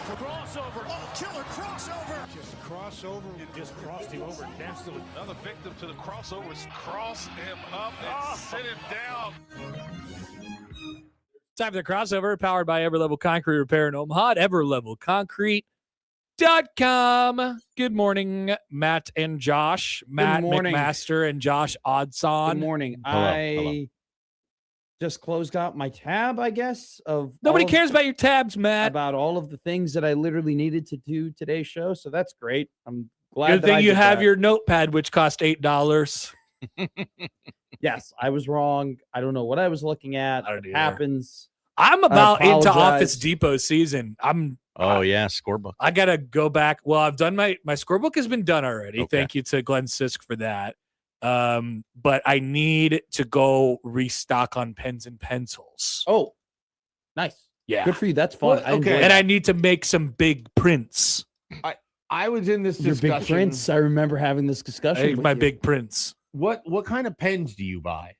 Crossover. Oh, killer crossover. Just crossover. It just crossed him over nastily. Another victim to the crossovers. Cross him up and sit him down. Time for the crossover, powered by Everlevel Concrete Repair in Omaha at everlevelconcrete.com. Good morning, Matt and Josh. Matt McMaster and Josh Odson. Good morning. Hello. Just closed out my tab, I guess. Nobody cares about your tabs, Matt. About all of the things that I literally needed to do today's show. So that's great. I'm glad Good that thing I you did have that. your notepad, which cost $8. Yes, I was wrong. I don't know what I was looking at. I don't It either. happens. I'm about into apologize. Office Depot season. Scorebook. I gotta go back. Well, I've done my scorebook has been done already. Okay. Thank you to Glenn Sisk for that. But I need to go restock on pens and pencils. Oh, nice. Yeah. Good for you. That's fun. Well, I enjoy okay. And that. I need to make some big prints. I was in this Your discussion. big prints. I remember having this discussion. Hey, with my you. big prints. What kind of pens do you buy?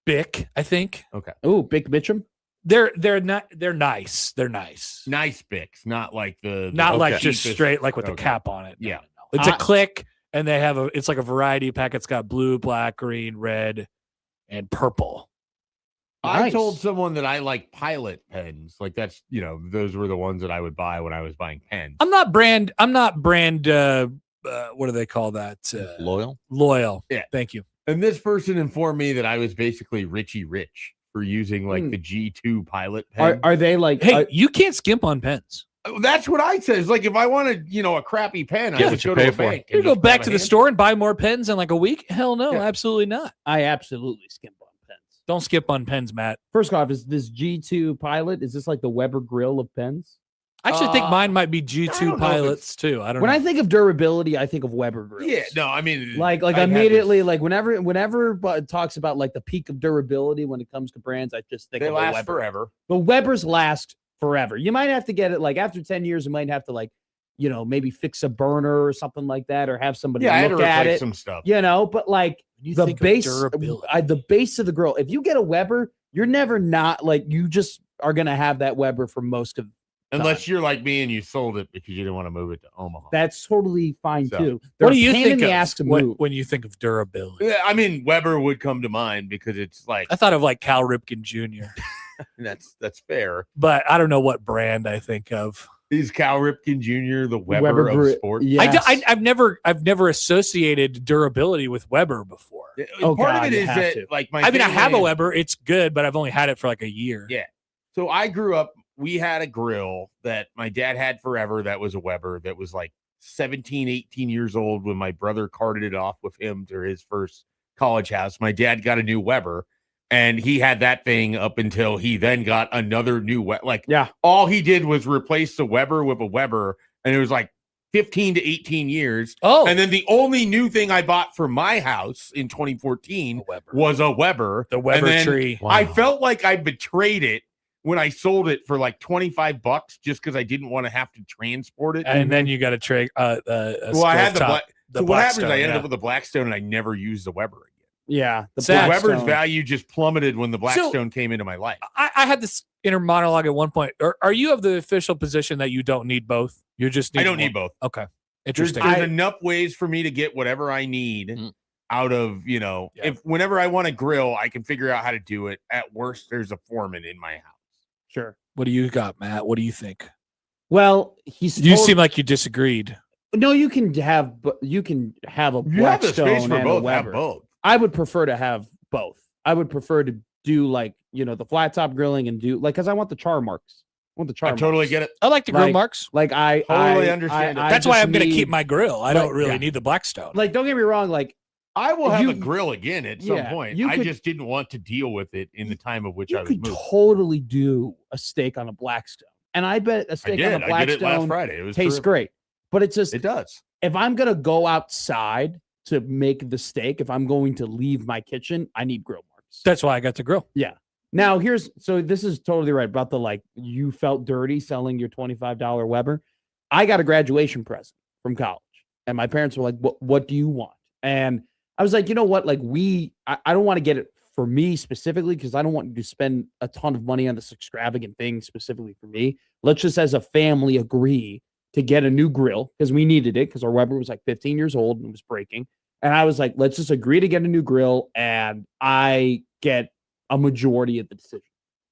Bic, I think. Okay. Oh, Big Mitchum. They're not. They're nice. They're nice. Nice Bics, not like the Not like just cheapest- straight, like with the Okay. cap on it. Yeah. No. It's a click, and they have it's like a variety pack. It's got blue, black, green, red, and purple. I Nice. told someone that I like Pilot pens. Like that's those were the ones that I would buy when I was buying pens. I'm not brand. What do they call that? Loyal. Loyal. Yeah. Thank you. And this person informed me that I was basically Richie Rich for using like the G2 Pilot pen. Are they like? Hey, you can't skimp on pens. That's what I said. It's like if I wanted, a crappy pen, I Yeah, would go to a bank. You and go just back grab to a the hand. store and buy more pens in like a week? Hell no, Yeah. absolutely not. I absolutely skimp on pens. Don't skip on pens, Matt. First off, is this G2 Pilot? Is this like the Weber grill of pens? I actually think mine might be I don't G2 know if pilots too. I don't When know. I think of durability, I think of Weber grills. Yeah, no, I mean, like I had immediately, this- like whenever Bud talks about like the peak of durability when it comes to brands, I just think they of a last Weber. forever. The Webers last forever. You might have to get it like after 10 years, you might have to like, maybe fix a burner or something like that, or have somebody Yeah, I had to look at replace it. some stuff. But like You the think of base, durability. the base of the grill. If you get a Weber, you're never not like you just are gonna have that Weber for most of. Unless you're like me and you sold it because you didn't want to move it to Omaha. That's totally fine So, too. What They're do you a pain think in the of ass to when, move. when you think of durability? Yeah, I mean, Weber would come to mind because it's like I thought of like Cal Ripken Jr., that's fair. but I don't know what brand I think of. Is Cal Ripken Jr. the Weber of Gri- sports? Yes. I've never associated durability with Weber before. Oh, Part God, of it you is have that to. like my I mean, I have a family- Weber. It's good, but I've only had it for like a year. Yeah. So I grew up, we had a grill that my dad had forever that was a Weber that was like 17, 18 years old when my brother carted it off with him to his first college house. My dad got a new Weber and he had that thing up until he then got another new Weber. Like all he did was replace the Weber with a Weber and it was like 15 to 18 years. Oh, And then the only new thing I bought for my house in 2014 was a Weber. The Weber And then tree. I felt like I betrayed it when I sold it for like $25 just because I didn't want to have to transport it. And then you got to trade. well, I had the stovetop, black. the So what happens? Blackstone, I ended yeah. up with a Blackstone, and I never used the Weber again. Yeah. The So Sad. Weber's value just plummeted when the Blackstone came into my life. I had this inner monologue at one point. Are you of the official position that you don't need both? You just need I don't one? need both. Okay, There's interesting. enough ways for me to get whatever I need out of If whenever I want to grill, I can figure out how to do it. At worst, there's a foreman in my house. Sure. What do you got, Matt? What do you think? Well, You seem like you disagreed. No, you can have a You have the Blackstone space for and a both. Weber. Have both. I would prefer to have both. I would prefer to do like the flat top grilling and do like because I want the char marks. I want the char. I totally marks. get it. I like the grill marks. Like I Totally I- understand it. I That's why just I'm going to need- keep my grill. I don't really yeah. need the Blackstone. Like, don't get me wrong. Like, I will have You- a grill again at some Yeah, point. you I could- just didn't want to deal with it in the time of which I you was could moving. totally do a steak on a Blackstone, and I bet a I steak did. on a I did it last Blackstone Friday. It was tastes terrific. great. But it's just It does. if I'm gonna go outside to make the steak, if I'm going to leave my kitchen, I need grill marks. That's why I got the grill. Yeah. Now this is totally right about the like you felt dirty selling your $25 Weber. I got a graduation present from college, and my parents were like, "What do you want?" And I was like, you know what? Like I don't want to get it for me specifically, because I don't want to spend a ton of money on this extravagant thing specifically for me. Let's just as a family agree to get a new grill because we needed it because our Weber was like 15 years old and was breaking. And I was like, let's just agree to get a new grill and I get a majority of the decision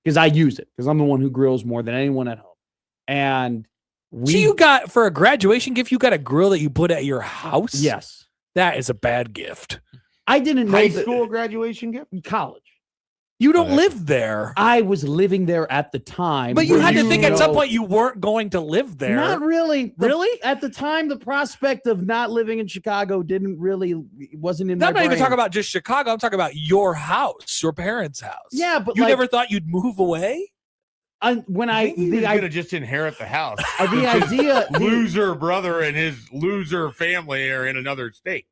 because I use it because I'm the one who grills more than anyone at home. And So you got, for a graduation gift, you got a grill that you put at your house? Yes. That is a bad gift. I didn't know High school graduation gift? college. You don't live there. I was living there at the time. But you where had to think at some know- point you weren't going to live there. Not really. Really? At the time, the prospect of not living in Chicago wasn't in my I'm not even brain. talking about just Chicago. I'm talking about your house, your parents' house. Yeah, but you like, never thought you'd move away? when I I think he was gonna just inherit the house. the idea Loser brother and his loser family are in another state.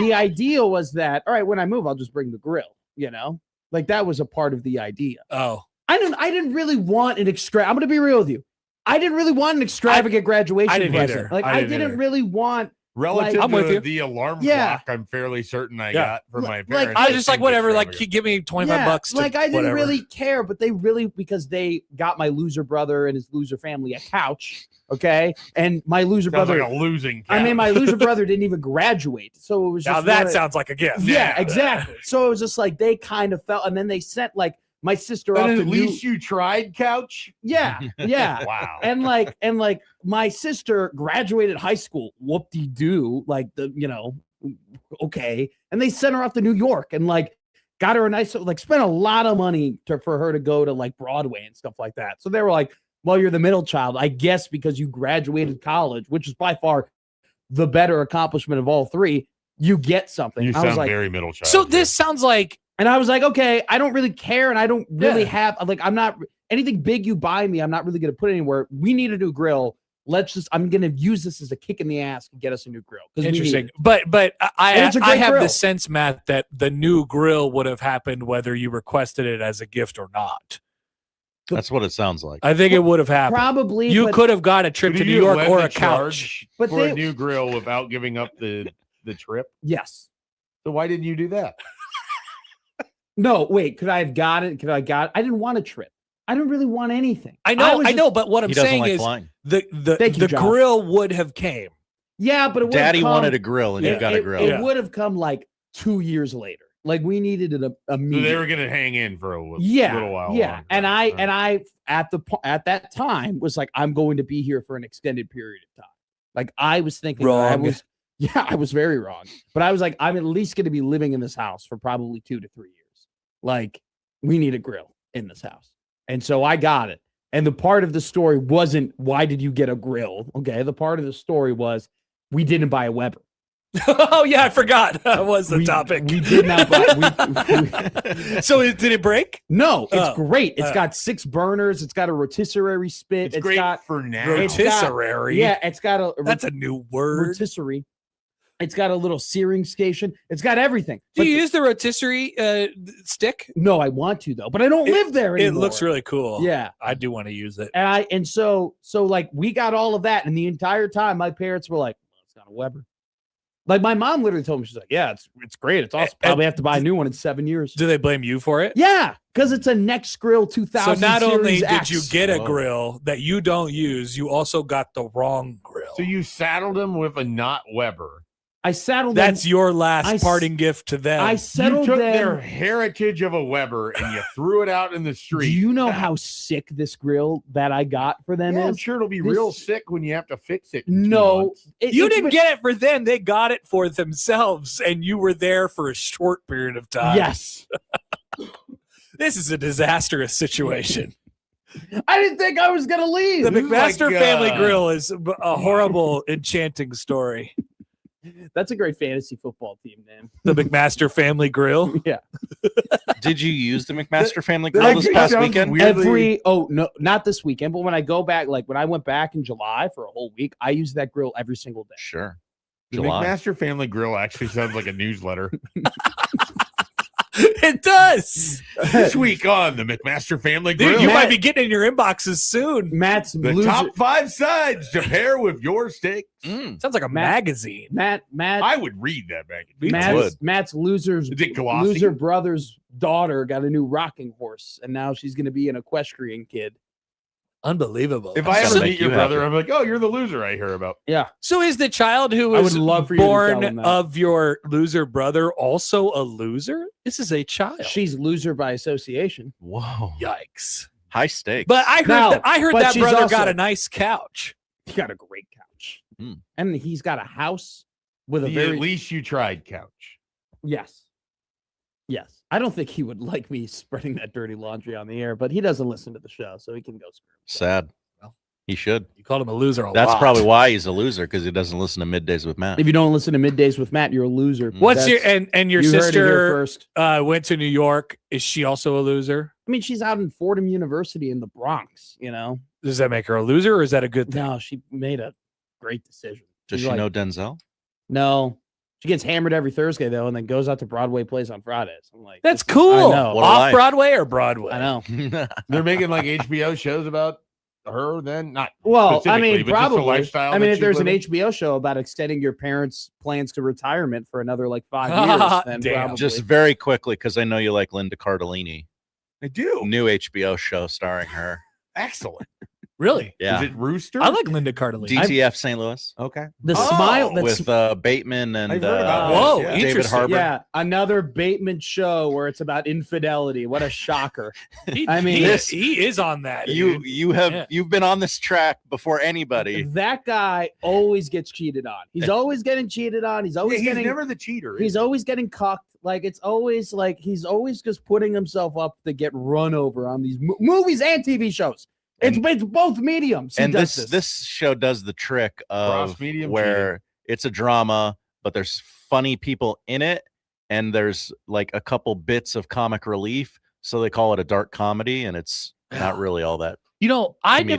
the idea was that all right, when I move, I'll just bring the grill. You know, like that was a part of the idea. Oh, I didn't really want an I'm going to be real with you. I didn't really want an extravagant graduation I didn't present. either. Like I I didn't didn't either. really want. Relative I'm with to you. the alarm Yeah. clock, I'm fairly certain I Yeah. got for my Like, parents. I was just like, seemed whatever. Like, extravagant. give me $25 to Like I didn't whatever. really care, but they really because they got my loser brother and his loser family a couch. Okay, and my loser Sounds brother. like a losing. I mean, my couch. loser brother didn't even graduate, so it was just Now that one of- sounds like a gift. Yeah, exactly. So it was just like they kind of felt, and then they sent like my sister But off to at least you tried couch. yeah, yeah. Wow. And like my sister graduated high school, whoop-de-doo, like okay. And they sent her off to New York and like got her a nice, like spent a lot of money for her to go to like Broadway and stuff like that. So they were like, well, you're the middle child, I guess, because you graduated college, which is by far the better accomplishment of all three. You get something. You I was sound like, very middle child. So this sounds like and I was like, okay, I don't really care. And I don't really have, like, I'm not anything big you buy me. I'm not really going to put anywhere. We need a new grill. I'm going to use this as a kick in the ass to get us a new grill. interesting. But I And it's a I great have grill. the sense, Matt, that the new grill would have happened whether you requested it as a gift or not. That's what it sounds like. I think it would have happened. Probably. You but could have got a trip to Did New you York lend or the a couch. charge But for they- a new grill without giving up the trip. Yes. So why didn't you do that? No, wait. Could I have got it? I didn't want a trip. I didn't really want anything. I know, was I just- know, but what I'm He doesn't saying like is flying. the Thank you, Josh. grill would have came. Yeah, but it would have Daddy come, wanted a grill, and you got a grill. It would have come like 2 years later. Like we needed it So immediately. they were going to hang in for a little while. Yeah. longer. And I at that time was like, I'm going to be here for an extended period of time. Like I was thinking Wrong. I was very wrong. But I was like, I'm at least going to be living in this house for probably 2 to 3 years. Like we need a grill in this house. And so I got it. And the part of the story wasn't why did you get a grill? Okay. The part of the story was we didn't buy a Weber. Oh yeah, I forgot. That was the topic. We did not buy. So did it break? No, it's Oh. great. It's got 6 burners. It's got a rotisserie spit. It's great got for now. It's got- Rotisserie. yeah. It's got a That's a new word. rotisserie. It's got a little searing station. It's got everything. Do But you use the rotisserie stick? no, I want to though, but I don't live there anymore. It looks really cool. Yeah. I do want to use it. And so like we got all of that, and the entire time my parents were like, well, "It's not a Weber." Like my mom literally told me, she's like, "Yeah, it's great. It's awesome. Probably have to buy a new one in 7 years." Do they blame you for it? Yeah, because it's a Next Grill 2000. So not only Series did X. you get a Whoa. grill that you don't use, you also got the wrong grill. So you saddled them with a not Weber. I settled. That's them. your last I s- parting gift to them. I You settled took them. their heritage of a Weber and you threw it out in the Do street. you know how sick this grill that I got for them Yeah, I'm is? sure it'll be This- real sick when you have to fix it. in 2 No, months. You didn't get it for them. They got it for themselves, and you were there for a short period of time. Yes, This is a disastrous situation. I didn't think I was gonna leave. The This is McMaster like, Family Grill is a horrible, enchanting story. That's a great fantasy football team, man. The McMaster Family Grill. Yeah, Did you use the McMaster Family that Grill this actually past sounds weekend? weird. no, not this weekend, but when I go back, like when I went back in July for a whole week, I use that grill every single day. Sure. The July. McMaster Family Grill actually sounds like a newsletter. It does. This week on the McMaster Family Grill, Dude, you might be getting in your inboxes soon. Matt's the loser. top 5 sides to pair with your steak. Sounds like a magazine. Matt. I would read that magazine. Me too. Matt's loser's Is it glossy? loser brother's daughter got a new rocking horse, and now she's going to be an equestrian kid. Unbelievable. If I Sounds ever like meet your you have brother, to- I'm like, oh, you're the loser I hear about. Yeah. So is the child who I was would love for you to tell him born that. of your loser brother also a loser? This is a child. She's loser by association. Whoa. Yikes. High stakes. But I heard No, but that she's brother also- got a nice couch. He got a great couch. Hmm. And he's got a house with a The very at least you tried couch. Yes. Yes. I don't think he would like me spreading that dirty laundry on the air, but he doesn't listen to the show, so he can go screw himself. Sad. He should. You called him a loser a That's lot. probably why he's a loser, because he doesn't listen to Middays with Matt. If you don't listen to Middays with Matt, you're a loser. What's your That's- and your you heard it here sister first. went to New York? Is she also a loser? I mean, she's out in Fordham University in the Bronx, you know? Does that make her a loser, or is that a good thing? No, she made a great decision. Does She's she like, know Denzel? No. She gets hammered every Thursday, though, and then goes out to Broadway plays on Fridays. I'm like, That's this is- cool. I know. What a Off life. Broadway or Broadway? I know. They're making like HBO shows about her then? Not Well, I specifically, mean, but just the probably. lifestyle I mean, that if she's there's an living? HBO show about extending your parents' plans to retirement for another like 5 years, then Damn. probably. Just very quickly, because I know you like Linda Cardellini. I do. New HBO show starring her. Excellent. Really? Yeah. Is it Rooster? I like Linda Cardellini. DTF St. Louis Okay. the Oh, smile that's with Bateman and I've heard about Whoa, this, yeah. David interesting. Harbour. yeah, another Bateman show where it's about infidelity. What a shocker. He, I mean, he, this- he is on that. You dude. have Yeah. you've been on this track before anybody. That guy always gets cheated on. He's always getting cheated on. He's always He's getting never the cheater. he's always getting cucked. Like it's always like he's always just putting himself up to get run over on these movies and TV shows. It's both mediums. He And does this show does the trick of Cross-medium where it's a drama, but there's funny people in it, and there's like a couple bits of comic relief. So they call it a dark comedy, and it's not really all that. You know, I comedic.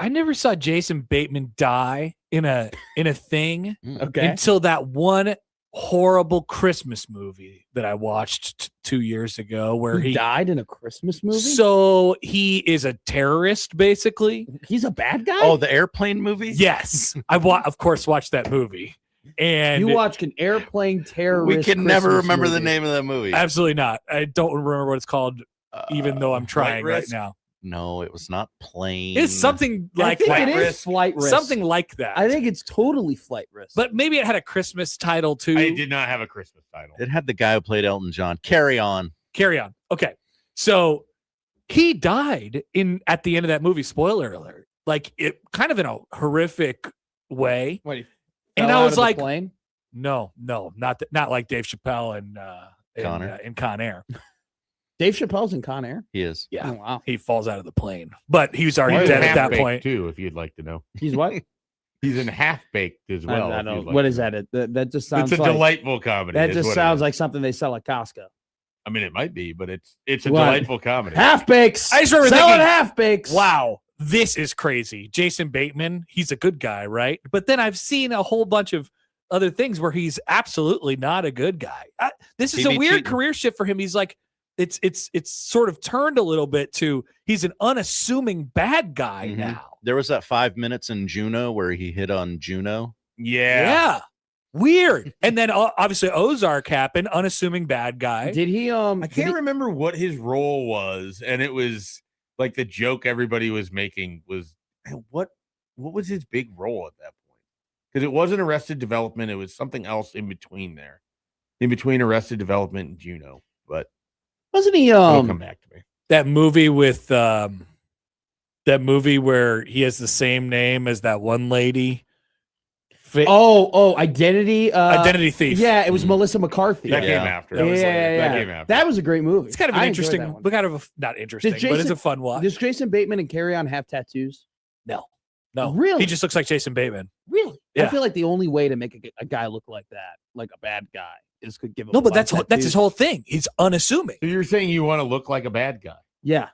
never saw Jason Bateman die in a thing Okay. until that one horrible Christmas movie that I watched 2 years ago, where He he died in a Christmas movie. So he is a terrorist, basically. He's a bad guy. Oh, the airplane movie? Yes, of course watched that movie, and you watched an airplane terrorist. We can never Christmas remember the movie. name of that movie. absolutely not. I don't remember what it's called, even though I'm trying right Risk? now. No, it was not plane. It's something I like think that. it is flight risk. Something like that. I think it's totally flight risk. but maybe it had a Christmas title too. I did not have a Christmas title. It had the guy who played Elton John. Carry on. Carry on. Okay. So he died at the end of that movie. Spoiler alert. Like it kind of in a horrific way. What, he And fell I out was of the like, plane? no, not like Dave Chappelle and Con in Con Air. Dave Chappelle's in Con Air. He is. Yeah. Oh, wow. He falls out of the plane, but he was already He's dead in at that Half-Baked, point. too, if you'd like to know. He's what? He's in Half Baked as well. I if don't. you'd like What to is know. that? That just sounds It's a like delightful comedy. that is just what it sounds is. like something they sell at Costco. I mean, it might be, but it's a What? delightful comedy. Half bakes. I just remember selling thinking, half bakes. Wow, this is crazy. Jason Bateman, he's a good guy, right? But then I've seen a whole bunch of other things where he's absolutely not a good guy. This is He a be weird cheating. career shift for him. He's like, it's sort of turned a little bit to he's an unassuming bad guy Mhm. now. There was that 5 minutes in Juno where he hit on Juno. Yeah. Weird. And then obviously Ozark happened, unassuming bad guy. Did he? I can't remember what his role was, and it was like the joke everybody was making was what was his big role at that point? Because it wasn't Arrested Development; it was something else in between there, in between Arrested Development and Juno. But Wasn't he? it'll come back to me. That movie with that movie where he has the same name as that one lady. Identity. Identity Thief. Yeah, it was Melissa McCarthy. That Yeah. came after. That was later. That came after. That was a great movie. It's kind of an I enjoyed interesting, that one. but kind of not interesting, Did but it's Jason- a fun watch. Does Jason Bateman and Carry On have tattoos? No, Really? he just looks like Jason Bateman. Really? Yeah. I feel like the only way to make a guy look like that, like a bad guy, is to give him. No, a but lot of that's his tattoos. whole thing. He's unassuming. So you're saying you want to look like a bad guy? Yeah.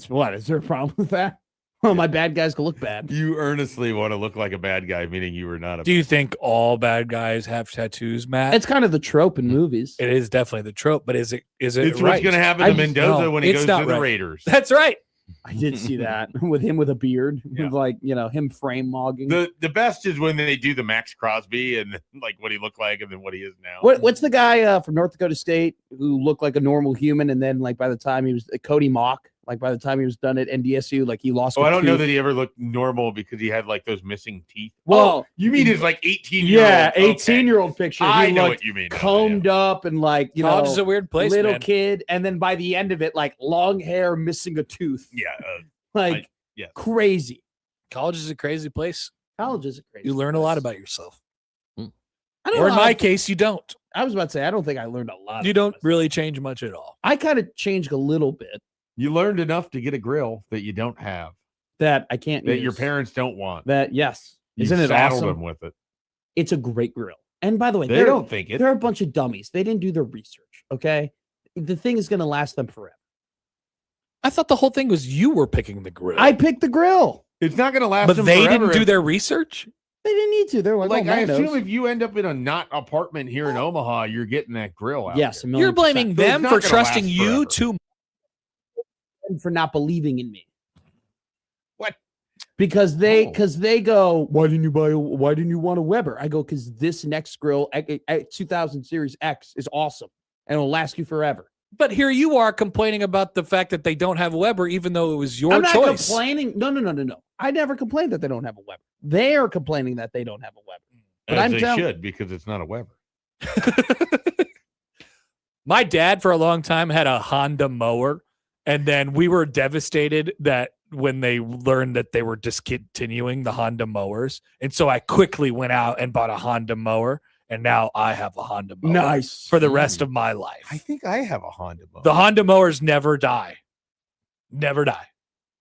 What? Is there a problem with that? Well, my bad guys can look bad. You earnestly want to look like a bad guy, meaning you were not a Do you think all bad guys have tattoos, Matt? It's kind of the trope in movies. It is definitely the trope, but is it It's right? what's going to happen to Mendoza no, when he it's goes not to the right. Raiders. That's right. I did see that with him with a beard, Yeah. with like, him frame mogging. The best is when they do the Max Crosby and like what he looked like and then what he is now. What's the guy from North Dakota State who looked like a normal human, and then like by the time he was Cody Mock, like by the time he was done at NDSU, like he lost. Oh, I don't know tooth. that he ever looked normal because he had like those missing teeth. Well, you mean his like 18-year-old? yeah, 18-year-old picture. I He know looked what you mean. now, combed yeah. up and like College is a weird place, little man. kid, and then by the end of it, like long hair, missing a tooth, Yeah, like yeah. crazy. College is a crazy place. College is a crazy. You learn a lot place. about yourself. I don't Or in know. my case, you don't. I was about to say I don't think I learned a lot. You about don't myself. really change much at all. I kind of changed a little bit You learned enough to get a grill that you don't have, that I can't. that use. your parents don't want. That yes, You isn't it saddled awesome? them with it. It's a great grill. And by the way, They don't think it. they're a bunch of dummies. They didn't do their research. Okay, the thing is going to last them forever. I thought the whole thing was you were picking the grill. I picked the grill. It's not going to last but them they forever didn't do if- their research. They didn't need to. They're like, Like, oh, I Matt assume knows. if you end up in a not apartment here in Omaha, you're getting that grill out. Yes, a there. million You're blaming percent. So it's them not for gonna trusting last you forever. too. And for not believing in me. What? Because they Oh. go, why didn't you want a Weber? I go, because this next grill, 2000 Series X, is awesome and it'll last you forever. But here you are complaining about the fact that they don't have Weber, even though it was your I'm not choice. complaining. No. I never complained that they don't have a Weber. They are complaining that they don't have a Weber. But As I'm they telling- should, because it's not a Weber. My dad, for a long time, had a Honda mower, and then we were devastated that when they learned that they were discontinuing the Honda mowers, and so I quickly went out and bought a Honda mower, and now I have a Honda mower Nice. for the rest of my life. I think I have a Honda mower. The Honda mowers never die. Never die.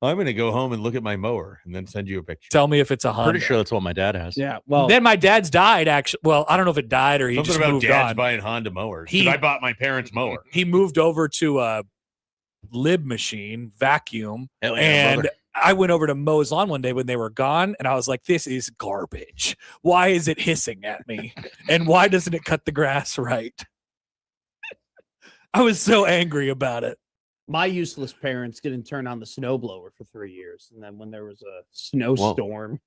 I'm going to go home and look at my mower and then send you a picture. Tell me if it's a Honda. Pretty sure that's what my dad has. Yeah. Well, Then my dad's died, actually. Well, I don't know if it died or he Something just about moved dads on. buying Honda mowers. 'Cause He- I bought my parents' mower. He moved over to a lib machine, vacuum, Hell yeah, and brother. I went over to mow his lawn one day when they were gone, and I was like, this is garbage. Why is it hissing at me? And why doesn't it cut the grass right? I was so angry about it. my useless parents didn't turn on the snowblower for 3 years. And then when there was a snowstorm,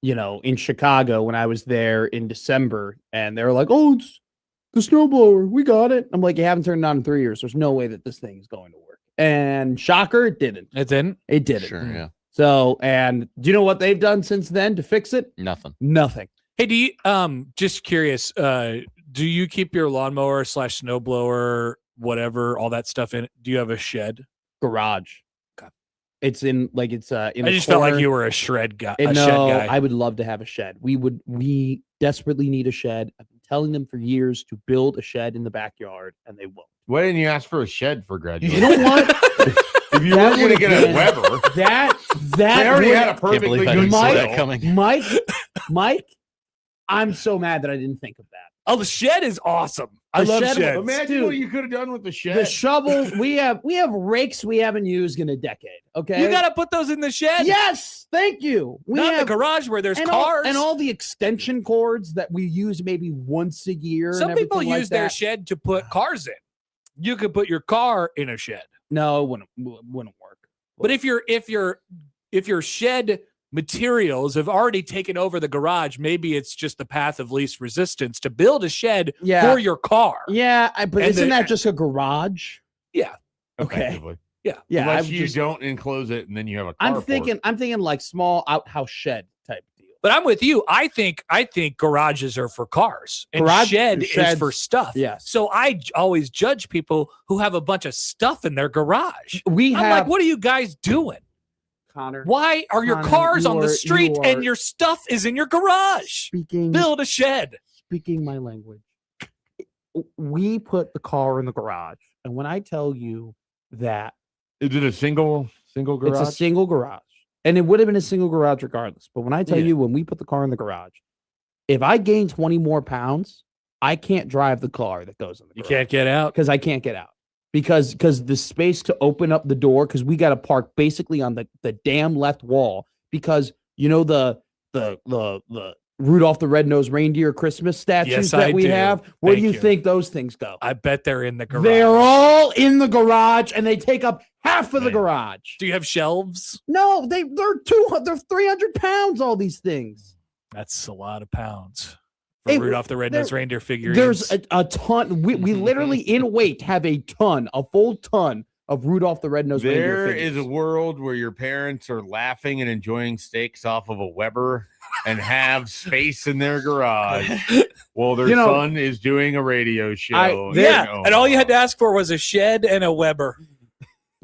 in Chicago, when I was there in December, and they were like, oh, it's the snowblower. We got it. I'm like, you haven't turned it on in 3 years. There's no way that this thing is going to work. And shocker, it didn't. It didn't? It didn't. Sure, yeah. So, and do you know what they've done since then to fix it? Nothing. Nothing. Hey, do you just curious, do you keep your lawnmower / snowblower, whatever, all that stuff in it? Do you have a shed? Garage. Okay. It's in I a just felt like corner. you were a shred guy. And A shed no, guy. I would love to have a shed. We desperately need a shed. I've been telling them for years to build a shed in the backyard, and they won't. Why didn't you ask for a shed for graduation? You know what? If you That weren't going to would've get a been- Weber, That they already would- had a Can't perfectly believe I good didn't see Mike- that grill. coming. Mike, I'm so mad that I didn't think of that. Oh, the shed is awesome. I The love shed- sheds. Imagine Dude, what you could have done with the shed. The shovel, we have rakes we haven't used in a decade. Okay, You got to put those in the shed. yes, thank you. We Not in have the garage where there's and cars. all the extension cords that we use maybe once a year. Some and people everything like use their that. shed to put cars in. You could put your car in a shed. No, it wouldn't work. But if your shed materials have already taken over the garage, maybe it's just the path of least resistance to build a shed Yeah. for your car. Yeah, but And isn't the- that just a garage? Yeah. Okay. Effectively. Yeah, Unless I'm you just- don't enclose it and then you have a I'm carport. thinking like small outhouse shed type deal. But I'm with you. I think garages are for cars and shed is sheds- for stuff. Yes. So I always judge people who have a bunch of stuff in their garage. We I'm have like, what are you guys doing? Connor Why are your Connor, cars you on the are- street you and are- your stuff is in your garage? speaking Build a shed. speaking my language. We put the car in the garage, and when I tell you that Is it a single garage? it's a single garage, and it would have been a single garage regardless. But when I tell Yeah. you, when we put the car in the garage, if I gain 20 more pounds, I can't drive the car that goes in the You garage can't get out. because I can't get out. because the space to open up the door, because we got to park basically on the damn left wall, because the Rudolph the Red-Nosed Reindeer Christmas statues that we have. Where do you think those things go? I bet they're in the garage. They're all in the garage, and they take up half of the garage. Do you have shelves? No, they're 300 pounds, all these things. That's a lot of pounds for Rudolph the Red-Nosed Reindeer figurines. There's a ton. We literally in weight have a full ton of Rudolph the Red-Nosed Reindeer figures. There is a world where your parents are laughing and enjoying steaks off of a Weber and have space in their garage while their son is doing a radio show. And all you had to ask for was a shed and a Weber.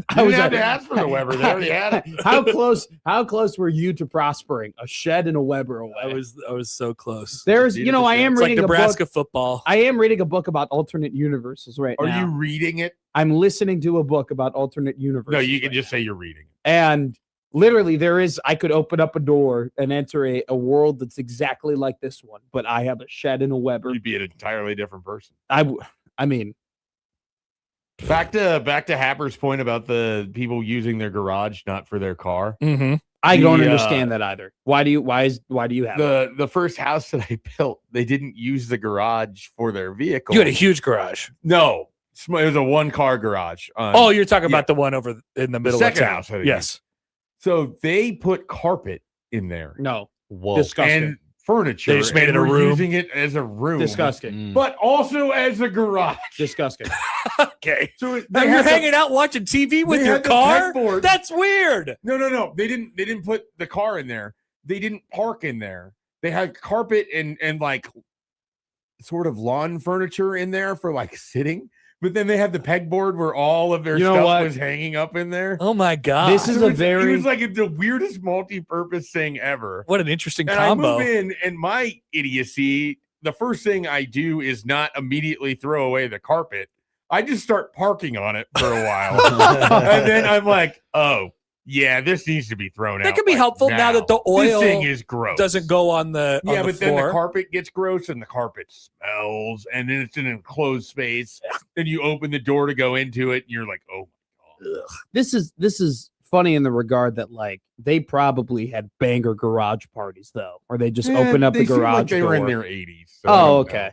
I had to ask for the Weber. They already had it. How close were you to prospering? A shed and a Weber away. I was so close. There's, I am reading Nebraska football. I am reading a book about alternate universes now. Are you reading it? I'm listening to a book about alternate universes. No, you can just say you're reading it. And literally, I could open up a door and enter a world that's exactly like this one, but I have a shed and a Weber. You'd be an entirely different person. I mean, back to Happer's point about the people using their garage not for their car. Mm-hmm. I don't understand that either. Why do you have the first house that I built? They didn't use the garage for their vehicle. You had a huge garage. No, it was a 1-car garage. You're talking about the one over in the middle of town. House. Yes. So they put carpet in there. No. Whoa. Disgusting. And furniture. They just made it a room. Using it as a room. Disgusting. But also as a garage. Disgusting. Okay. So you're hanging out watching TV with your car? That's weird. No. They didn't put the car in there. They didn't park in there. They had carpet and like sort of lawn furniture in there for like sitting. But then they had the pegboard where all of their stuff was hanging up in there. Oh my God. This is it was like the weirdest multi-purpose thing ever. What an interesting and combo. I move in, and my idiocy, the first thing I do is not immediately throw away the carpet. I just start parking on it for a while. And then I'm like, oh, yeah, this needs to be thrown out. That could be helpful now that the oil this thing is gross. Doesn't go on the but floor. Then the carpet gets gross and the carpet smells, and then it's in an enclosed space. Then you open the door to go into it, and you're like, oh my God. This is funny in the regard that like they probably had banger garage parties though, or they just open up the garage like they door. were in their 80s. So okay.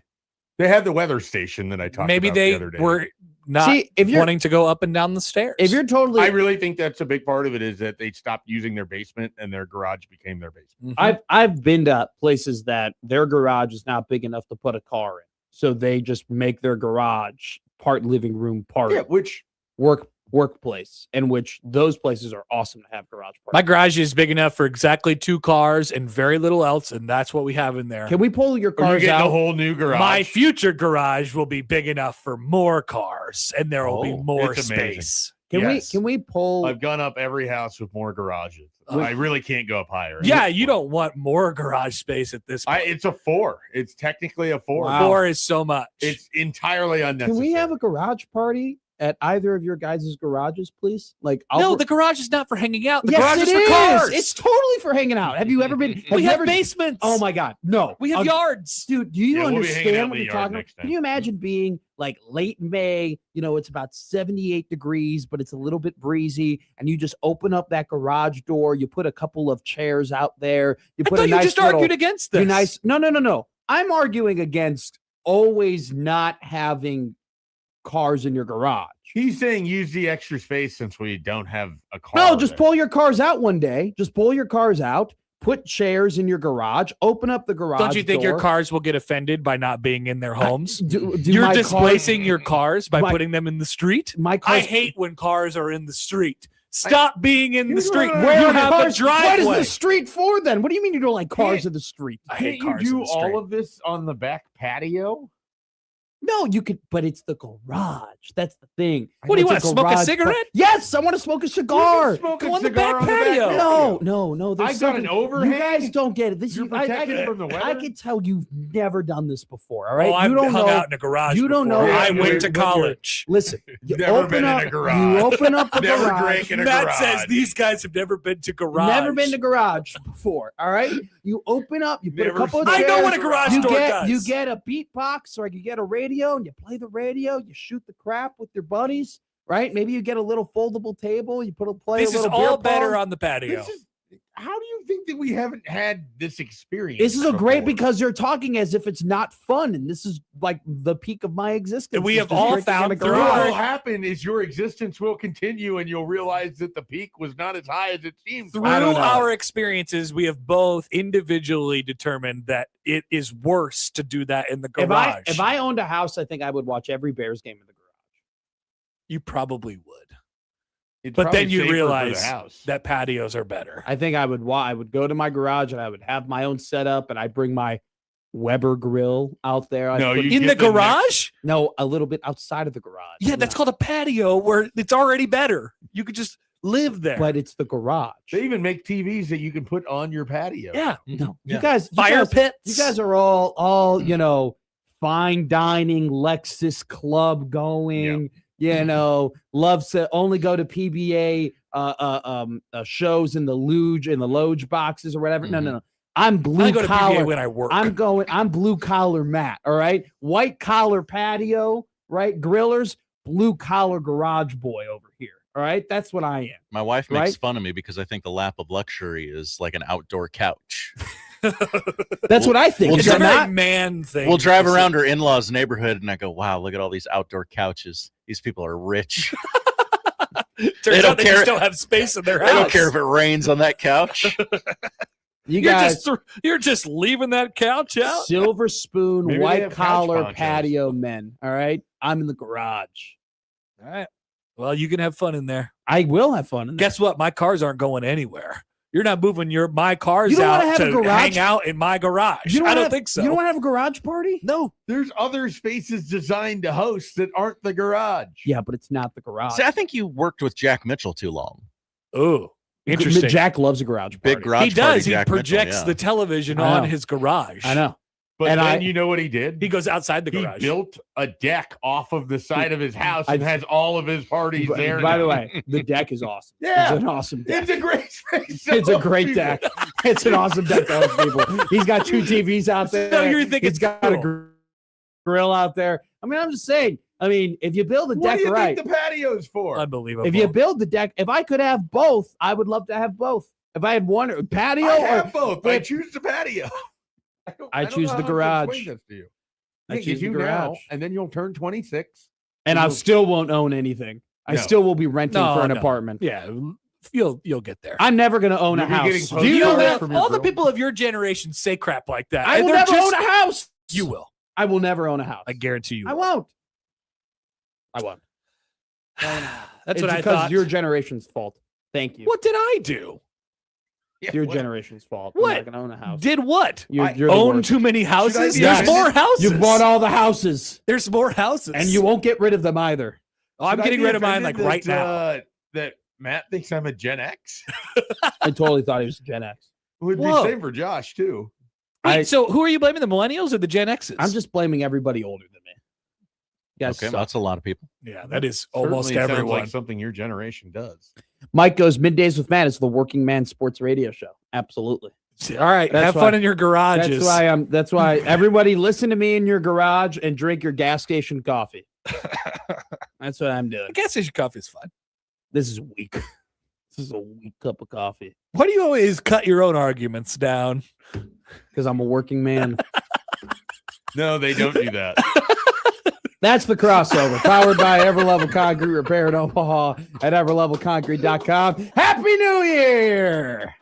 They had the weather station that I talked Maybe about they the other day. were not wanting to go up and down the stairs. If you're totally, I really think that's a big part of it is that they stopped using their basement and their garage became their basement. I've been to places that their garage is not big enough to put a car in, so they just make their garage part living room, part which workplace, and which those places are awesome to have garage parties. My garage is big enough for exactly 2 cars and very little else, and that's what we have in there. Can we pull your cars out? A whole new garage. My future garage will be big enough for more cars, and there will be more space. Can we pull? I've gone up every house with more garages. I really can't go up higher. Yeah, you don't want more garage space at this point. It's a 4. It's technically a 4. Wow. 4 is so much. It's entirely unnecessary. Can we have a garage party at either of your guys' garages, please? Like, the garage is not for hanging out. The yes, garage it is for cars. It's totally for hanging out. Have you ever been? We have basements. Oh my God, no. We have yards, dude. Do you understand what you're talking about? Time. Can you imagine being like late May? It's about 78 degrees, but it's a little bit breezy, and you just open up that garage door. You put a couple of chairs out there. You put I thought you just argued against this. No. I'm arguing against always not having cars in your garage. He's saying use the extra space since we don't have a car. No, just pull your cars out one day. Just pull your cars out, put chairs in your garage, open up the garage. Don't you think door. your cars will get offended by not being in their homes? You're displacing your cars by putting them in the street? I hate when cars are in the street. Stop being in the street. Where you are have cars? a driveway. What is the street for then? What do you mean you don't like cars in the street? I hate cars you do in the street. all of this on the back patio? No, you could, but it's the garage. That's the thing. What do you want to smoke a cigarette? Yes, I want to smoke a cigar. Go on the back patio. No. I got an overhang. You guys don't get it. This You're protected from the weather. I can tell you've never done this before. All right, I've you don't hung know. out in a garage. You don't before. know. I went to college. Listen, you Never open been up in a garage. You open up the Never garage. drank in a Matt garage. says these guys have never been to garage. Never been to garage before. All right, you open up. You put a couple of chairs. I know what a garage door does. You get a beatbox, or you get a radio. radio and you play the radio, you shoot the crap with your buddies, right? Maybe you get a little foldable table, you play This a is little beer all better pong. on the patio. How do you think that we haven't had this experience? This is a great before? because you're talking as if it's not fun, and this is like the peak of my existence. And we is have just all drinking in found a through garage. What will happen is your existence will continue, and you'll realize that the peak was not as high as it seems. Through I don't know. our experiences, we have both individually determined that it is worse to do that in the garage. If I owned a house, I think I would watch every Bears game in the garage. You probably would. It's But probably then you safer for the realize house. that patios are better. I think I would go to my garage and I would have my own setup, and I'd bring my Weber grill out there. I'd No, put- you In the get the garage? no, a little bit outside of the garage. Yeah, that's called a patio where it's already better. You could just live there. But it's the garage. They even make TVs that you can put on your patio. yeah. No, Yeah. Fire pits. You guys are all fine dining, Lexus club going. Loves to only go to PBA shows in the Loge boxes or whatever. No. I'm I blue go to PBA collar. when I work. I'm blue collar Matt. All right, white collar patio, right? Grillers, blue collar garage boy over here. All right, that's what I am. My wife makes Right? fun of me because I think the lap of luxury is like an outdoor couch. That's what I think. We'll it's Is a it very not? man thing. We'll drive to say. around her in-laws' neighborhood, and I go, "Wow, look at all these outdoor couches. These people are rich. Turns don't out they care- just don't have space in their house. They don't care if it rains on that couch." You You're guys, you're just leaving that couch out. silver spoon, Maybe they white have couch collar ponchos. patio men. All right, I'm in the garage. All right. Well, you can have fun in there. I will have fun. In there. Guess what? My cars aren't going anywhere. You're not moving my cars You don't wanna out have a to garage? hang out in my garage. You I don't have- think so. You don't want to have a garage party? No. There's other spaces designed to host that aren't the garage. Yeah, but it's not the garage. See, I think you worked with Jack Mitchell too long. Oh, interesting. Jack loves a garage party. Big garage He does. party, He Jack projects Mitchell, yeah. the television I on know. his garage. I know. But And then I- you know what he did? He goes outside the He garage. built a deck off of the side of his house I- and has all of his parties there. By the now. way, the deck is awesome. Yeah. It's an awesome deck. It's a great space. to It's a host great people. deck. It's an awesome deck to host people. He's got 2 TVs out there. So you're thinking He's got cool. a grill out there. I mean, I'm just saying. I mean, if you build a What deck do you right, think the patio's for? Unbelievable. if you build the deck, if I could have both, I would love to have both. If I had one patio I or have both. I but- choose the patio. I don't choose know the how to garage. explain this to you. I Yeah, choose 'cause the you garage. now, and then you'll turn 26. and I you'll- still won't own anything. I No. still will be renting No, for an no. apartment. yeah, you'll get there. I'm never going to own a You'll be getting house. post Do you know cards that? from your all the grill. people of your generation say crap like that. I and will they're never just- own a house. You will. I will never own a house. I guarantee you. I will. won't. I won't. That's It's what I because thought. your generation's fault. Thank you. What did I do? It's your what- generation's fault. What? You're not going to own a house. Did what? You're the Own worst. too many houses? be There's offended? more houses. You bought all the houses, There's more houses. and you won't get rid of them either. Oh, I'm Should I getting be rid of mine like offended right now. That Matt thinks I'm a Gen X. I totally thought he was Gen X. Would be Whoa. the same for Josh too. Wait, so who are you blaming? The millennials or the Gen X's? I'm just blaming everybody older than me. Yes. Okay, that's a lot of people. yeah, that is almost Certainly sounds everyone. like something your generation does. Mike goes Middays with Matt. It's the working man sports radio show. Absolutely. All right, That's have why- fun in your garages. That's why everybody listen to me in your garage and drink your gas station coffee. That's what I'm doing. I guess station coffee is fun. This is weak. This is a weak cup of coffee Why do you always cut your own arguments down? because I'm a working man. No, they don't do that. That's the crossover, powered by Everlevel Concrete Repair in Omaha at everlevelconcrete.com. Happy New Year!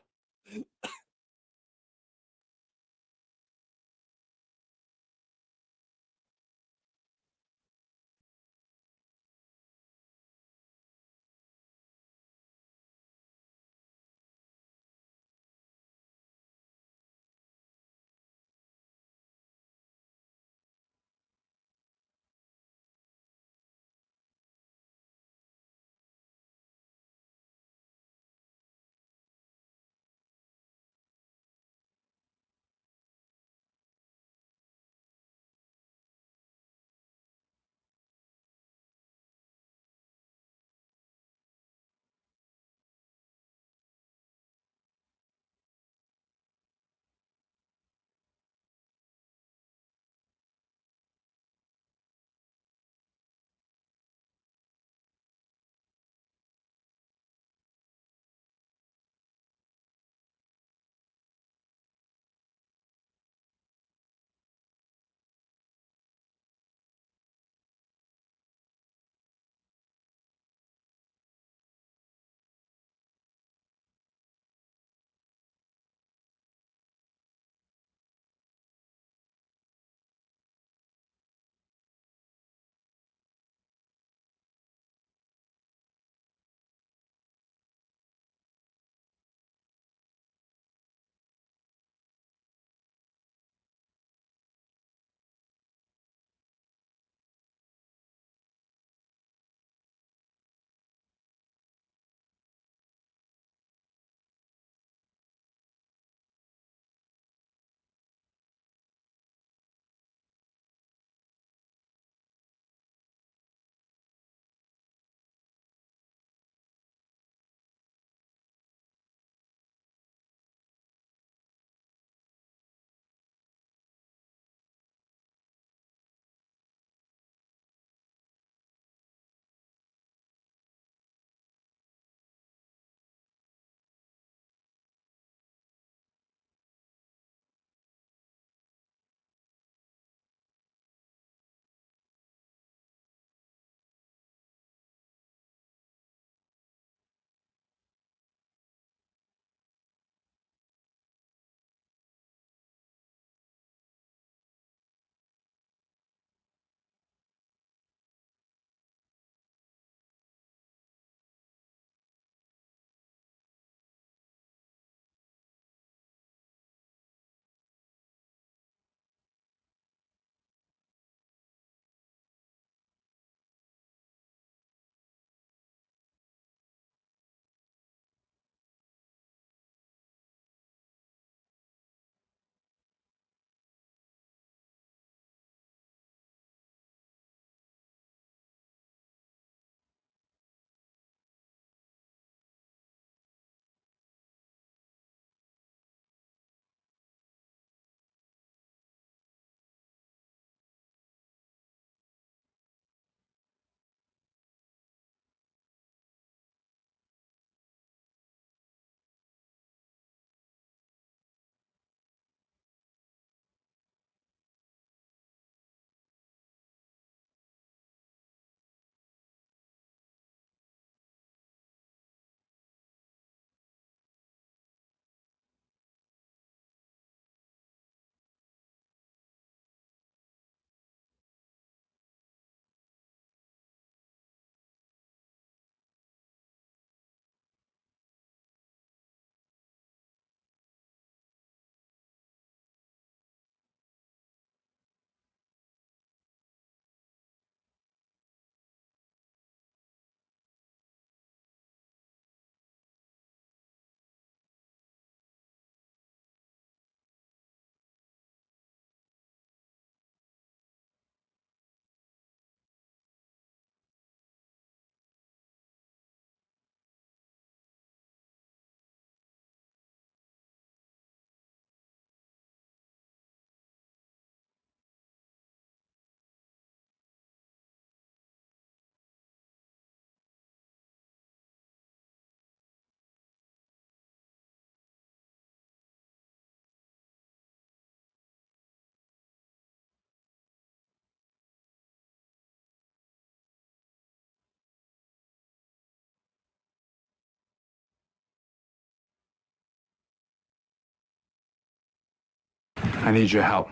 I need your help.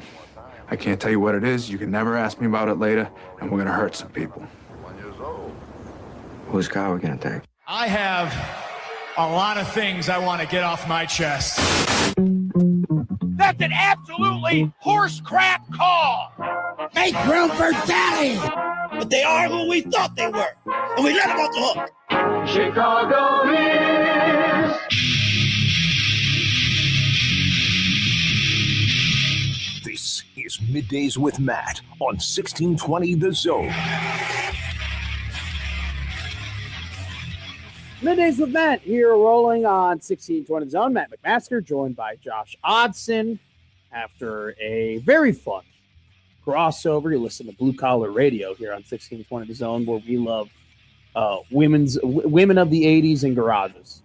I can't tell you what it is. You can never ask me about it later, and we're gonna hurt some people. Whose car are we gonna take? I have a lot of things I want to get off my chest. That's an absolutely horse crap call. Make room for Cali. But they are who we thought they were. And we let them off the hook. Chicago is. This is Middays with Matt on 1620 The Zone. Middays with Matt here, rolling on 1620 Zone. Matt McMaster, joined by Josh Odson. After a very fun crossover, you listen to Blue Collar Radio here on 1620 The Zone, where we love women of the 80s and garages.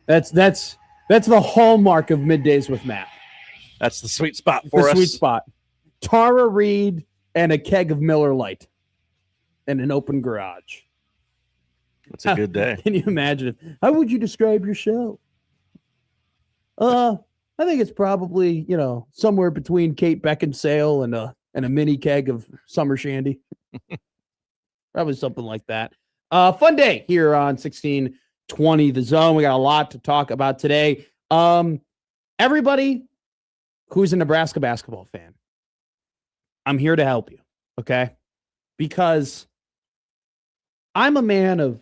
That's the hallmark of Middays with Matt. That's the sweet spot for us. The sweet spot. Tara Reid and a keg of Miller Lite and an open garage. It's a good day. Can you imagine it? How would you describe your show? I think it's probably, somewhere between Kate Beckinsale and a mini keg of summer shandy. Probably something like that. Fun day here on 1620 The Zone. We got a lot to talk about today. Everybody who's a Nebraska basketball fan, I'm here to help you, okay? Because I'm a man of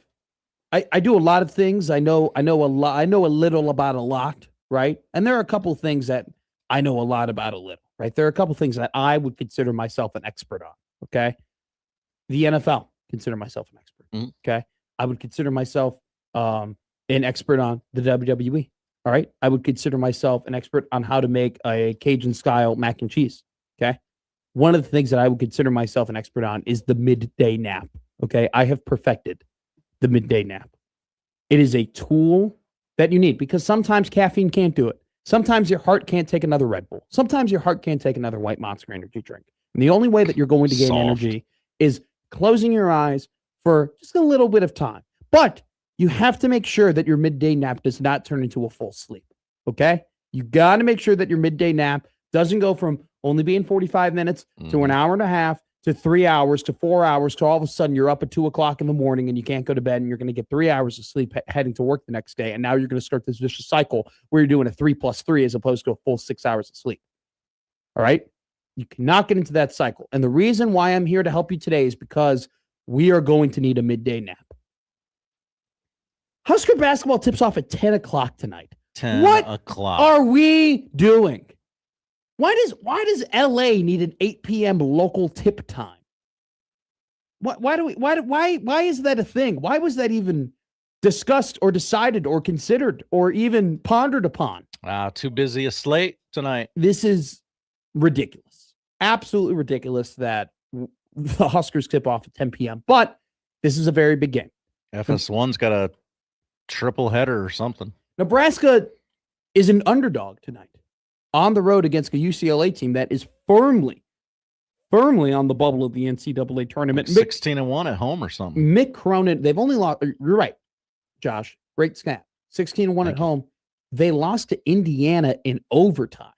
I do a lot of things. I know a lot. I know a little about a lot, right? And there are a couple of things that I know a lot about a little, right? There are a couple of things that I would consider myself an expert on, okay? The NFL, consider myself an expert, okay? I would consider myself an expert on the WWE, all right? I would consider myself an expert on how to make a Cajun-style mac and cheese, okay? One of the things that I would consider myself an expert on is the midday nap, okay? I have perfected the midday nap. It is a tool that you need because sometimes caffeine can't do it. Sometimes your heart can't take another Red Bull. Sometimes your heart can't take another White Monster energy drink. And the only way that you're going to gain energy is closing your eyes for just a little bit of time. But you have to make sure that your midday nap does not turn into a full sleep. Okay? You got to make sure that your midday nap doesn't go from only being 45 minutes to an hour and a half to 3 hours to 4 hours to all of a sudden you're up at 2 o'clock in the morning and you can't go to bed and you're going to get 3 hours of sleep heading to work the next day. And now you're going to start this vicious cycle where you're doing a 3+3 as opposed to a full 6 hours of sleep. All right. You cannot get into that cycle. And the reason why I'm here to help you today is because we are going to need a midday nap. Husker basketball tips off at 10 o'clock tonight. 10 what o'clock. Are we doing? Why does LA need an 8 p.m. local tip time? Why is that a thing? Why was that even discussed or decided or considered or even pondered upon? Too busy a slate tonight. This is ridiculous. Absolutely ridiculous that the Huskers tip off at 10 p.m. But this is a very big game. FS1's got a triple header or something. Nebraska is an underdog tonight on the road against a UCLA team that is firmly on the bubble of the NCAA tournament. Like 16-1 at home or something. Mick Cronin, they've only lost. You're right, Josh. Great snap. 16-1 at home. They lost to Indiana in overtime.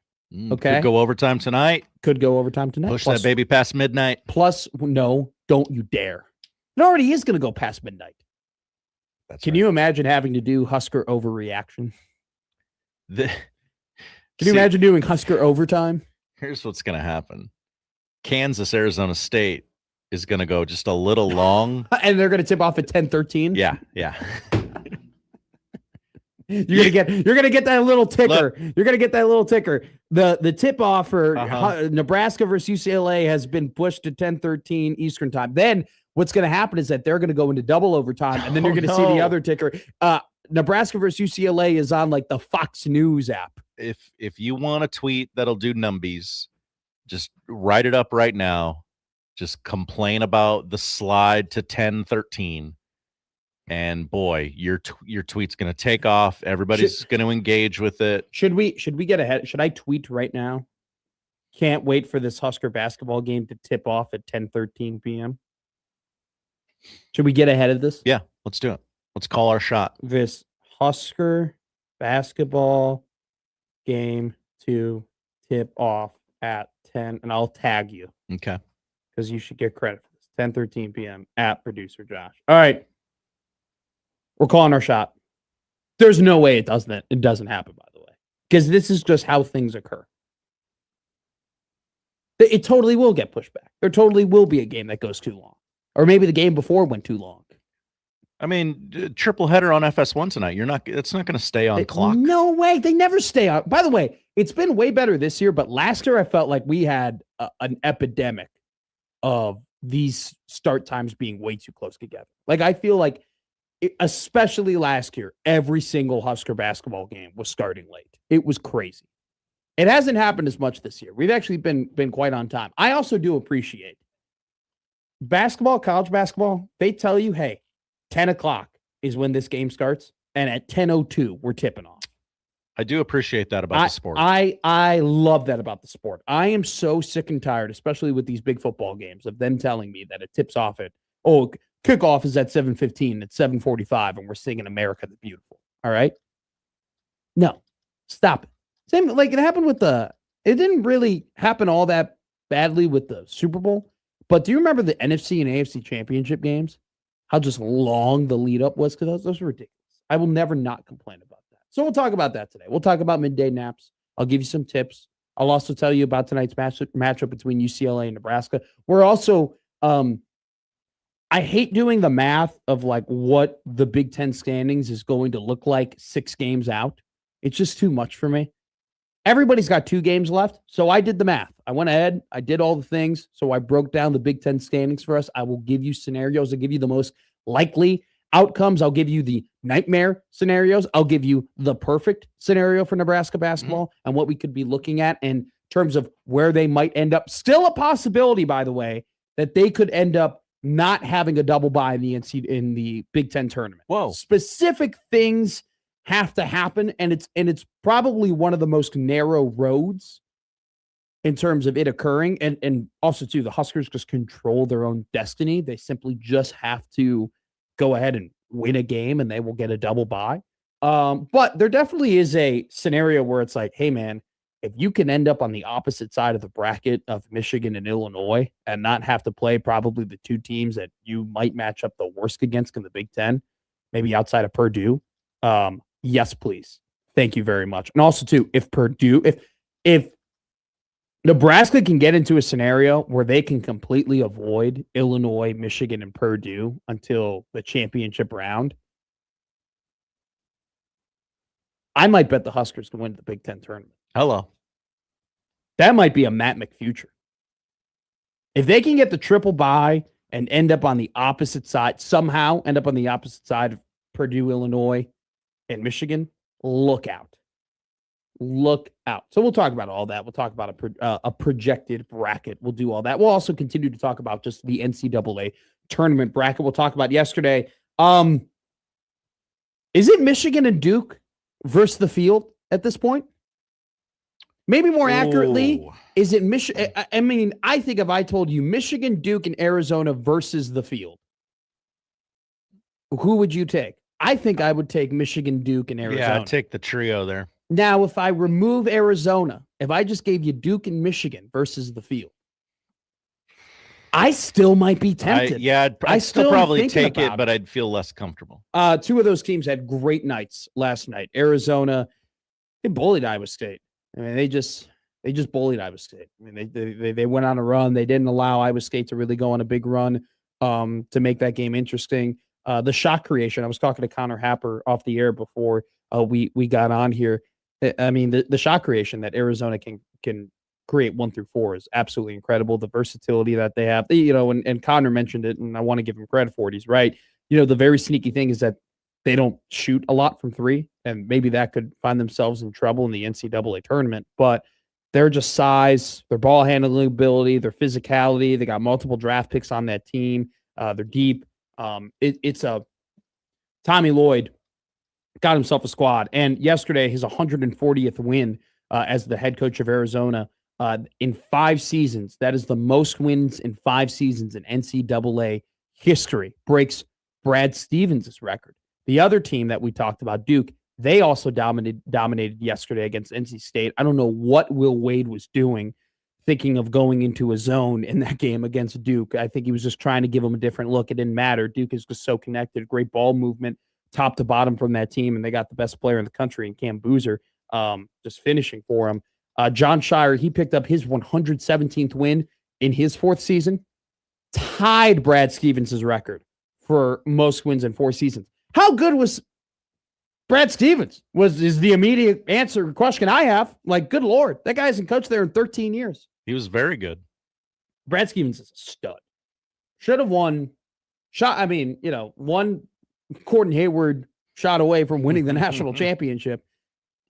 Okay. Could go overtime tonight. Could go overtime tonight. Push that baby past midnight. Plus, no, don't you dare. It already is going to go past midnight. Can you imagine having to do Husker overreaction? Can you imagine doing Husker overtime? Here's what's going to happen. Kansas, Arizona State is going to go just a little long. And they're going to tip off at 10:13? Yeah. You're gonna get that little ticker. You're gonna get that little ticker. The tip off for Nebraska versus UCLA has been pushed to 10:13 Eastern time. Then what's gonna happen is that they're gonna go into double overtime, and then you're gonna see the other ticker. Nebraska versus UCLA is on like the Fox News app. If you want a tweet that'll do numbies, just write it up right now. Just complain about the slide to 10:13. And boy, your tweet's going to take off. Everybody's going to engage with it. Should we get ahead? Should I tweet right now? Can't wait for this Husker basketball game to tip off at 10:13 p.m. Should we get ahead of this? Yeah, let's do it. Let's call our shot. This Husker basketball game to tip off at 10, and I'll tag you Okay. because you should get credit for this. 10:13 p.m. at producer Josh. All right. We're calling our shot. There's no way it doesn't happen, by the way, because this is just how things occur. It totally will get pushed back. There totally will be a game that goes too long. Or maybe the game before went too long. I mean, triple header on FS1 tonight. It's not going to stay on clock. No way. They never stay on. By the way, it's been way better this year, but last year I felt like we had an epidemic of these start times being way too close together. Like, I feel like, especially last year, every single Husker basketball game was starting late. It was crazy. It hasn't happened as much this year. We've actually been quite on time. I also do appreciate basketball, college basketball. They tell you, hey, 10 o'clock is when this game starts, and at 10:02, we're tipping off. I do appreciate that about the sport. I love that about the sport. I am so sick and tired, especially with these big football games, of them telling me that it tips off at, kickoff is at 7:15, it's 7:45, and we're singing America the Beautiful. All right? No, stop it. Same, like it happened with it didn't really happen all that badly with the Super Bowl, but do you remember the NFC and AFC championship games? How just long the lead up was? Because those were ridiculous. I will never not complain about that. So we'll talk about that today. We'll talk about midday naps. I'll give you some tips. I'll also tell you about tonight's matchup between UCLA and Nebraska. We're also, I hate doing the math of like what the Big Ten standings is going to look like 6 games out. It's just too much for me. Everybody's got 2 games left, so I did the math. I went ahead, I did all the things, so I broke down the Big Ten standings for us. I will give you scenarios. I'll give you the most likely outcomes. I'll give you the nightmare scenarios. I'll give you the perfect scenario for Nebraska basketball and what we could be looking at in terms of where they might end up. Still a possibility, by the way, that they could end up not having a double bye in the Big Ten tournament. Whoa. Specific things have to happen, and it's probably one of the most narrow roads in terms of it occurring. And also, too, the Huskers just control their own destiny. They simply just have to go ahead and win a game, and they will get a double bye. But there definitely is a scenario where it's like, hey, man, if you can end up on the opposite side of the bracket of Michigan and Illinois and not have to play probably the 2 teams that you might match up the worst against in the Big Ten, maybe outside of Purdue, yes, please. Thank you very much. And also, too, if Nebraska can get into a scenario where they can completely avoid Illinois, Michigan, and Purdue until the championship round, I might bet the Huskers to win the Big Ten tournament. Hello. That might be a Matt McFuture. If they can get the triple bye and end up on the opposite side, somehow end up on the opposite side of Purdue, Illinois, and Michigan, look out. Look out. So we'll talk about all that. We'll talk about a projected bracket. We'll do all that. We'll also continue to talk about just the NCAA tournament bracket. We'll talk about yesterday. Is it Michigan and Duke versus the field at this point? Maybe more accurately, is it Michigan? I mean, I think if I told you Michigan, Duke, and Arizona versus the field, who would you take? I think I would take Michigan, Duke, and Arizona. Yeah, take the trio there. Now, if I remove Arizona, if I just gave you Duke and Michigan versus the field, I still might be tempted. I'd still probably take it, but I'd feel less comfortable. 2 of those teams had great nights last night. Arizona, they bullied Iowa State. I mean, they just bullied Iowa State. I mean, they went on a run. They didn't allow Iowa State to really go on a big run to make that game interesting. The shot creation. I was talking to Connor Happer off the air before we got on here. I mean, the shot creation that Arizona can create 1 through 4 is absolutely incredible. The versatility that they have, and Connor mentioned it, and I want to give him credit for it. He's right. The very sneaky thing is that they don't shoot a lot from 3, and maybe that could find themselves in trouble in the NCAA tournament. But they're just size, their ball handling ability, their physicality. They got multiple draft picks on that team. They're deep. It's a Tommy Lloyd got himself a squad, and yesterday his 140th win as the head coach of Arizona in 5 seasons. That is the most wins in 5 seasons in NCAA history. Breaks Brad Stevens' record. The other team that we talked about, Duke, They also dominated yesterday against NC State. I don't know what Will Wade was doing, thinking of going into a zone in that game against Duke. I think he was just trying to give them a different look. It didn't matter. Duke is just so connected. Great ball movement, top to bottom from that team, and they got the best player in the country in Cam Boozer, just finishing for him. John Shire, he picked up his 117th win in his 4th season, tied Brad Stevens' record for most wins in 4 seasons. How good was Brad Stevens? Is the immediate answer question I have. Like, good Lord, that guy hasn't coached there in 13 years. He was very good. Brad Stevens is a stud. Should have won. One Gordon Hayward shot away from winning the national championship.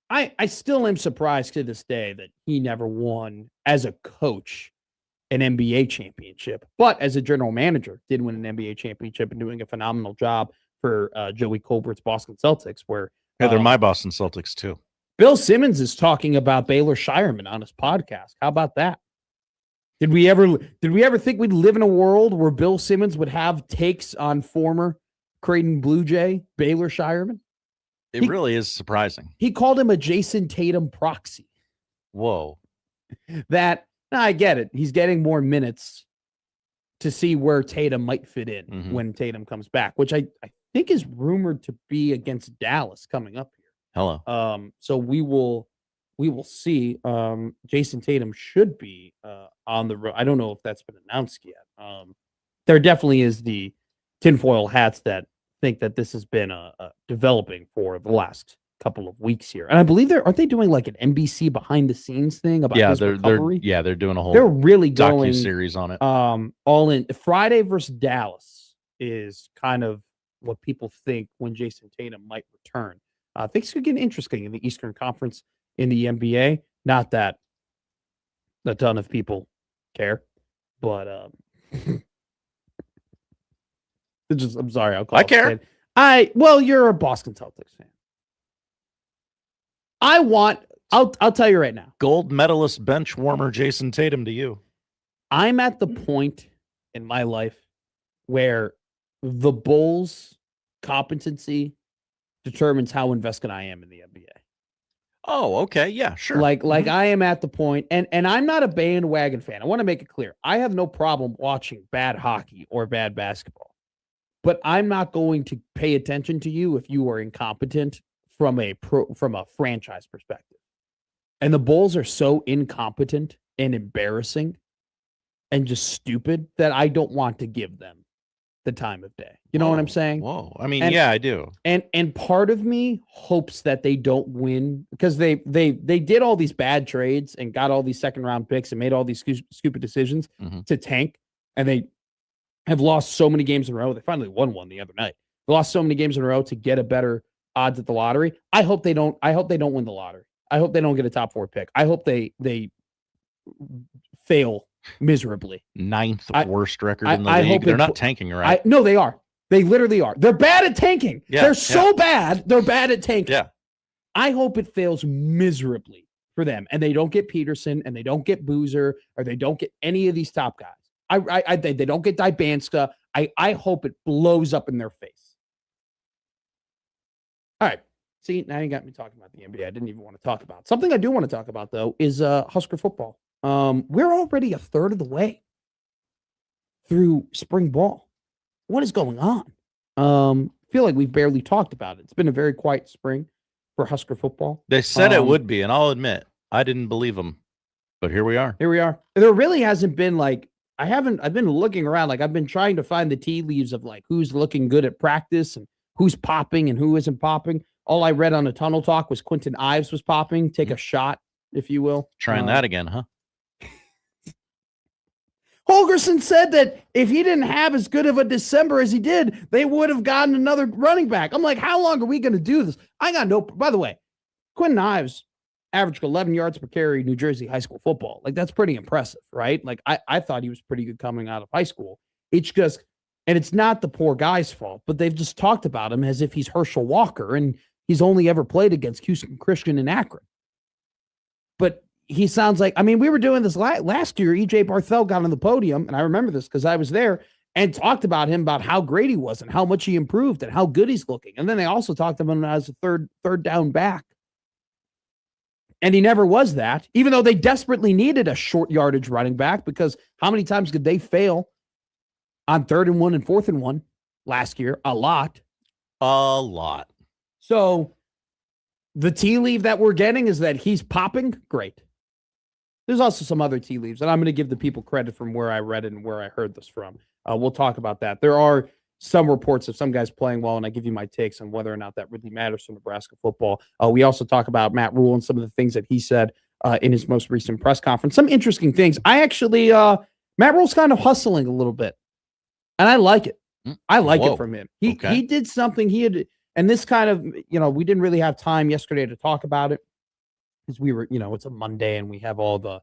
I still am surprised to this day that he never won as a coach an NBA championship, but as a general manager did win an NBA championship and doing a phenomenal job for Joey Colbert's Boston Celtics, where they're my Boston Celtics too. Bill Simmons is talking about Baylor Shireman on his podcast. How about that? Did we ever think we'd live in a world where Bill Simmons would have takes on former Creighton Blue Jay Baylor Shireman? It really is surprising. He called him a Jason Tatum proxy. Whoa. I get it. He's getting more minutes to see where Tatum might fit in when Tatum comes back, which I think is rumored to be against Dallas coming up here. Hello. So we will see. Jason Tatum should be on the road. I don't know if that's been announced yet. There definitely is the tinfoil hats that think that this has been developing for the last couple of weeks here, and I believe aren't they doing like an NBC behind the scenes thing about his recovery? They're doing a whole they're really going docu-series on it. All in. Friday versus Dallas is kind of what people think when Jason Tatum might return. Things could get interesting in the Eastern Conference in the NBA. Not that a ton of people care, but I'm sorry. I care. You're a Boston Celtics fan. I'll tell you right now. Gold medalist bench warmer Jason Tatum to you. I'm at the point in my life where the Bulls' competency determines how invested I am in the NBA. Oh, okay. Yeah, sure. Like I am at the point, and I'm not a bandwagon fan. I want to make it clear. I have no problem watching bad hockey or bad basketball, but I'm not going to pay attention to you if you are incompetent from a franchise perspective. And the Bulls are so incompetent and embarrassing and just stupid that I don't want to give them the time of day. You know what I'm saying? Whoa. I mean, yeah, I do. And part of me hopes that they don't win because they did all these bad trades and got all these second round picks and made all these stupid decisions to tank. And they have lost so many games in a row. They finally won one the other night. They lost so many games in a row to get a better odds at the lottery. I hope they don't win the lottery. I hope they don't get a top 4 pick. I hope they fail miserably. 9th worst record in the league. They're not tanking, right? No, they are. They literally are. They're bad at tanking. Yeah, they're so bad. They're bad at tanking. Yeah. I hope it fails miserably for them, and they don't get Peterson, and they don't get Boozer, or they don't get any of these top guys. They don't get Dybanska. I hope it blows up in their face. All right. See, now you got me talking about the NBA. I didn't even want to talk about. Something I do want to talk about, though, is Husker football. We're already a third of the way through spring ball. What is going on? I feel like we've barely talked about it. It's been a very quiet spring for Husker football. They said it would be, and I'll admit, I didn't believe them. But here we are. Here we are. There really hasn't been I've been looking around. I've been trying to find the tea leaves of who's looking good at practice and who's popping and who isn't popping. All I read on the Tunnel Talk was Quentin Ives was popping. Take a shot, if you will. Trying that again, huh? Holgerson said that if he didn't have as good of a December as he did, they would have gotten another running back. I'm like, how long are we going to do this? By the way, Quentin Ives averaged 11 yards per carry, New Jersey high school football. That's pretty impressive, right? I thought he was pretty good coming out of high school. It's just, and it's not the poor guy's fault, but they've just talked about him as if he's Herschel Walker and he's only ever played against Houston Christian and Akron. But he sounds like, we were doing this last year. EJ Barthel got on the podium, and I remember this because I was there, and talked about him, about how great he was and how much he improved and how good he's looking. And then they also talked about him as a third down back. And he never was that, even though they desperately needed a short yardage running back, because how many times could they fail on 3rd and 1 and 4th and 1 last year? A lot. So the tea leaf that we're getting is that he's popping. Great. There's also some other tea leaves, and I'm going to give the people credit from where I read it and where I heard this from. We'll talk about that. There are some reports of some guys playing well, and I give you my takes on whether or not that really matters for Nebraska football. We also talk about Matt Rhule and some of the things that he said in his most recent press conference. Some interesting things. I actually, Matt Rhule's kind of hustling a little bit, and I like it. I like it from him. He did something he had, and this kind of, we didn't really have time yesterday to talk about it because we were, it's a Monday and we have all the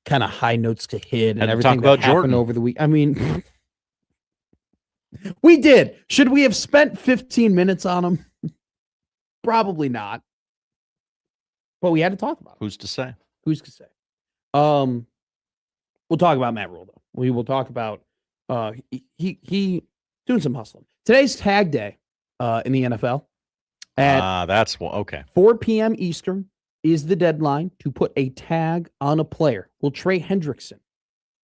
kind of high notes to hit and everything that happened Jordan over the week. I mean, we did. Should we have spent 15 minutes on him? Probably not. But we had to talk about him. Who's to say? Who's to say? We'll talk about Matt Rhule, though. We will talk about he doing some hustling. Today's tag day in the NFL. That's okay. 4 p.m. Eastern is the deadline to put a tag on a player. Will Trey Hendrickson,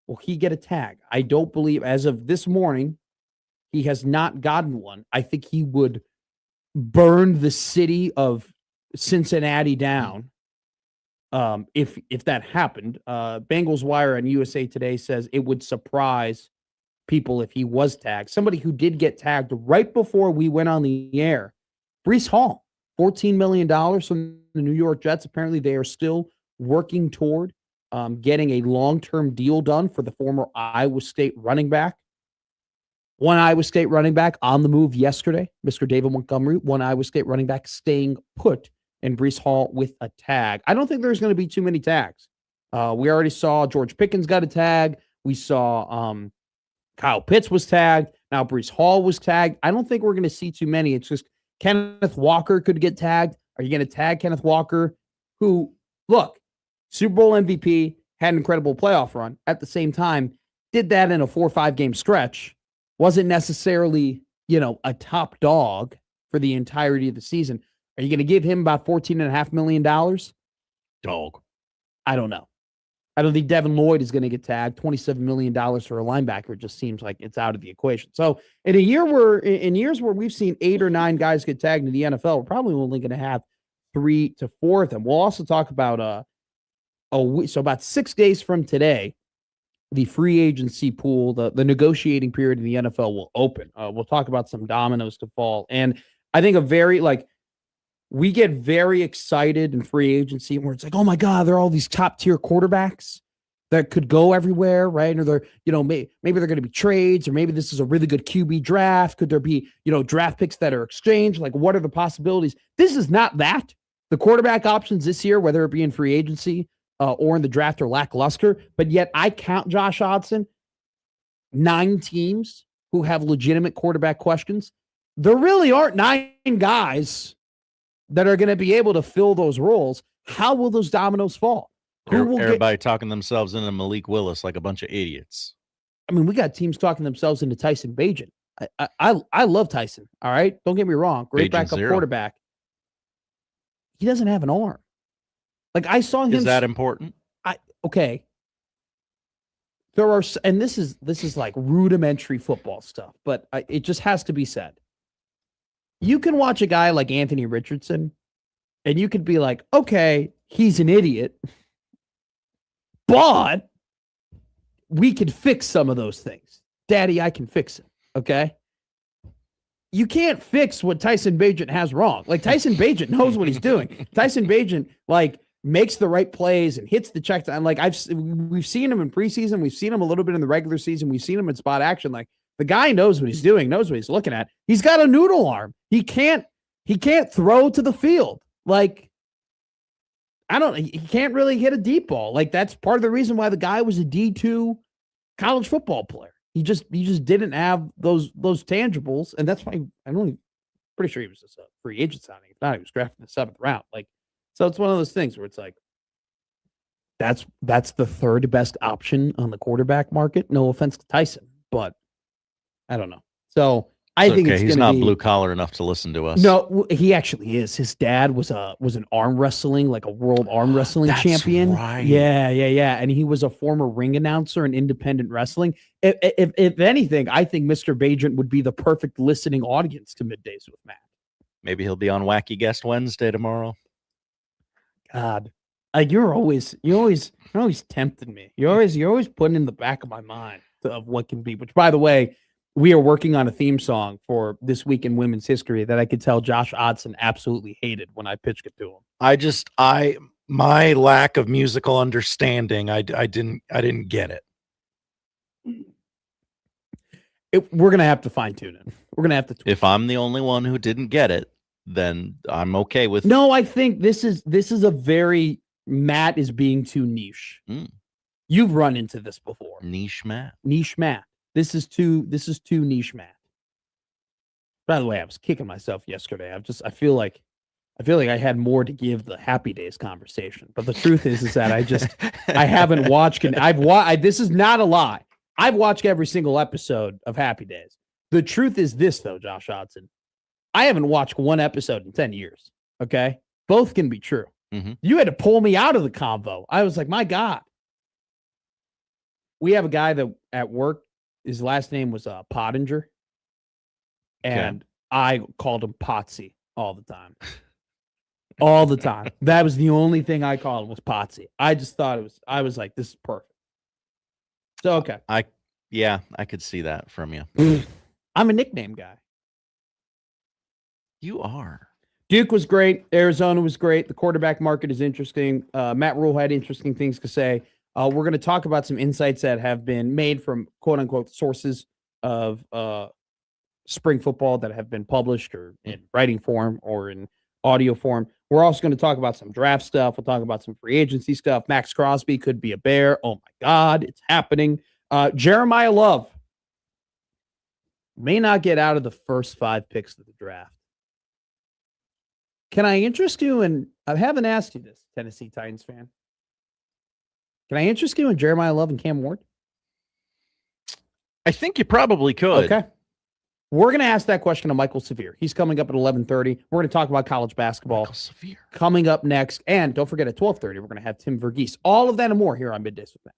will he get a tag? I don't believe, as of this morning, he has not gotten one. I think he would burn the city of Cincinnati down if that happened. Bengals Wire and USA Today says it would surprise people if he was tagged. Somebody who did get tagged right before we went on the air, Breece Hall, $14 million from the New York Jets. Apparently they are still working toward getting a long-term deal done for the former Iowa State running back. One Iowa State running back on the move yesterday, Mr. David Montgomery. One Iowa State running back staying put, and Breece Hall with a tag. I don't think there's going to be too many tags. We already saw George Pickens got a tag. We saw Kyle Pitts was tagged. Now Breece Hall was tagged. I don't think we're going to see too many. It's just Kenneth Walker could get tagged. Are you going to tag Kenneth Walker, who, look, Super Bowl MVP, had an incredible playoff run. At the same time, did that in a 4 or 5 game stretch. Wasn't necessarily, a top dog for the entirety of the season. Are you going to give him about $14.5 million? Dog. I don't know. I don't think Devin Lloyd is going to get tagged. $27 million for a linebacker just seems like it's out of the equation. So in years where we've seen 8 or 9 guys get tagged in the NFL, we're probably only going to have 3 to 4 of them. We'll also talk about so about 6 days from today, the free agency pool, the negotiating period in the NFL will open. We'll talk about some dominoes to fall. And I think we get very excited in free agency where it's like, oh my God, there are all these top tier quarterbacks that could go everywhere, right? Or they're, maybe they're going to be trades, or maybe this is a really good QB draft. Could there be, draft picks that are exchanged? Like, what are the possibilities? This is not that. The quarterback options this year, whether it be in free agency or in the draft, are lackluster. But yet I count, Josh Hodson, 9 teams who have legitimate quarterback questions. There really aren't 9 guys that are going to be able to fill those roles. How will those dominoes fall? Everybody talking themselves into Malik Willis like a bunch of idiots. I mean, we got teams talking themselves into Tyson Bagent. I love Tyson. All right. Don't get me wrong. Great backup quarterback. He doesn't have an arm. Like, I saw him. Is that important? Okay. There are, and this is like rudimentary football stuff, but it just has to be said. You can watch a guy like Anthony Richardson, and you could be like, okay, he's an idiot, but we could fix some of those things. Daddy, I can fix it, okay? You can't fix what Tyson Bagent has wrong. Like, Tyson Bagent knows what he's doing. Tyson Bagent, makes the right plays and hits the check down. We've seen him in preseason. We've seen him a little bit in the regular season. We've seen him in spot action. The guy knows what he's doing, knows what he's looking at. He's got a noodle arm. He can't throw to the field. He can't really hit a deep ball. That's part of the reason why the guy was a D2 college football player. He just didn't have those tangibles, and that's why pretty sure he was just a free agent signing. If not, he was drafted in the 7th round. So it's one of those things where it's like, that's the 3rd best option on the quarterback market. No offense to Tyson, but I don't know. So I think it's he's gonna not be blue collar enough to listen to us. No, he actually is. His dad was an arm wrestling, like a world arm wrestling That's champion. right. Yeah. And he was a former ring announcer in independent wrestling. If anything, I think Mr. Bajent would be the perfect listening audience to Middays with Matt. Maybe he'll be on Wacky Guest Wednesday tomorrow. God, like you're always tempting me. You're always putting in the back of my mind of what can be. Which, by the way, we are working on a theme song for This Week in Women's History that I could tell Josh Odson absolutely hated when I pitched it to him. My lack of musical understanding, I didn't get it. We're gonna have to fine tune it. We're gonna have to. If I'm the only one who didn't get it, then I'm okay with. No, I think this is a very Matt is being too niche. You've run into this before. Niche Matt. This is too niche Matt. By the way, I was kicking myself yesterday. I feel like I had more to give the Happy Days conversation. But the truth is that I haven't watched this is not a lie. I've watched every single episode of Happy Days. The truth is this though, Josh Hodson. I haven't watched one episode in 10 years. Okay? Both can be true. Mm-hmm. You had to pull me out of the convo. I was like, my God. We have a guy that at work, his last name was Pottinger. And I called him Potsy all the time. All the time. That was the only thing I called him was Potsy. I just thought I was like, this is perfect. So, okay. I could see that from you. I'm a nickname guy. You are. Duke was great. Arizona was great. The quarterback market is interesting. Matt Rhule had interesting things to say. We're going to talk about some insights that have been made from quote unquote sources of spring football that have been published or in writing form or in audio form. We're also going to talk about some draft stuff. We'll talk about some free agency stuff. Max Crosby could be a Bear. Oh my God, it's happening. Jeremiah Love may not get out of the first 5 picks of the draft. Can I interest you in, I haven't asked you this, Tennessee Titans fan. Can I interest you in Jeremiah Love and Cam Ward? I think you probably could. Okay. We're going to ask that question to Michael Severe. He's coming up at 11:30. We're going to talk about college basketball. Michael Severe. Coming up next. And don't forget at 12:30, we're going to have Tim Verghese. All of that and more here on Middays with Matt.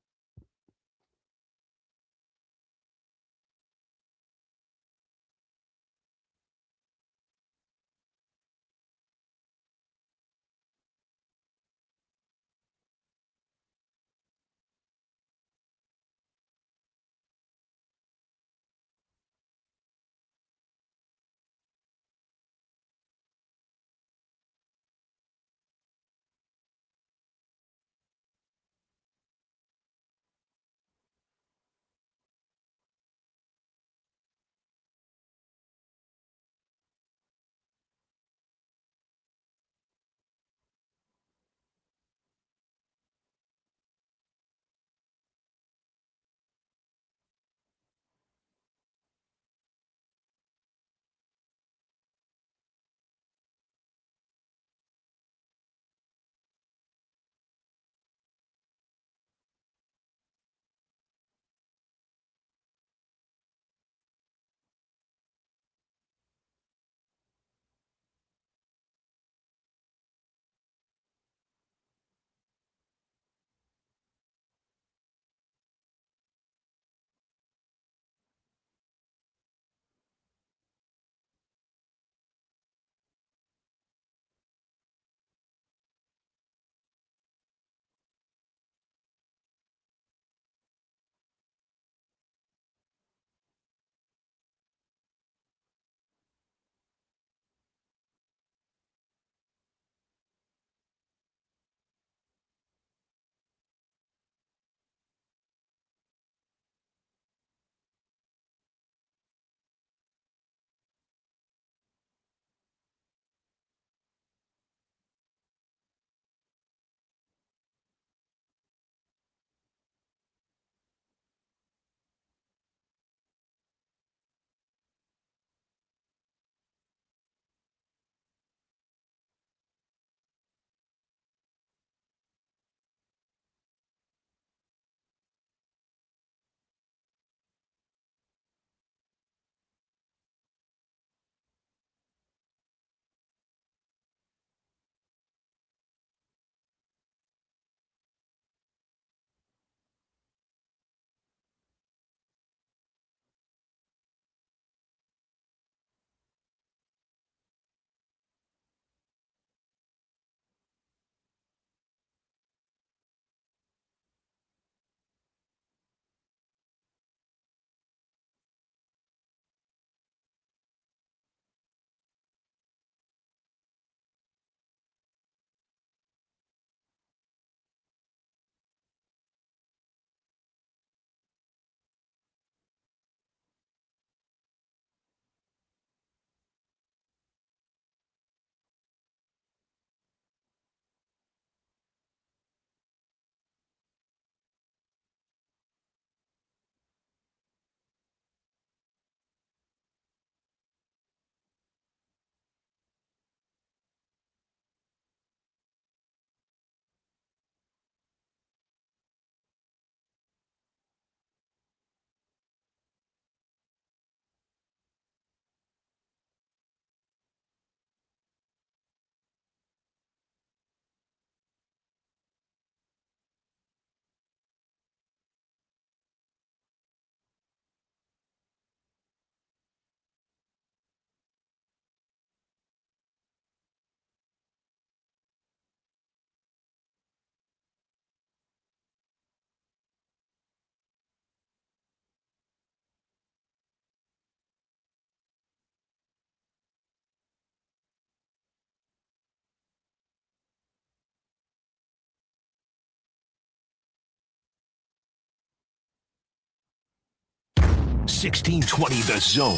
1620 The Zone,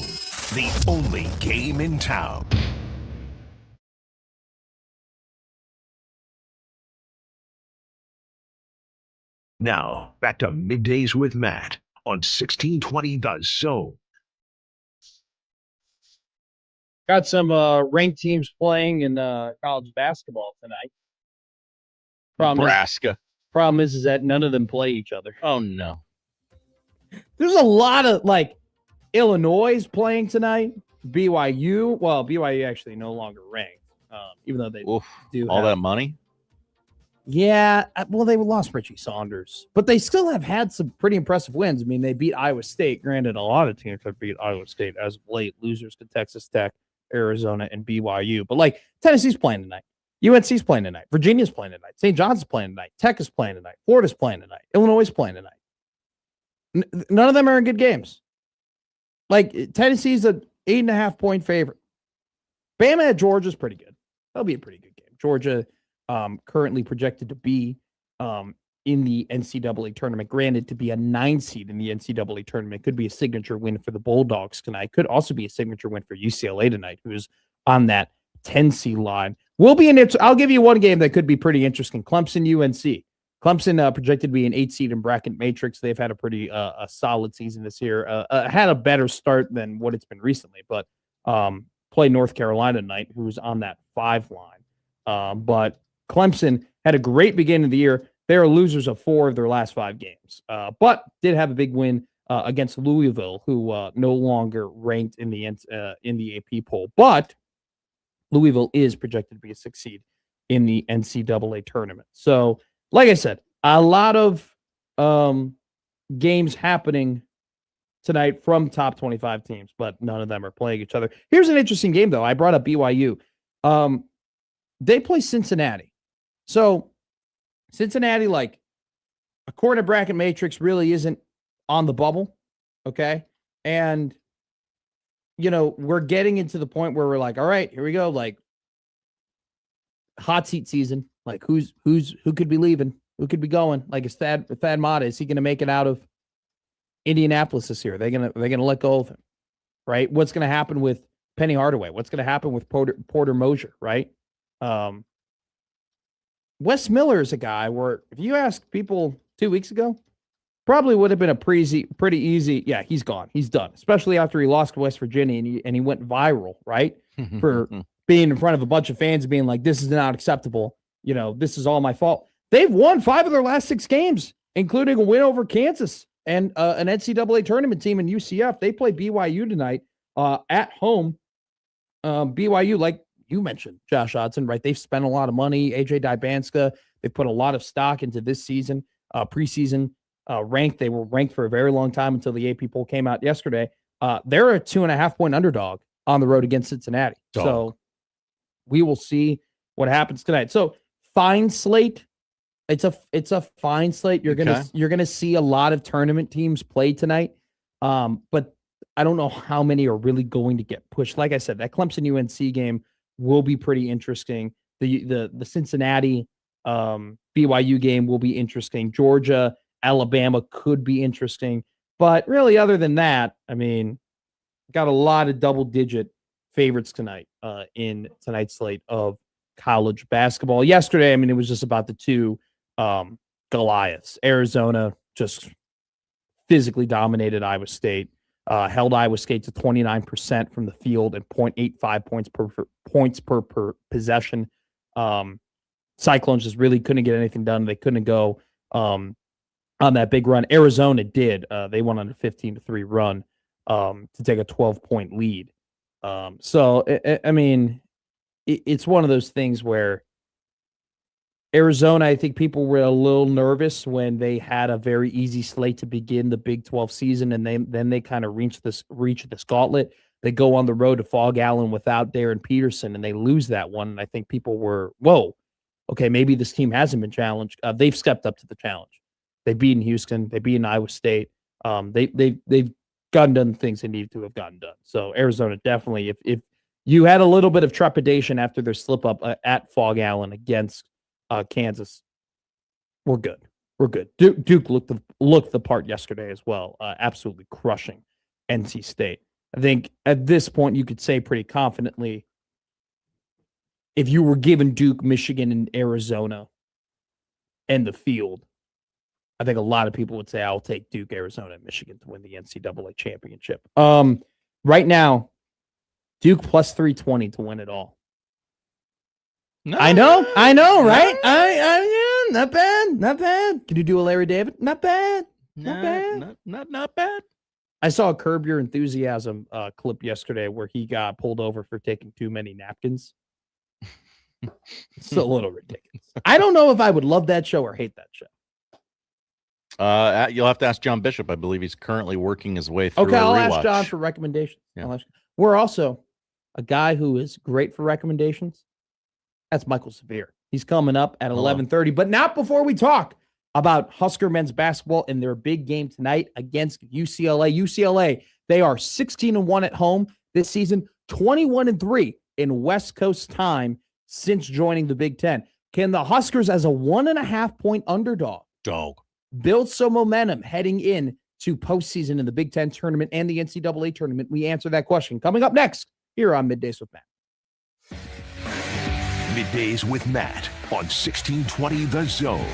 the only game in town. Now, back to Middays with Matt on 1620 The Zone. Got some ranked teams playing in college basketball tonight. Nebraska. Problem is that none of them play each other. Oh, no. There's a lot of, like, Illinois is playing tonight. BYU. Well, BYU actually no longer ranked, even though they do all that money. Yeah, well, they lost Richie Saunders, but they still have had some pretty impressive wins. I mean, they beat Iowa State. Granted, a lot of teams have beat Iowa State as of late. Losers to Texas Tech, Arizona, and BYU. But, like, Tennessee's playing tonight. UNC's playing tonight. Virginia's playing tonight. St. John's is playing tonight. Tech is playing tonight. Florida's playing tonight. Illinois is playing tonight. None of them are in good games. Like, Tennessee's an 8.5-point favorite. Bama at Georgia's pretty good. That'll be a pretty good game. Georgia currently projected to be in the NCAA tournament. Granted, to be a 9 seed in the NCAA tournament could be a signature win for the Bulldogs tonight. Could also be a signature win for UCLA tonight, who's on that 10 seed line. Will be in it. I'll give you one game that could be pretty interesting. Clemson UNC. Clemson projected to be an 8 seed in bracket matrix. They've had a pretty a solid season this year. Had a better start than what it's been recently, but play North Carolina tonight, who's on that 5 line. But Clemson had a great beginning of the year. They are losers of 4 of their last 5 games, but did have a big win against Louisville, who no longer ranked in the AP poll. But Louisville is projected to be a 6 seed in the NCAA tournament. So, like I said, a lot of games happening tonight from top 25 teams, but none of them are playing each other. Here's an interesting game, though. I brought up BYU. They play Cincinnati. So, Cincinnati, like, according to bracket matrix, really isn't on the bubble, okay? And, you know, we're getting into the point where we're like, all right, here we go, like, hot seat season. Like, who could be leaving? Who could be going? Like, is Thad Matta, is he going to make it out of Indianapolis this year? They're gonna let go of him, right? What's going to happen with Penny Hardaway? What's going to happen with Porter Mosier, right? Wes Miller is a guy where if you asked people 2 weeks ago, probably would have been a pretty easy. Yeah, he's gone. He's done. Especially after he lost to West Virginia and he went viral, right? For being in front of a bunch of fans and being like, this is not acceptable. You know, this is all my fault. They've won 5 of their last 6 games, including a win over Kansas and an NCAA tournament team in UCF. They play BYU tonight at home. BYU, like you mentioned, Josh Hodson, right? They've spent a lot of money. AJ Dybanska, they put a lot of stock into this season, preseason ranked. They were ranked for a very long time until the AP poll came out yesterday. They're a 2.5-point underdog on the road against Cincinnati. So we will see what happens tonight. So fine slate. It's a fine slate. You're gonna see a lot of tournament teams play tonight. But I don't know how many are really going to get pushed. Like I said, that Clemson UNC game will be pretty interesting. The Cincinnati BYU game will be interesting. Georgia, Alabama could be interesting. But really, other than that, I mean, got a lot of double-digit favorites tonight in tonight's slate of college basketball. Yesterday, I mean, it was just about the 2 Goliaths. Arizona just physically dominated Iowa State. Held Iowa State to 29% from the field and 0.85 points per possession. Cyclones just really couldn't get anything done. They couldn't go on that big run. Arizona did. They went on a 15-3 run to take a 12-point lead. So, I mean, it's one of those things where Arizona, I think people were a little nervous when they had a very easy slate to begin the Big 12 season, and then they kind of reach this gauntlet. They go on the road to Fog Allen without Darren Peterson, and they lose that one. And I think people were, whoa, okay, maybe this team hasn't been challenged. They've stepped up to the challenge. They've beaten Houston. They've beaten Iowa State. They've gotten done things they need to have gotten done. So Arizona definitely, if you had a little bit of trepidation after their slip up at Fog Allen against Kansas, we're good. We're good. Duke looked the part yesterday as well, absolutely crushing NC State. I think at this point you could say pretty confidently, if you were given Duke, Michigan, and Arizona and the field, I think a lot of people would say I'll take Duke, Arizona, and Michigan to win the NCAA championship. Right now, Duke plus 320 to win it all. No, I know, right? Yeah, not bad. Can you do a Larry David? Not bad. Not bad. I saw a Curb Your Enthusiasm clip yesterday where he got pulled over for taking too many napkins. It's a little ridiculous. I don't know if I would love that show or hate that show. You'll have to ask John Bishop. I believe he's currently working his way through. Okay, a I'll rewatch. ask John for recommendations. Yeah. We're also a guy who is great for recommendations. That's Michael Severe. He's coming up at 11:30, but not before we talk about Husker men's basketball and their big game tonight against UCLA. UCLA, they are 16-1 at home this season, 21-3 in West Coast time since joining the Big Ten. Can the Huskers, as a 1.5-point underdog, build some momentum heading in to postseason in the Big Ten tournament and the NCAA tournament? We answer that question coming up next here on Middays with Matt. Middays with Matt on 1620 The Zone.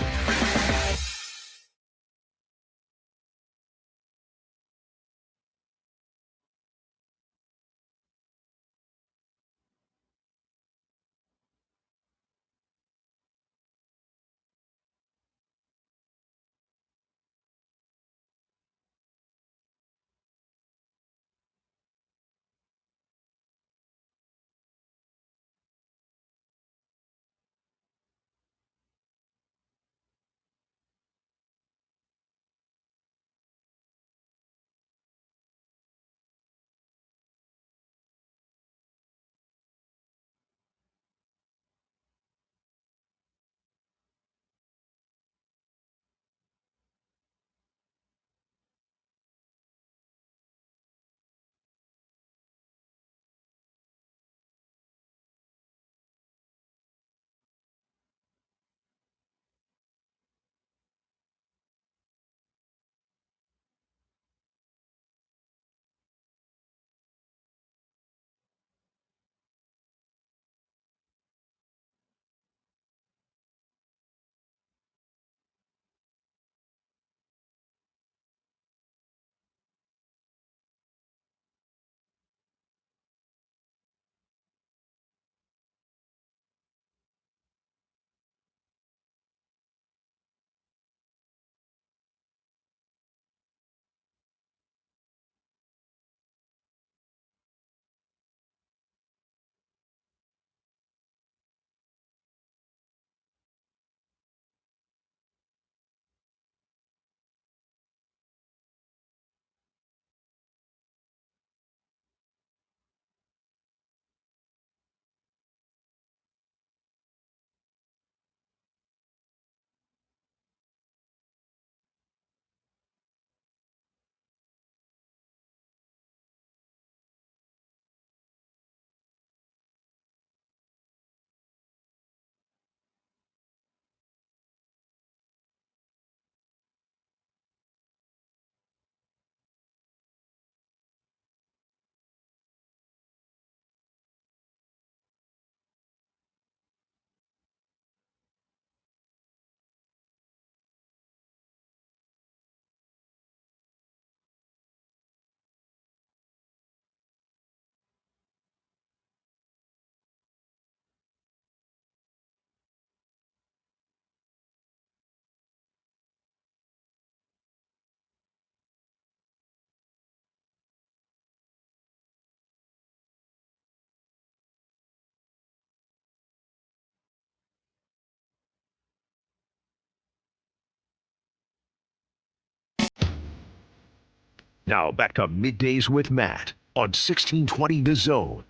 Now back to Middays with Matt on 1620 The Zone.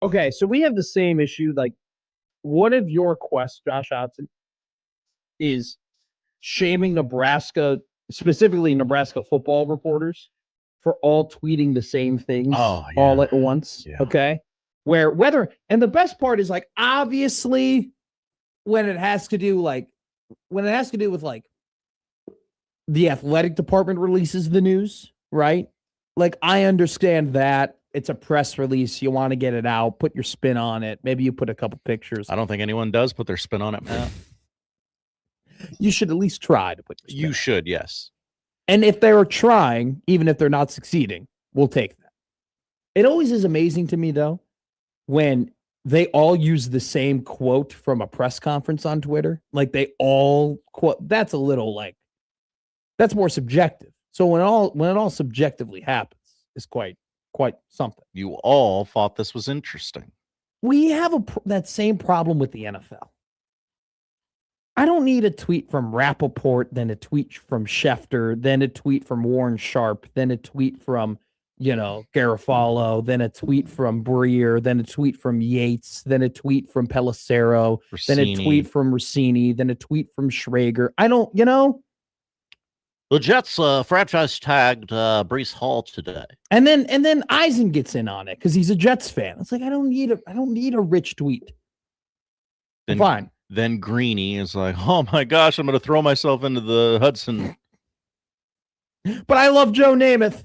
Okay, so we have the same issue. Like, one of your quests, Josh Hudson, is shaming Nebraska, specifically Nebraska football reporters, for all tweeting the same things all at once. Yeah. Okay. And the best part is, like, obviously when it has to do with like the athletic department releases the news, right? Like, I understand that it's a press release. You want to get it out, put your spin on it. Maybe you put a couple pictures. I don't think anyone does put their spin on it. You should at least try to put your spin You on should, yes. it. And if they're trying, even if they're not succeeding, we'll take that. It always is amazing to me, though, when they all use the same quote from a press conference on Twitter. Like, they all quote. That's a little like, that's more subjective. So when it all subjectively happens, it's quite something. You all thought this was interesting. We have that same problem with the NFL. I don't need a tweet from Rappaport, then a tweet from Schefter, then a tweet from Warren Sharp, then a tweet from, Garofalo, then a tweet from Breer, then a tweet from Yates, then a tweet from Pelissero, then a tweet from Rossini, then a tweet from Schrager. I don't, The Jets franchise tagged Brees Hall today. And then Eisen gets in on it because he's a Jets fan. It's like, I don't need a rich tweet. Fine. Then Greeny is like, oh my gosh, I'm going to throw myself into the Hudson. But I love Joe Namath.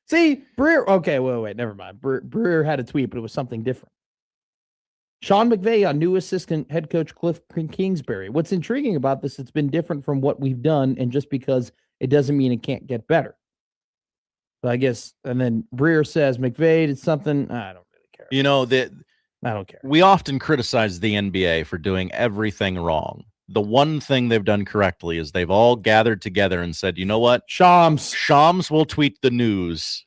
See, Breer. Okay, wait, never mind. Breer had a tweet, but it was something different. Sean McVay on new assistant head coach Cliff Kingsbury. What's intriguing about this, it's been different from what we've done, and just because it doesn't mean it can't get better. So I guess, and then Breer says McVay did something. I don't really care. I don't care. We often criticize the NBA for doing everything wrong. The one thing they've done correctly is they've all gathered together and said, you know what? Shams will tweet the news.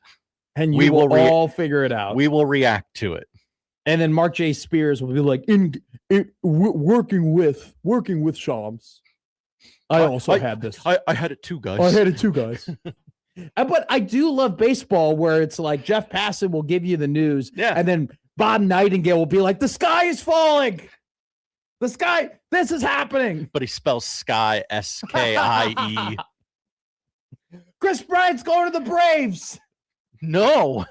And we will all figure it out. We will react to it. And then Mark J. Spears will be like, working with Shams. I also had this. I had it too, guys. I had it too, guys. But I do love baseball where it's like Jeff Passan will give you the news. Yeah. And then Bob Nightingale will be like, the sky is falling. This is happening. But he spells sky, S-K-I-E. Chris Bryant's going to the Braves. No.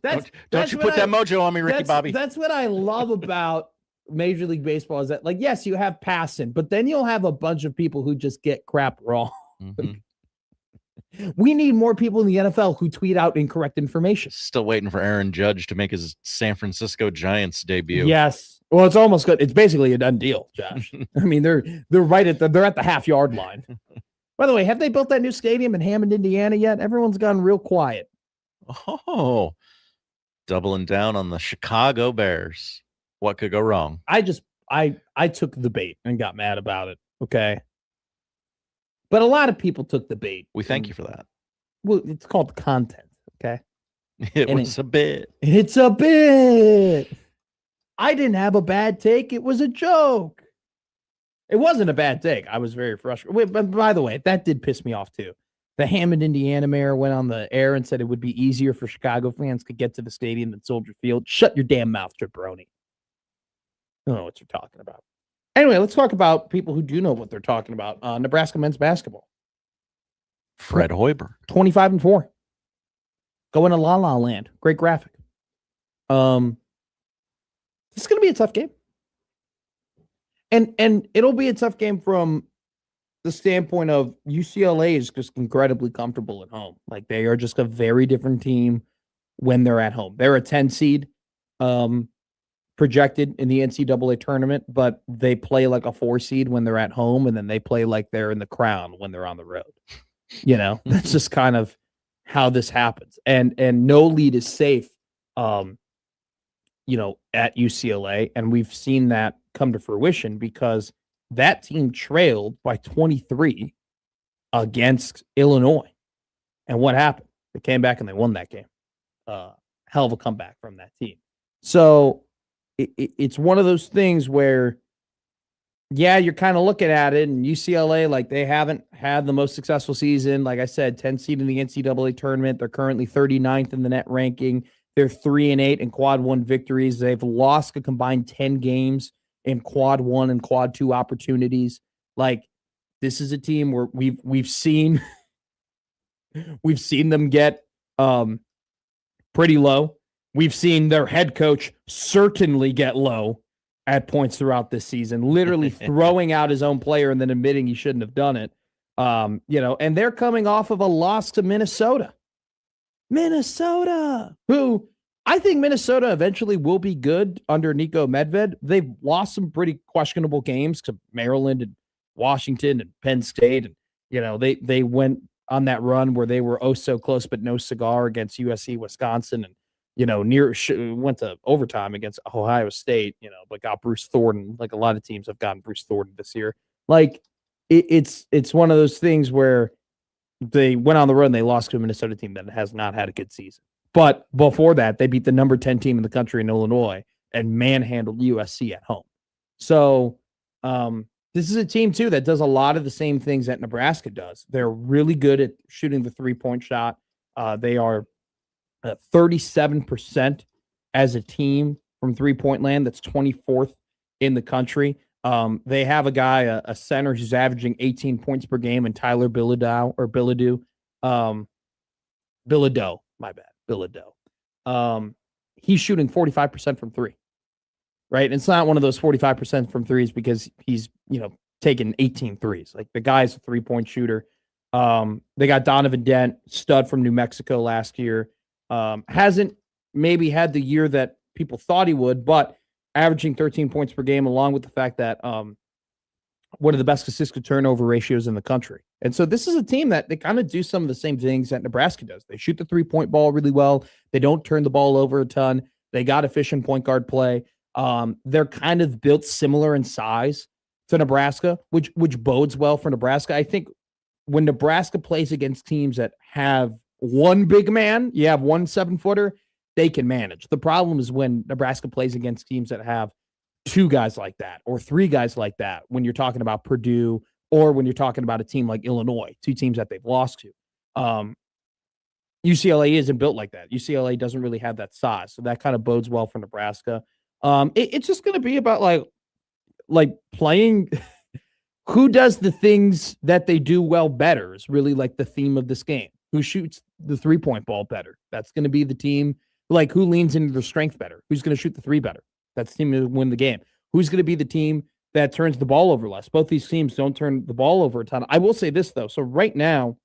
Don't you put that mojo on me, Ricky Bobby. That's what I love about Major League Baseball is that, like, yes, you have Passan, but then you'll have a bunch of people who just get crap wrong. Mm-hmm. We need more people in the NFL who tweet out incorrect information. Still waiting for Aaron Judge to make his San Francisco Giants debut. Yes. Well, it's almost good. It's basically a done deal, Josh. I mean, they're right at they're at the half-yard line. By the way, have they built that new stadium in Hammond, Indiana yet? Everyone's gone real quiet. Oh, doubling down on the Chicago Bears. What could go wrong? I took the bait and got mad about it. Okay. But a lot of people took the bait. We thank you for that. Well, it's called content. Okay. It's a bit. It's a bit. I didn't have a bad take. It was a joke. It wasn't a bad take. I was very frustrated. Wait, but by the way, that did piss me off too. The Hammond, Indiana mayor went on the air and said it would be easier for Chicago fans to get to the stadium than Soldier Field. Shut your damn mouth, jabroni. I don't know what you're talking about. Anyway, let's talk about people who do know what they're talking about. Nebraska men's basketball. Fred Hoiberg. 25-4. Going to La La Land. Great graphic. This is going to be a tough game. And it'll be a tough game from the standpoint of UCLA is just incredibly comfortable at home. Like, they are just a very different team when they're at home. They're a 10 seed projected in the NCAA tournament, but they play like a 4 seed when they're at home, and then they play like they're in the crown when they're on the road. That's just kind of how this happens. And no lead is safe, at UCLA. And we've seen that come to fruition because that team trailed by 23 against Illinois. And what happened? They came back and they won that game. Hell of a comeback from that team. So it's one of those things where, yeah, you're kind of looking at it, and UCLA, like, they haven't had the most successful season. Like I said, 10 seed in the NCAA tournament. They're currently 39th in the net ranking. They're 3-8 in quad 1 victories. They've lost a combined 10 games in quad 1 and quad 2 opportunities. Like, this is a team where we've seen them get pretty low We've seen their head coach certainly get low at points throughout this season, literally throwing out his own player and then admitting he shouldn't have done it. And they're coming off of a loss to Minnesota. Who I think Minnesota eventually will be good under Nico Medved. They've lost some pretty questionable games to Maryland and Washington and Penn State. And, they went on that run where they were oh so close but no cigar against USC, Wisconsin, and went to overtime against Ohio State, but got Bruce Thornton. Like a lot of teams have gotten Bruce Thornton this year. Like it's one of those things where they went on the road and they lost to a Minnesota team that has not had a good season. But before that, they beat the number 10 team in the country in Illinois and manhandled USC at home. So this is a team, too, that does a lot of the same things that Nebraska does. They're really good at shooting the three-point shot. They are 37% as a team from three-point land. That's 24th in the country. They have a guy, a center who's averaging 18 points per game, and Tyler Bilodeau. He's shooting 45% from three, right? And it's not one of those 45% from threes because he's, taking 18 threes. Like the guy's a three-point shooter. They got Donovan Dent, stud from New Mexico last year. Hasn't maybe had the year that people thought he would, but averaging 13 points per game, along with the fact that one of the best assist to turnover ratios in the country. And so this is a team that they kind of do some of the same things that Nebraska does. They shoot the three-point ball really well. They don't turn the ball over a ton. They got efficient point guard play. They're kind of built similar in size to Nebraska, which bodes well for Nebraska. I think when Nebraska plays against teams that have one big man, you have 1 7-footer, they can manage. The problem is when Nebraska plays against teams that have 2 guys like that or 3 guys like that, when you're talking about Purdue or when you're talking about a team like Illinois, 2 teams that they've lost to. UCLA isn't built like that. UCLA doesn't really have that size. So that kind of bodes well for Nebraska. It's just going to be about like playing who does the things that they do well better is really like the theme of this game. Who shoots the three-point ball better? That's going to be the team. Like, who leans into their strength better? Who's going to shoot the three better? That's the team to win the game. Who's going to be the team that turns the ball over less? Both these teams don't turn the ball over a ton. I will say this, though. So right now,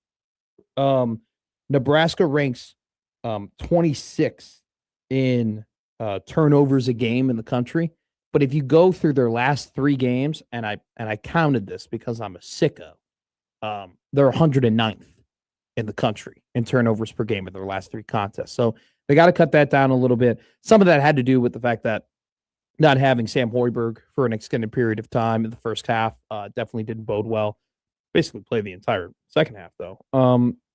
Nebraska ranks 26th in turnovers a game in the country. But if you go through their last 3 games, and I counted this because I'm a sicko, they're 109th in the country in turnovers per game in their last 3 contests. So they got to cut that down a little bit. Some of that had to do with the fact that not having Sam Hoiberg for an extended period of time in the first half definitely didn't bode well. Basically played the entire second half, though.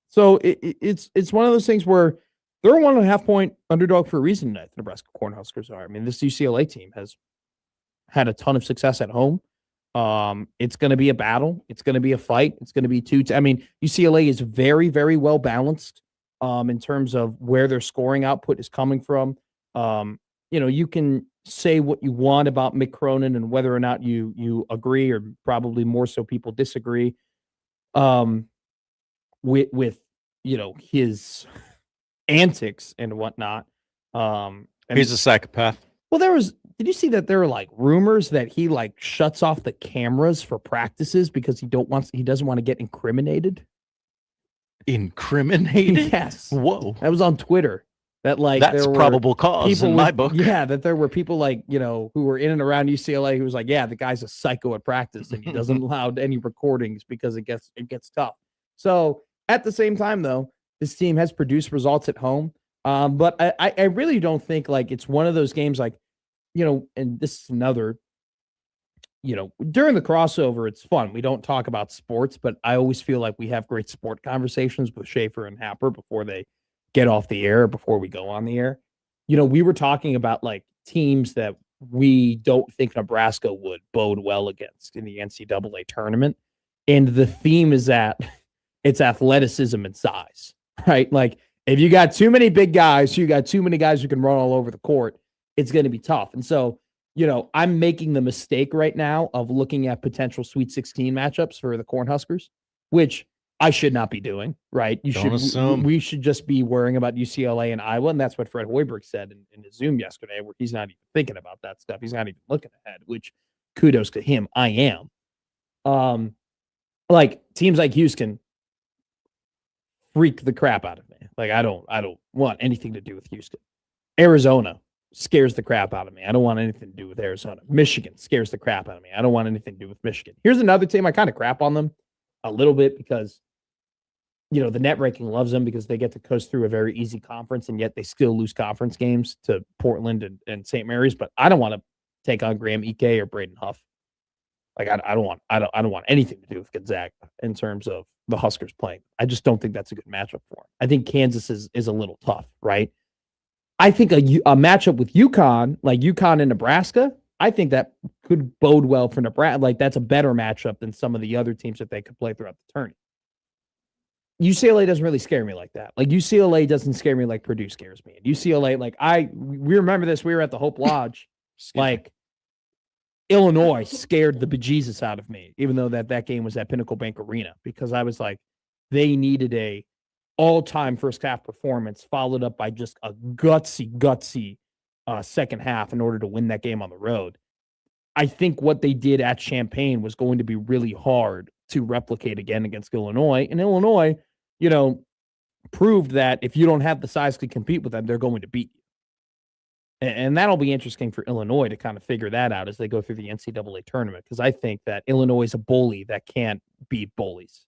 So it's one of those things where they're a 1.5 point underdog for a reason tonight. The Nebraska Cornhuskers are. I mean, this UCLA team has had a ton of success at home. It's going to be a battle. It's going to be a fight. It's going to be UCLA is very, very well balanced in terms of where their scoring output is coming from. You can say what you want about Mick Cronin and whether or not you agree, or probably more so people disagree with his antics and whatnot. And he's a psychopath. Well, did you see that there were rumors that he shuts off the cameras for practices because he doesn't want to get incriminated? Incriminated? Yes. Whoa. That was on Twitter. That's probable cause in my book. Yeah, that there were people who were in and around UCLA who was like, yeah, the guy's a psycho at practice and he doesn't allow any recordings because it gets tough. So at the same time, though, this team has produced results at home. But I really don't think it's one of those games and this is another, during the crossover, it's fun. We don't talk about sports, but I always feel like we have great sport conversations with Schaefer and Happer before they get off the air, before we go on the air. We were talking about teams that we don't think Nebraska would bode well against in the NCAA tournament. And the theme is that it's athleticism and size, right? If you got too many big guys, you got too many guys who can run all over the court, it's going to be tough. And so, I'm making the mistake right now of looking at potential Sweet 16 matchups for the Cornhuskers, which I should not be doing, right? Don't assume. We should just be worrying about UCLA and Iowa, and that's what Fred Hoiberg said in his Zoom yesterday, where he's not even thinking about that stuff. He's not even looking ahead, which kudos to him. I am. Like teams like Houston freak the crap out of me. Like I don't want anything to do with Houston. Arizona scares the crap out of me. I don't want anything to do with Arizona. Michigan scares the crap out of me. I don't want anything to do with Michigan. Here's another team I kind of crap on them a little bit because, you know, the net ranking loves them because they get to coast through a very easy conference, and yet they still lose conference games to Portland and St. Mary's. But I don't want to take on Graham Ike or Braden Huff. Like I don't want anything to do with Gonzaga in terms of the Huskers playing. I just don't think that's a good matchup for them. I think Kansas is a little tough, right? I think a matchup with UConn, like UConn and Nebraska, I think that could bode well for Nebraska. Like that's a better matchup than some of the other teams that they could play throughout the tournament. UCLA doesn't really scare me like that. Like UCLA doesn't scare me like Purdue scares me. And UCLA, like we remember this. We were at the Hope Lodge, like Illinois scared the bejesus out of me, even though that game was at Pinnacle Bank Arena, because I was like, they needed a all-time first half performance followed up by just a gutsy second half in order to win that game on the road. I think what they did at Champaign was going to be really hard to replicate again against Illinois. And Illinois, you know, proved that if you don't have the size to compete with them, they're going to beat you. And that'll be interesting for Illinois to kind of figure that out as they go through the NCAA tournament, because I think that Illinois is a bully that can't beat bullies.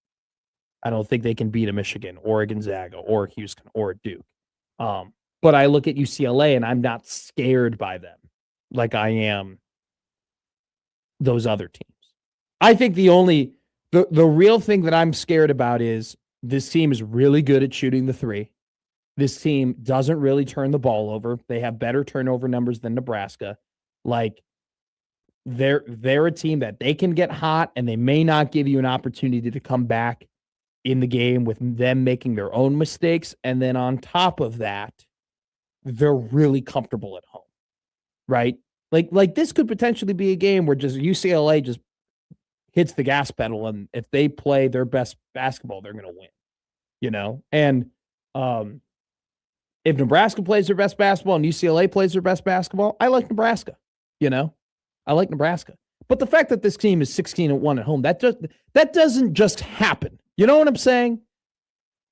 I don't think they can beat a Michigan or a Gonzaga or a Houston or a Duke. But I look at UCLA and I'm not scared by them like I am those other teams. I think the real thing that I'm scared about is this team is really good at shooting the three. This team doesn't really turn the ball over. They have better turnover numbers than Nebraska. Like they're a team that they can get hot and they may not give you an opportunity to come back in the game with them making their own mistakes. And then on top of that, they're really comfortable at home, right? Like this could potentially be a game where just UCLA just hits the gas pedal, and if they play their best basketball, they're going to win, you know? And if Nebraska plays their best basketball and UCLA plays their best basketball, I like Nebraska, you know? I like Nebraska. But the fact that this team is 16-1 at home, that doesn't just happen. You know what I'm saying?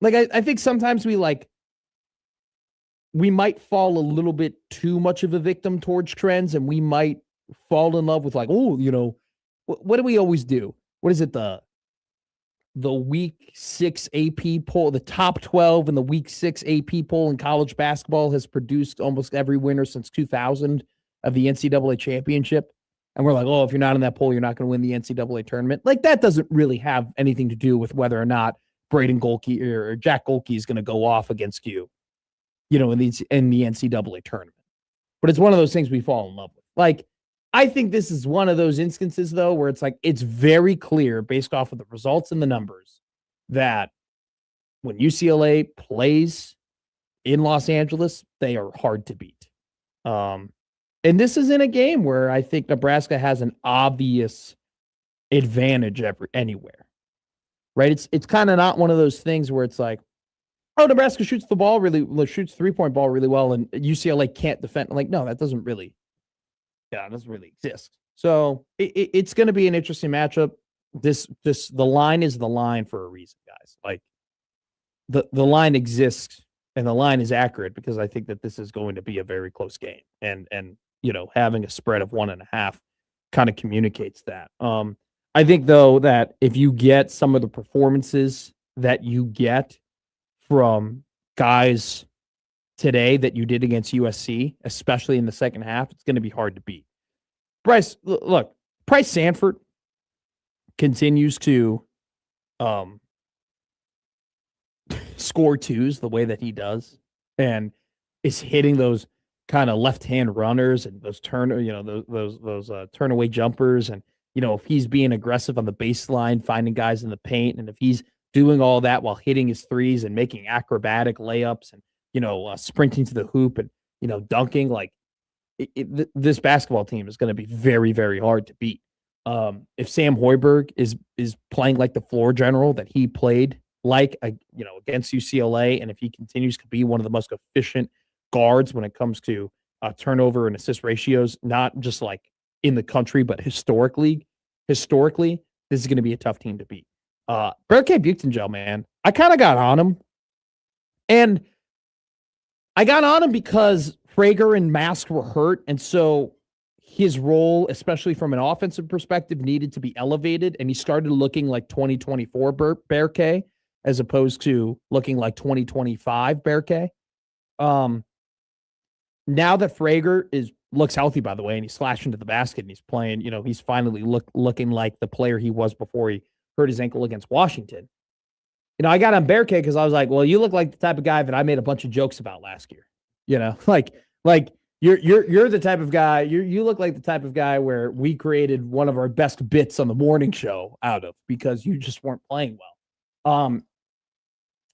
Like, I think sometimes we might fall a little bit too much of a victim towards trends, and we might fall in love with like, oh, you know, what do we always do? What is it? The week 6 AP poll, the top 12 in the week 6 AP poll in college basketball has produced almost every winner since 2000 of the NCAA championship. And we're like, oh, if you're not in that poll, you're not going to win the NCAA tournament. Like that doesn't really have anything to do with whether or not Braden Golke or Jack Golke is going to go off against you, you know, in the NCAA tournament. But it's one of those things we fall in love with. Like, I think this is one of those instances, though, where it's like, it's very clear based off of the results and the numbers that when UCLA plays in Los Angeles, they are hard to beat. And this is in a game where I think Nebraska has an obvious advantage anywhere, right? It's kind of not one of those things where it's like, oh, Nebraska shoots 3-point ball really well, and UCLA can't defend. Like, no, that doesn't really exist. So it's going to be an interesting matchup. The line is the line for a reason, guys. Like the line exists and the line is accurate because I think that this is going to be a very close game. And you know, having a spread of 1.5 kind of communicates that. I think though that if you get some of the performances that you get from guys today that you did against USC, especially in the second half, it's going to be hard to beat. Bryce Sanford continues to score twos the way that he does and is hitting those kind of left-hand runners and those turnaway jumpers. And, you know, if he's being aggressive on the baseline, finding guys in the paint, and if he's doing all that while hitting his threes and making acrobatic layups and, you know, sprinting to the hoop and, you know, dunking, like this basketball team is going to be very, very hard to beat. If Sam Hoiberg is playing like the floor general that he played like against UCLA, and if he continues to be one of the most efficient guards when it comes to turnover and assist ratios, not just like in the country, but historically, this is going to be a tough team to beat. Berke Buchtengel, man, I kind of got on him, and I got on him because Frager and Mask were hurt, and so his role, especially from an offensive perspective, needed to be elevated, and he started looking like 2024 Berke as opposed to looking like 2025 Berke. Now that Frager looks healthy, by the way, and he's slashing to the basket and he's playing, he's finally looking like the player he was before he hurt his ankle against Washington. I got on Berke because I was like, well, you look like the type of guy that I made a bunch of jokes about last year. Like you're the type of guy, you look like the type of guy where we created one of our best bits on the morning show out of because you just weren't playing well.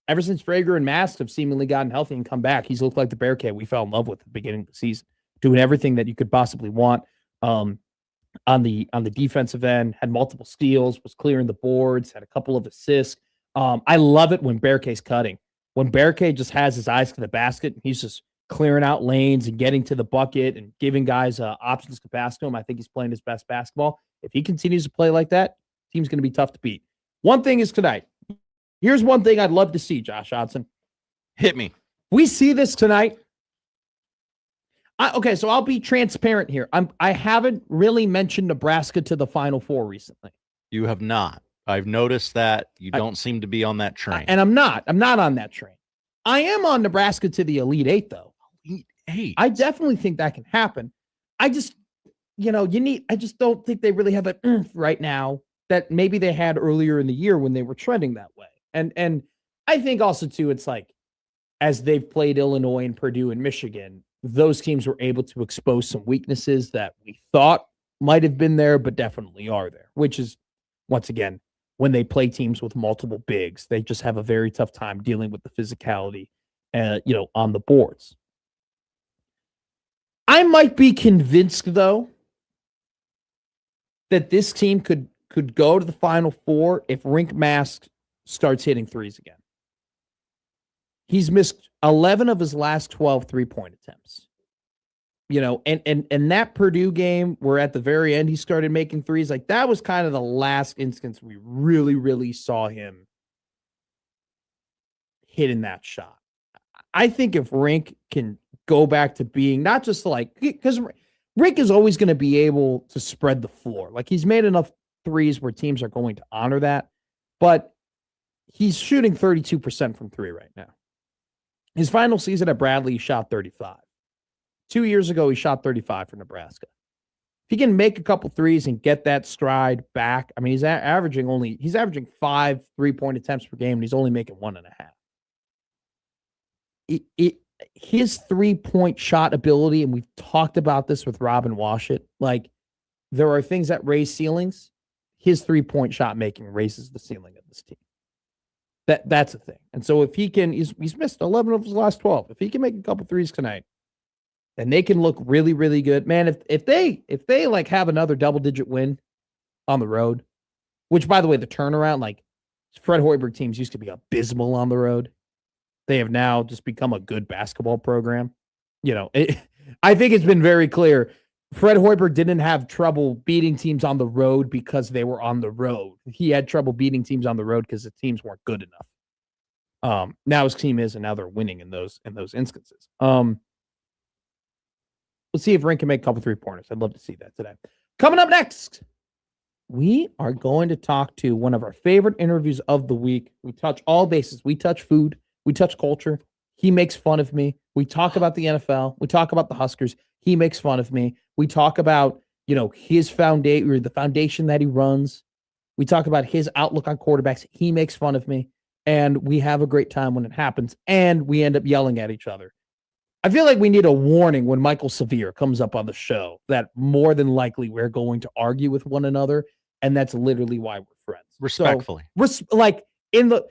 Ever since Frager and Mast have seemingly gotten healthy and come back, he's looked like the Bearcat we fell in love with at the beginning of the season, doing everything that you could possibly want on the defensive end, had multiple steals, was clearing the boards, had a couple of assists. I love it when Bearcat's cutting. When Bearcat just has his eyes to the basket, he's just clearing out lanes and getting to the bucket and giving guys options to pass to him. I think he's playing his best basketball. If he continues to play like that, team's going to be tough to beat. One thing is tonight. Here's one thing I'd love to see, Josh Hodson. Hit me. We see this tonight. Okay, so I'll be transparent here. I haven't really mentioned Nebraska to the Final Four recently. You have not. I've noticed that you don't seem to be on that train. And I'm not on that train. I am on Nebraska to the Elite Eight, though. Elite Eight. I definitely think that can happen. I just, I just don't think they really have that right now that maybe they had earlier in the year when they were trending that way. And I think also, too, it's like, as they've played Illinois and Purdue and Michigan, those teams were able to expose some weaknesses that we thought might have been there, but definitely are there, which is, once again, when they play teams with multiple bigs, they just have a very tough time dealing with the physicality, on the boards. I might be convinced, though, that this team could go to the Final Four if Rink Mask starts hitting threes again. He's missed 11 of his last 12 three-point attempts. And that Purdue game where at the very end he started making threes, like that was kind of the last instance we really, really saw him hitting that shot. I think if Rink can go back to being not just like, because Rink is always going to be able to spread the floor. Like he's made enough threes where teams are going to honor that, but he's shooting 32% from three right now. His final season at Bradley, he shot 35. 2 years ago, he shot 35 for Nebraska. If he can make a couple threes and get that stride back, I mean, he's averaging 5 3-point attempts per game, and he's only making 1.5. His 3-point shot ability, and we've talked about this with Robin Washut, like there are things that raise ceilings. His 3-point shot making raises the ceiling of this team. That's a thing. And so if he can, he's missed 11 of his last 12. If he can make a couple threes tonight, then they can look really, really good. Man, if they like have another double-digit win on the road, which by the way, the turnaround, like Fred Hoiberg teams used to be abysmal on the road. They have now just become a good basketball program. I think it's been very clear. Fred Hoiberg didn't have trouble beating teams on the road because they were on the road. He had trouble beating teams on the road because the teams weren't good enough. Now his team is, and now they're winning in those instances. Let's see if Rink can make a couple 3-pointers. I'd love to see that today. Coming up next, we are going to talk to one of our favorite interviews of the week. We touch all bases. We touch food. We touch culture. He makes fun of me. We talk about the NFL. We talk about the Huskers. He makes fun of me. We talk about, his foundation, or the foundation that he runs. We talk about his outlook on quarterbacks. He makes fun of me. And we have a great time when it happens. And we end up yelling at each other. I feel like we need a warning when Michael Severe comes up on the show that more than likely we're going to argue with one another. And that's literally why we're friends. Respectfully. So,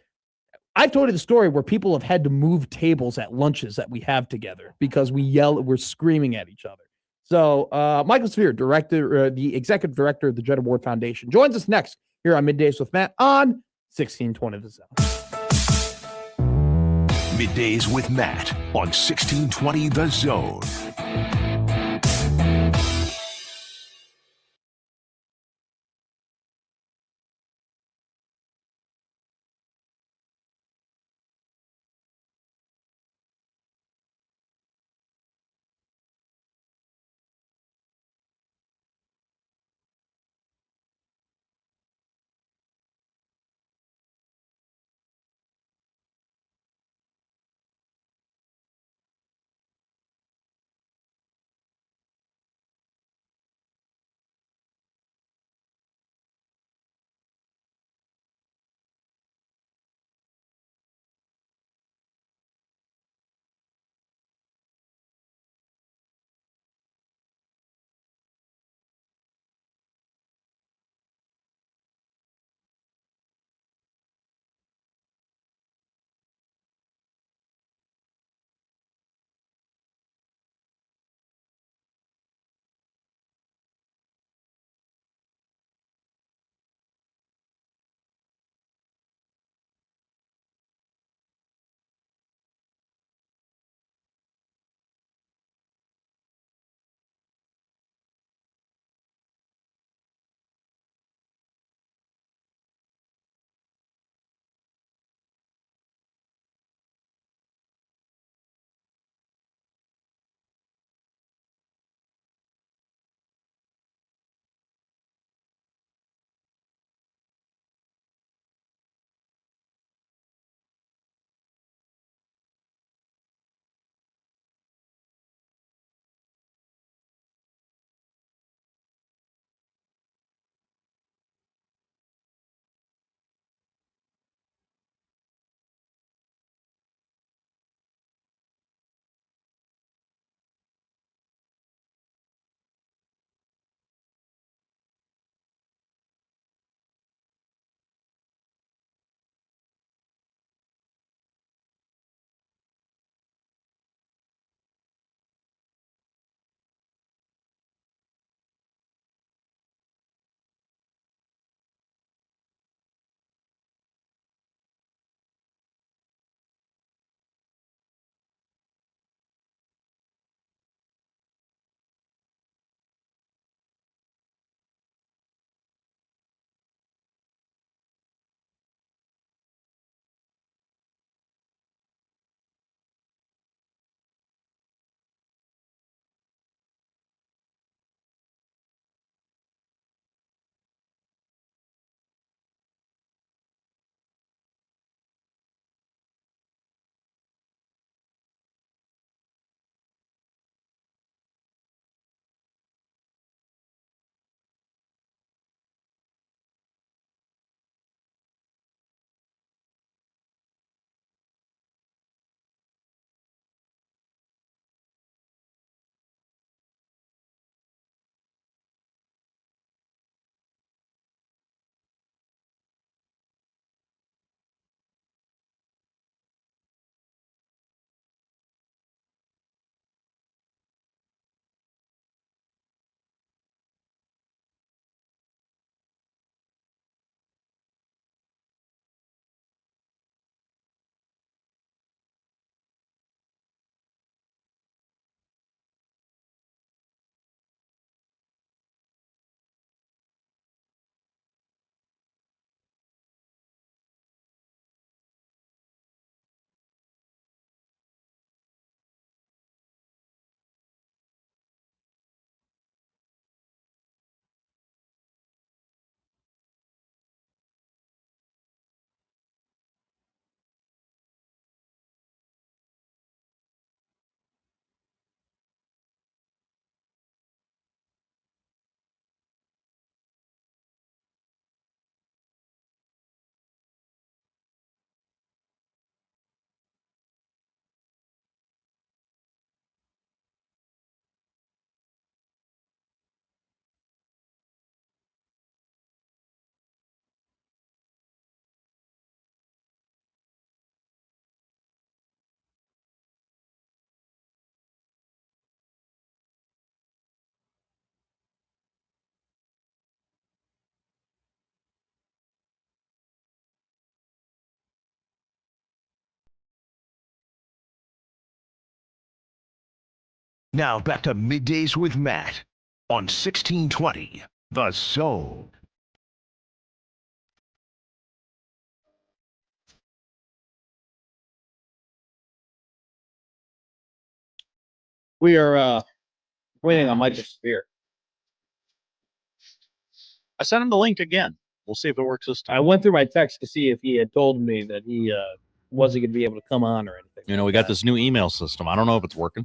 I've told you the story where people have had to move tables at lunches that we have together because we're screaming at each other. So Michael Severe, the executive director of the Jed Award Foundation, joins us next here on Middays with Matt on 1620 The Zone. Middays with Matt on 1620 The Zone. Now back to Middays with Matt on 1620 The Zone. We are waiting on Michael Spear. I sent him the link again. We'll see if it works this time. I went through my text to see if he had told me that he wasn't going to be able to come on or anything. You know, we got this new email system. I don't know if it's working.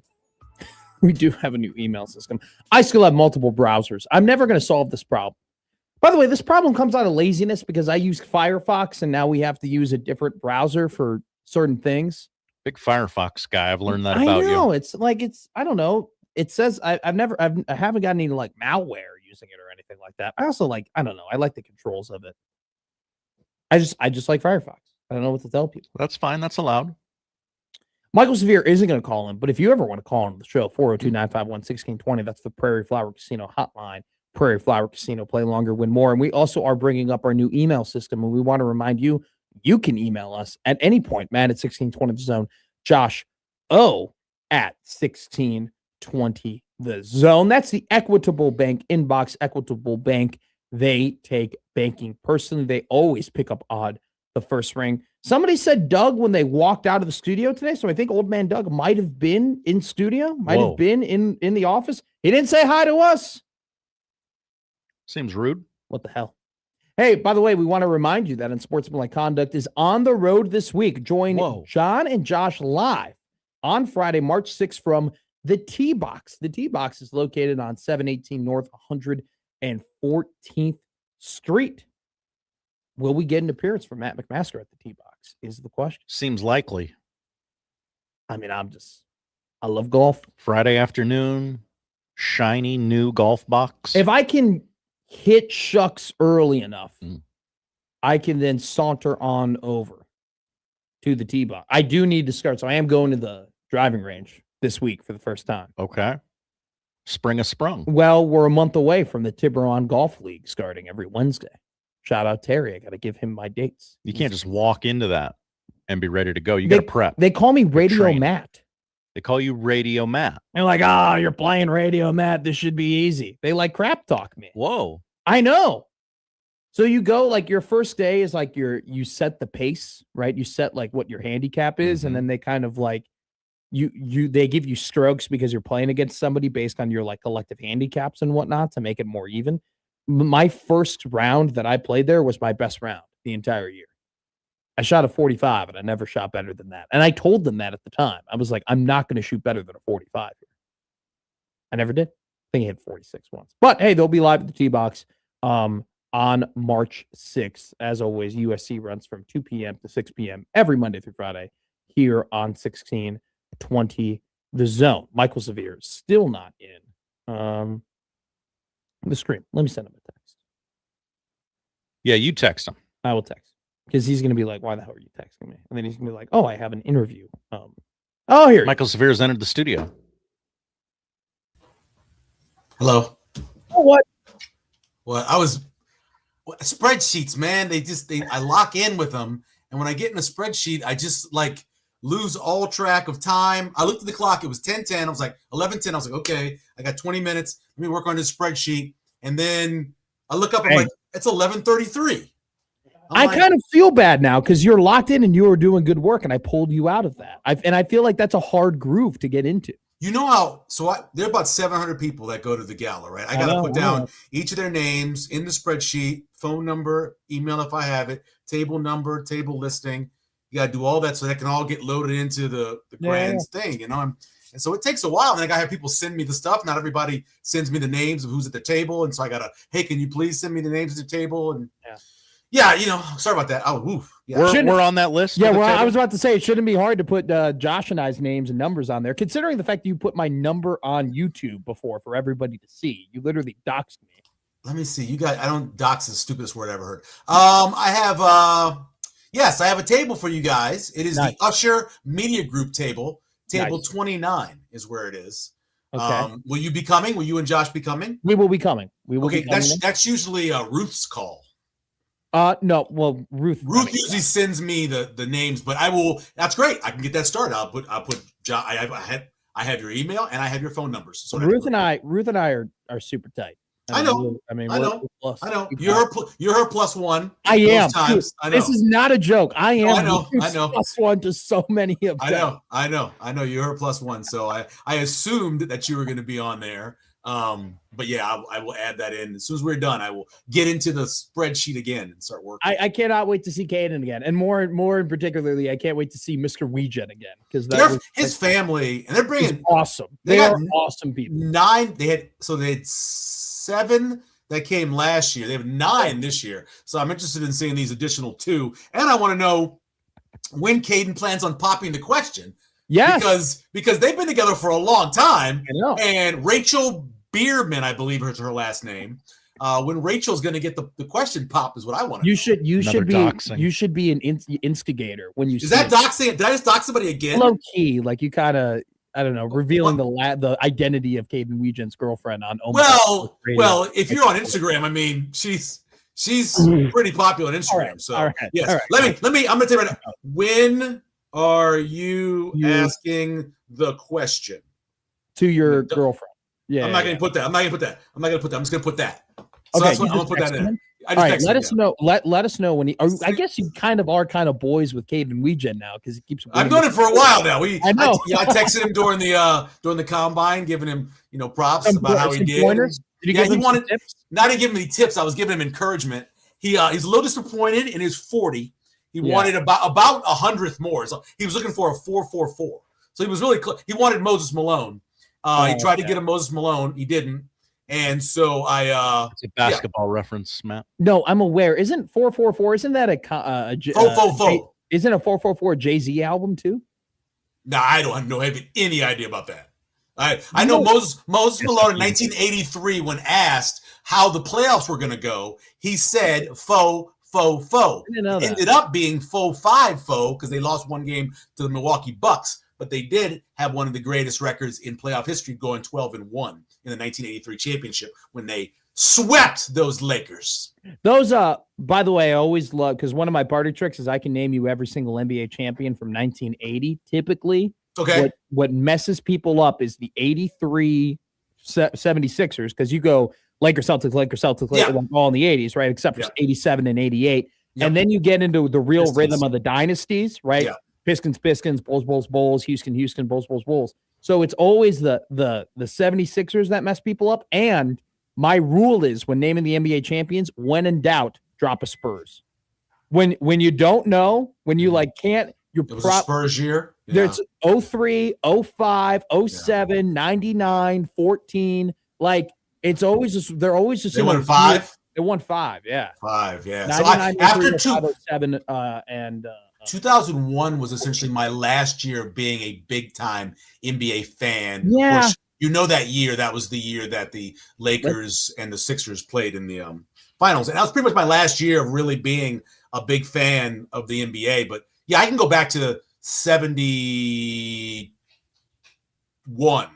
We do have a new email system. I still have multiple browsers. I'm never going to solve this problem. By the way, this problem comes out of laziness because I use Firefox and now we have to use a different browser for certain things. Big Firefox guy. I've learned that about you. I know. It's like, I don't know. It says I haven't gotten any like malware using it or anything like that. I also I don't know. I like the controls of it. I just like Firefox. I don't know what to tell people. That's fine. That's allowed. Michael Severe isn't going to call him, but if you ever want to call him to the show, 402-951-1620, that's the Prairie Flower Casino hotline. Prairie Flower Casino, play longer, win more. And we also are bringing up our new email system, and we want to remind you, you can email us at any point, Matt at 1620 The Zone, Josh O at 1620 The Zone. That's the Equitable Bank inbox. Equitable Bank, they take banking personally. They always pick up odd the first ring. Somebody said Doug when they walked out of the studio today, so I think old man Doug might have been in studio, might have been in the office. He didn't say hi to us. Seems rude. What the hell? Hey, by the way, we want to remind you that Unsportsmanlike Conduct is on the road this week. Join John and Josh live on Friday, March 6th from the T-Box. The T-Box is located on 718 North 114th Street. Will we get an appearance from Matt McMaster at the T-Box is the question. Seems likely. I mean, I love golf. Friday afternoon, shiny new golf box. If I can hit shucks early enough, I can then saunter on over to the T-Box. I do need to start, so I am going to the driving range this week for the first time. Okay. Spring has sprung. Well, we're a month away from the Tiburon Golf League starting every Wednesday. Shout out Terry. I got to give him my dates. You can't just walk into that and be ready to go. You got to prep. They call me Radio Matt. They call you Radio Matt. They're like, oh, you're playing Radio Matt. This should be easy. They like crap talk me. Whoa. I know. So you go like your first day is like you set the pace, right? You set like what your handicap is, and then they kind of like they give you strokes because you're playing against somebody based on your like collective handicaps and whatnot to make it more even. My first round that I played there was my best round the entire year. I shot a 45 and I never shot better than that. And I told them that at the time. I was like, I'm not going to shoot better than a 45 here. I never did. I think I hit 46 once. But hey, they'll be live at the T-Box on March 6th. As always, USC runs from 2 p.m. to 6 p.m. every Monday through Friday here on 1620 The Zone. Michael Severe is still not in the stream. Let me send him a text. Yeah, you text him. I will text. Because he's going to be like, why the hell are you texting me? And then he's going to be like, oh, I have an interview. Here. Michael Severe has entered the studio. Hello. Oh, what? Well, spreadsheets, man. I lock in with them. And when I get in a spreadsheet, I just like lose all track of time. I looked at the clock. It was 10:10. I was like 11:10. I was like, okay, I got 20 minutes. Let me work on this spreadsheet. And then I look up. I'm like, it's 11:33. I kind of feel bad now because you're locked in and you were doing good work, and I pulled you out of that. I feel like that's a hard groove to get into. You know how? There are about 700 people that go to the gala, right? I got to put down each of their names in the spreadsheet, phone number, email if I have it, table number, table listing. You got to do all that so that can all get loaded into the grand thing, you know? And so it takes a while. And I got to have people send me the stuff. Not everybody sends me the names of who's at the table. And so I got to, hey, can you please send me the names at the table? And yeah, you know, sorry about that. Oh, oof. Yeah. We're on that list. Yeah, I was about to say it shouldn't be hard to put Josh and I's names and numbers on there, considering the fact that you put my number on YouTube before for everybody to see. You literally doxed me. Let me see. I don't dox is the stupidest word I ever heard. I have a table for you guys. It is the Usher Media Group table. Table 29 is where it is. Okay. Will you be coming? Will you and Josh be coming? We will be coming. That's usually Ruth's call. No, well, Ruth usually sends me the names, but I will. That's great. I can get that started. I'll put John. I I have your email and I have your phone numbers. So Ruth and I are super tight. I know. I mean, I know. Plus, I know. You're her plus one. I am. Times. I know. This is not a joke. I am. I know. Plus one to so many of them. I know. You're her plus one. So I assumed that you were going to be on there. But yeah, I will add that in as soon as we're done. I will get into the spreadsheet again and start working. I cannot wait to see Caden again, and more in particularly, I can't wait to see Mr. Weegen again because his family, and they're bringing awesome. They are awesome people. 9. They had 7 that came last year. They have 9 this year. So I'm interested in seeing these additional 2, and I want to know when Caden plans on popping the question. Yes, because they've been together for a long time. I know. And Rachel Bierman, I believe is her last name. When Rachel's going to get the question pop is what I want to know. You should be an instigator when you. Is that doxing? Did I just dox somebody again? Low key, like you kind of, I don't know, revealing the identity of Caden Weegen's girlfriend on. Well, if you're on Instagram, I mean, she's pretty popular on Instagram. So yes, let me. I'm going to tell you right now. When are you asking the question to your girlfriend? Yeah, I'm not going to put that. I'm just going to put that. So that's what I'm going to put that in. All right, let us know. Let us know when I guess you kind of are boys with Caden Weegen now because he keeps. I've known him for a while now. I know. I texted him during the combine, giving him props about how he did. Pointers? Did you give him some tips? Not to give him any tips. I was giving him encouragement. He's a little disappointed in his 40. He wanted about 100th more. So he was looking for a 4.44. So he was really close. He wanted Moses Malone. He tried to get him Moses Malone. He didn't. And so it's a basketball reference, Matt. No, I'm aware. Isn't 444? Isn't that isn't a 444 Jay-Z album too? No, I don't have any idea about that. I know Moses Malone in 1983 when asked how the playoffs were going to go, he said faux. It ended up being 4-5 because they lost one game to the Milwaukee Bucks. But they did have one of the greatest records in playoff history, going 12-1 in the 1983 championship when they swept those Lakers. Those, by the way, I always love because one of my party tricks is I can name you every single NBA champion from 1980. Typically, what messes people up is the 83 76ers because you go Lakers, Celtics, all in the 80s, right? Except for 87 and 88. Yep. And then you get into the real rhythm of the dynasties, right? Yeah. Pistons, Bulls, Houston, Bulls. So it's always the 76ers that mess people up. And my rule is when naming the NBA champions, when in doubt, drop a Spurs. When you don't know, when you can't, it was a Spurs year. Yeah. There's 03, 05, 07, 99, 14. It's always just they're always just they won 5. They won 5, yeah. 5, yeah. So after 7 and 2001 was essentially my last year of being a big time NBA fan. Yeah. That year, that was the year that the Lakers and the Sixers played in the finals. And that was pretty much my last year of really being a big fan of the NBA. But yeah, I can go back to 71.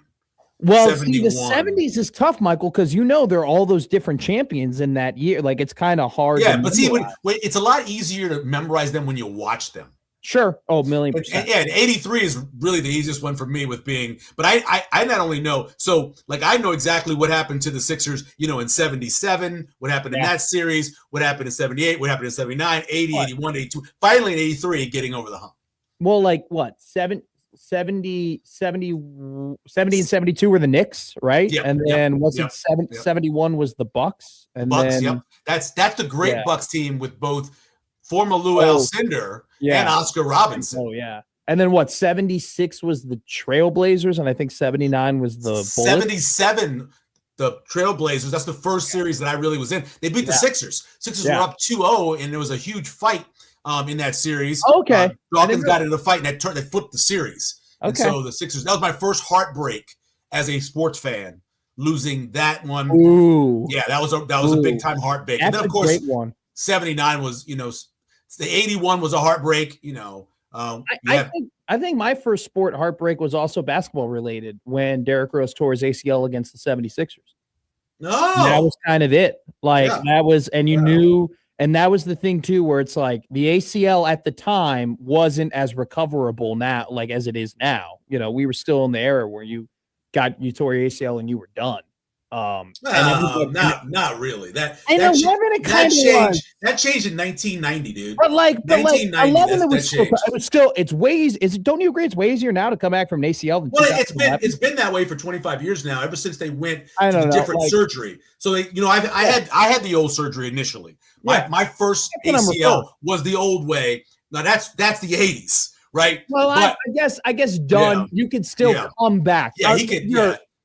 Well, see, the 70s is tough, Michael, because there are all those different champions in that year. It's kind of hard. Yeah, but see, it's a lot easier to memorize them when you watch them. Sure. Oh, 1,000,000%. And 83 is really the easiest one for me with being. But I not only know, so I know exactly what happened to the Sixers, in 77, what happened in that series, what happened in 78, what happened in 79, 80, 81, 82, finally in 83, getting over the hump. Well, 70 and 72 were the Knicks, right? Yep, and then 71 was the Bucks. And Bucks, then, that's the great Bucks team with both former Lou Alcindor and Oscar Robinson. Oh, yeah. And then 76 was the Trailblazers, and I think 79 was the Bullets. 77, the Trailblazers. That's the first series that I really was in. They beat the Sixers. Sixers were up 2-0, and there was a huge fight in that series. Okay. Dawkins got into the fight, and they flipped the series. Okay. And so the Sixers, that was my first heartbreak as a sports fan, losing that one. Ooh. Yeah, that was a big time heartbreak. That's and then of course, a great one. 79 was, the 81 was a heartbreak, I think my first sport heartbreak was also basketball related when Derrick Rose tore his ACL against the 76ers. No. That was kind of it. That was, and you knew And that was the thing too, where it's like the ACL at the time wasn't as recoverable now, like as it is now. You know, we were still in the era where you tore your ACL and you were done. Not really. That changed in 1990, dude. But 1990. It's way easy. Don't you agree? It's way easier now to come back from an ACL than it's been that way for 25 years now. Ever since they went to different surgery. So I had the old surgery initially. My first ACL was the old way. Now that's the 80s, right? Well, I guess done. Yeah. You can still come back. Yeah, he could.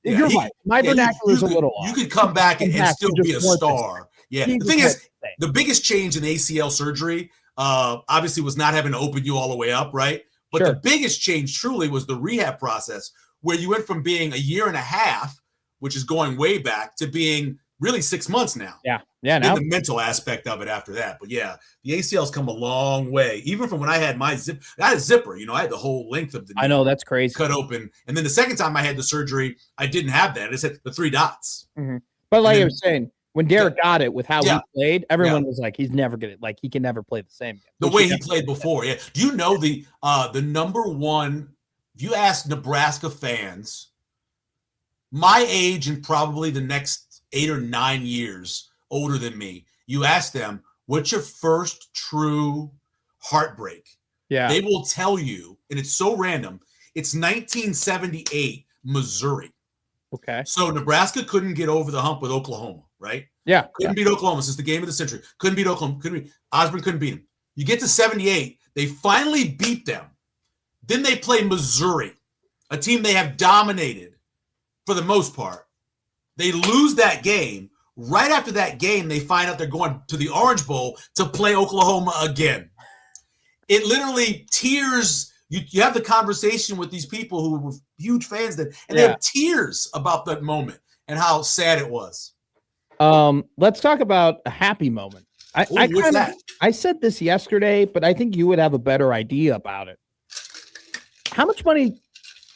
You're right. My vernacular is a little off. You could come back and still be a star. Yeah. The thing is, the biggest change in ACL surgery, obviously, was not having to open you all the way up, right? But the biggest change truly was the rehab process, where you went from being a year and a half, which is going way back, to being really 6 months now. Yeah. Now the mental aspect of it after that. But yeah, the ACL's come a long way. Even from when I had I had a zipper, I had the whole length of the knee. I know, that's crazy. Cut open. And then the second time I had the surgery, I didn't have that. I just had the 3 dots. Mm-hmm. But like I was saying, when Derek got it with how he played, everyone was like, he's never going to, he can never play the same game. The way he played before. Yeah. Do you know the number one, if you ask Nebraska fans, my age and probably the next 8 or 9 years older than me, you ask them, what's your first true heartbreak? Yeah. They will tell you, and it's so random, it's 1978 Missouri. Okay. So Nebraska couldn't get over the hump with Oklahoma, right? Yeah. Couldn't beat Oklahoma since the game of the century. Couldn't beat Oklahoma. Osborne couldn't beat them. You get to 78, they finally beat them. Then they play Missouri, a team they have dominated for the most part. They lose that game. Right after that game, they find out they're going to the Orange Bowl to play Oklahoma again. It literally tears. You have the conversation with these people who were huge fans they have tears about that moment and how sad it was. Let's talk about a happy moment. I said this yesterday, but I think you would have a better idea about it. How much money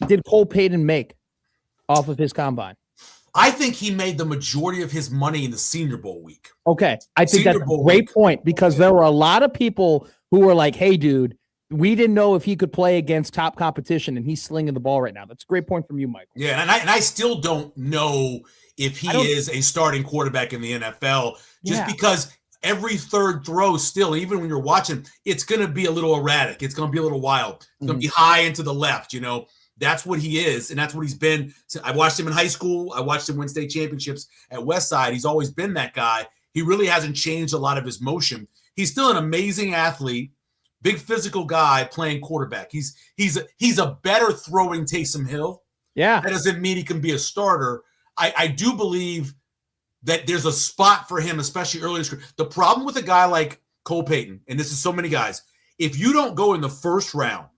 did Cole Payton make off of his combine? I think he made the majority of his money in the Senior Bowl week. Okay. I think that's a great point, because there were a lot of people who were like, hey, dude, we didn't know if he could play against top competition, and he's slinging the ball right now. That's a great point from you, Michael. Yeah, and I still don't know if he is a starting quarterback in the NFL, because every third throw still, even when you're watching, it's going to be a little erratic. It's going to be a little wild. It's going to be high into the left, That's what he is, and that's what he's been. I watched him in high school. I watched him win state championships at Westside. He's always been that guy. He really hasn't changed a lot of his motion. He's still an amazing athlete, big physical guy playing quarterback. He's a better throwing Taysom Hill. Yeah. That doesn't mean he can be a starter. I do believe that there's a spot for him, especially early in his career. The problem with a guy like Cole Payton, and this is so many guys, if you don't go in the first round,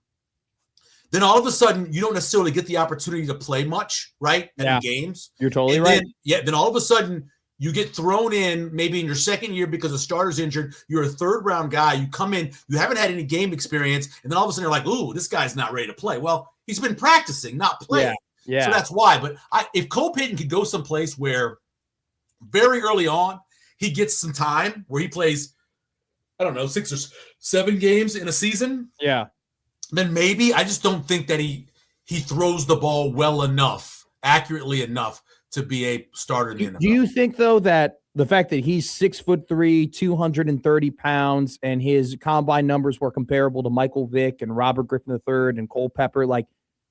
then all of a sudden you don't necessarily get the opportunity to play much, right? In games. You're totally right. Then all of a sudden you get thrown in maybe in your second year because a starter's injured. You're a third round guy. You come in, you haven't had any game experience, and then all of a sudden you're like, ooh, this guy's not ready to play. Well, he's been practicing, not playing. Yeah. So that's why. But if Cole Payton could go someplace where very early on he gets some time where he plays, 6 or 7 games in a season. Yeah. Then maybe. I just don't think that he throws the ball well enough, accurately enough to be a starter in the NFL. Do you think, though, that the fact that he's 6'3", 230 pounds, and his combine numbers were comparable to Michael Vick and Robert Griffin III and Cole Pepper,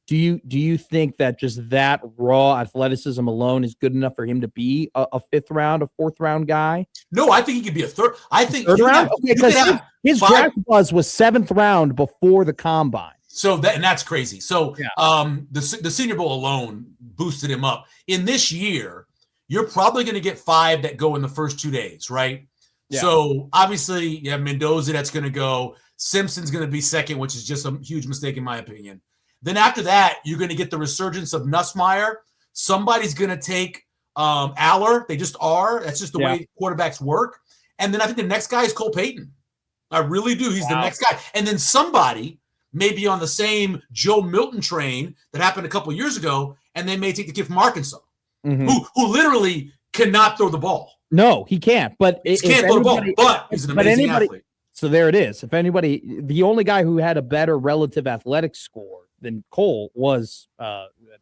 do you think that just that raw athleticism alone is good enough for him to be a 5th round, a 4th round guy? No, I think he could be a third. I think third round, because his draft buzz was 7th round before the combine. So that's crazy. So the Senior Bowl alone boosted him up. In this year, you're probably going to get 5 that go in the first 2 days, right? Yeah. So obviously you have Mendoza that's going to go. Simpson's going to be second, which is just a huge mistake in my opinion. Then after that, you're going to get the resurgence of Nussmeier. Somebody's going to take Aller. They just are. That's just the way quarterbacks work. And then I think the next guy is Cole Payton. I really do. He's the next guy. And then somebody may be on the same Joe Milton train that happened a couple of years ago, and they may take the kid from Arkansas, who literally cannot throw the ball. No, he can't. But He can't throw the ball, but he's an amazing athlete. So there it is. If anybody, the only guy who had a better relative athletic score than Cole was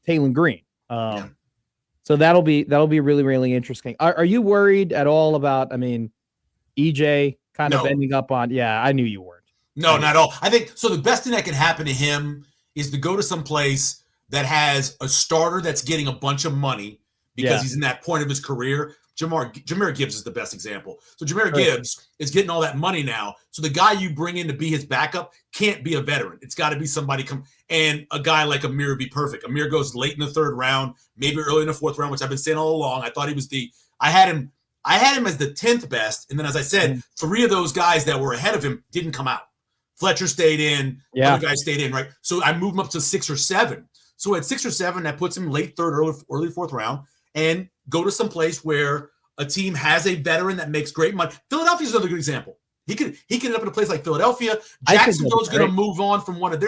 Taylon Green. So that'll be really, really interesting. Are you worried at all about, EJ kind of ending up on? Yeah, I knew you weren't. No, not at all. I think so. The best thing that can happen to him is to go to some place that has a starter that's getting a bunch of money because he's in that point of his career. Jahmyr Gibbs is the best example. So Jahmyr Gibbs is getting all that money now. So the guy you bring in to be his backup can't be a veteran. It's got to be somebody and a guy like Amir would be perfect. Amir goes late in the third round, maybe early in the fourth round, which I've been saying all along. I thought he was I had him as the 10th best. And then, as I said, 3 of those guys that were ahead of him didn't come out. Fletcher stayed in. Other guys stayed in, right? So I moved him up to 6 or 7. So at 6 or 7, that puts him late third, early fourth round, and go to some place where a team has a veteran that makes great money. Philadelphia's another good example. He could end up in a place like Philadelphia. Jacksonville's going to move on from one of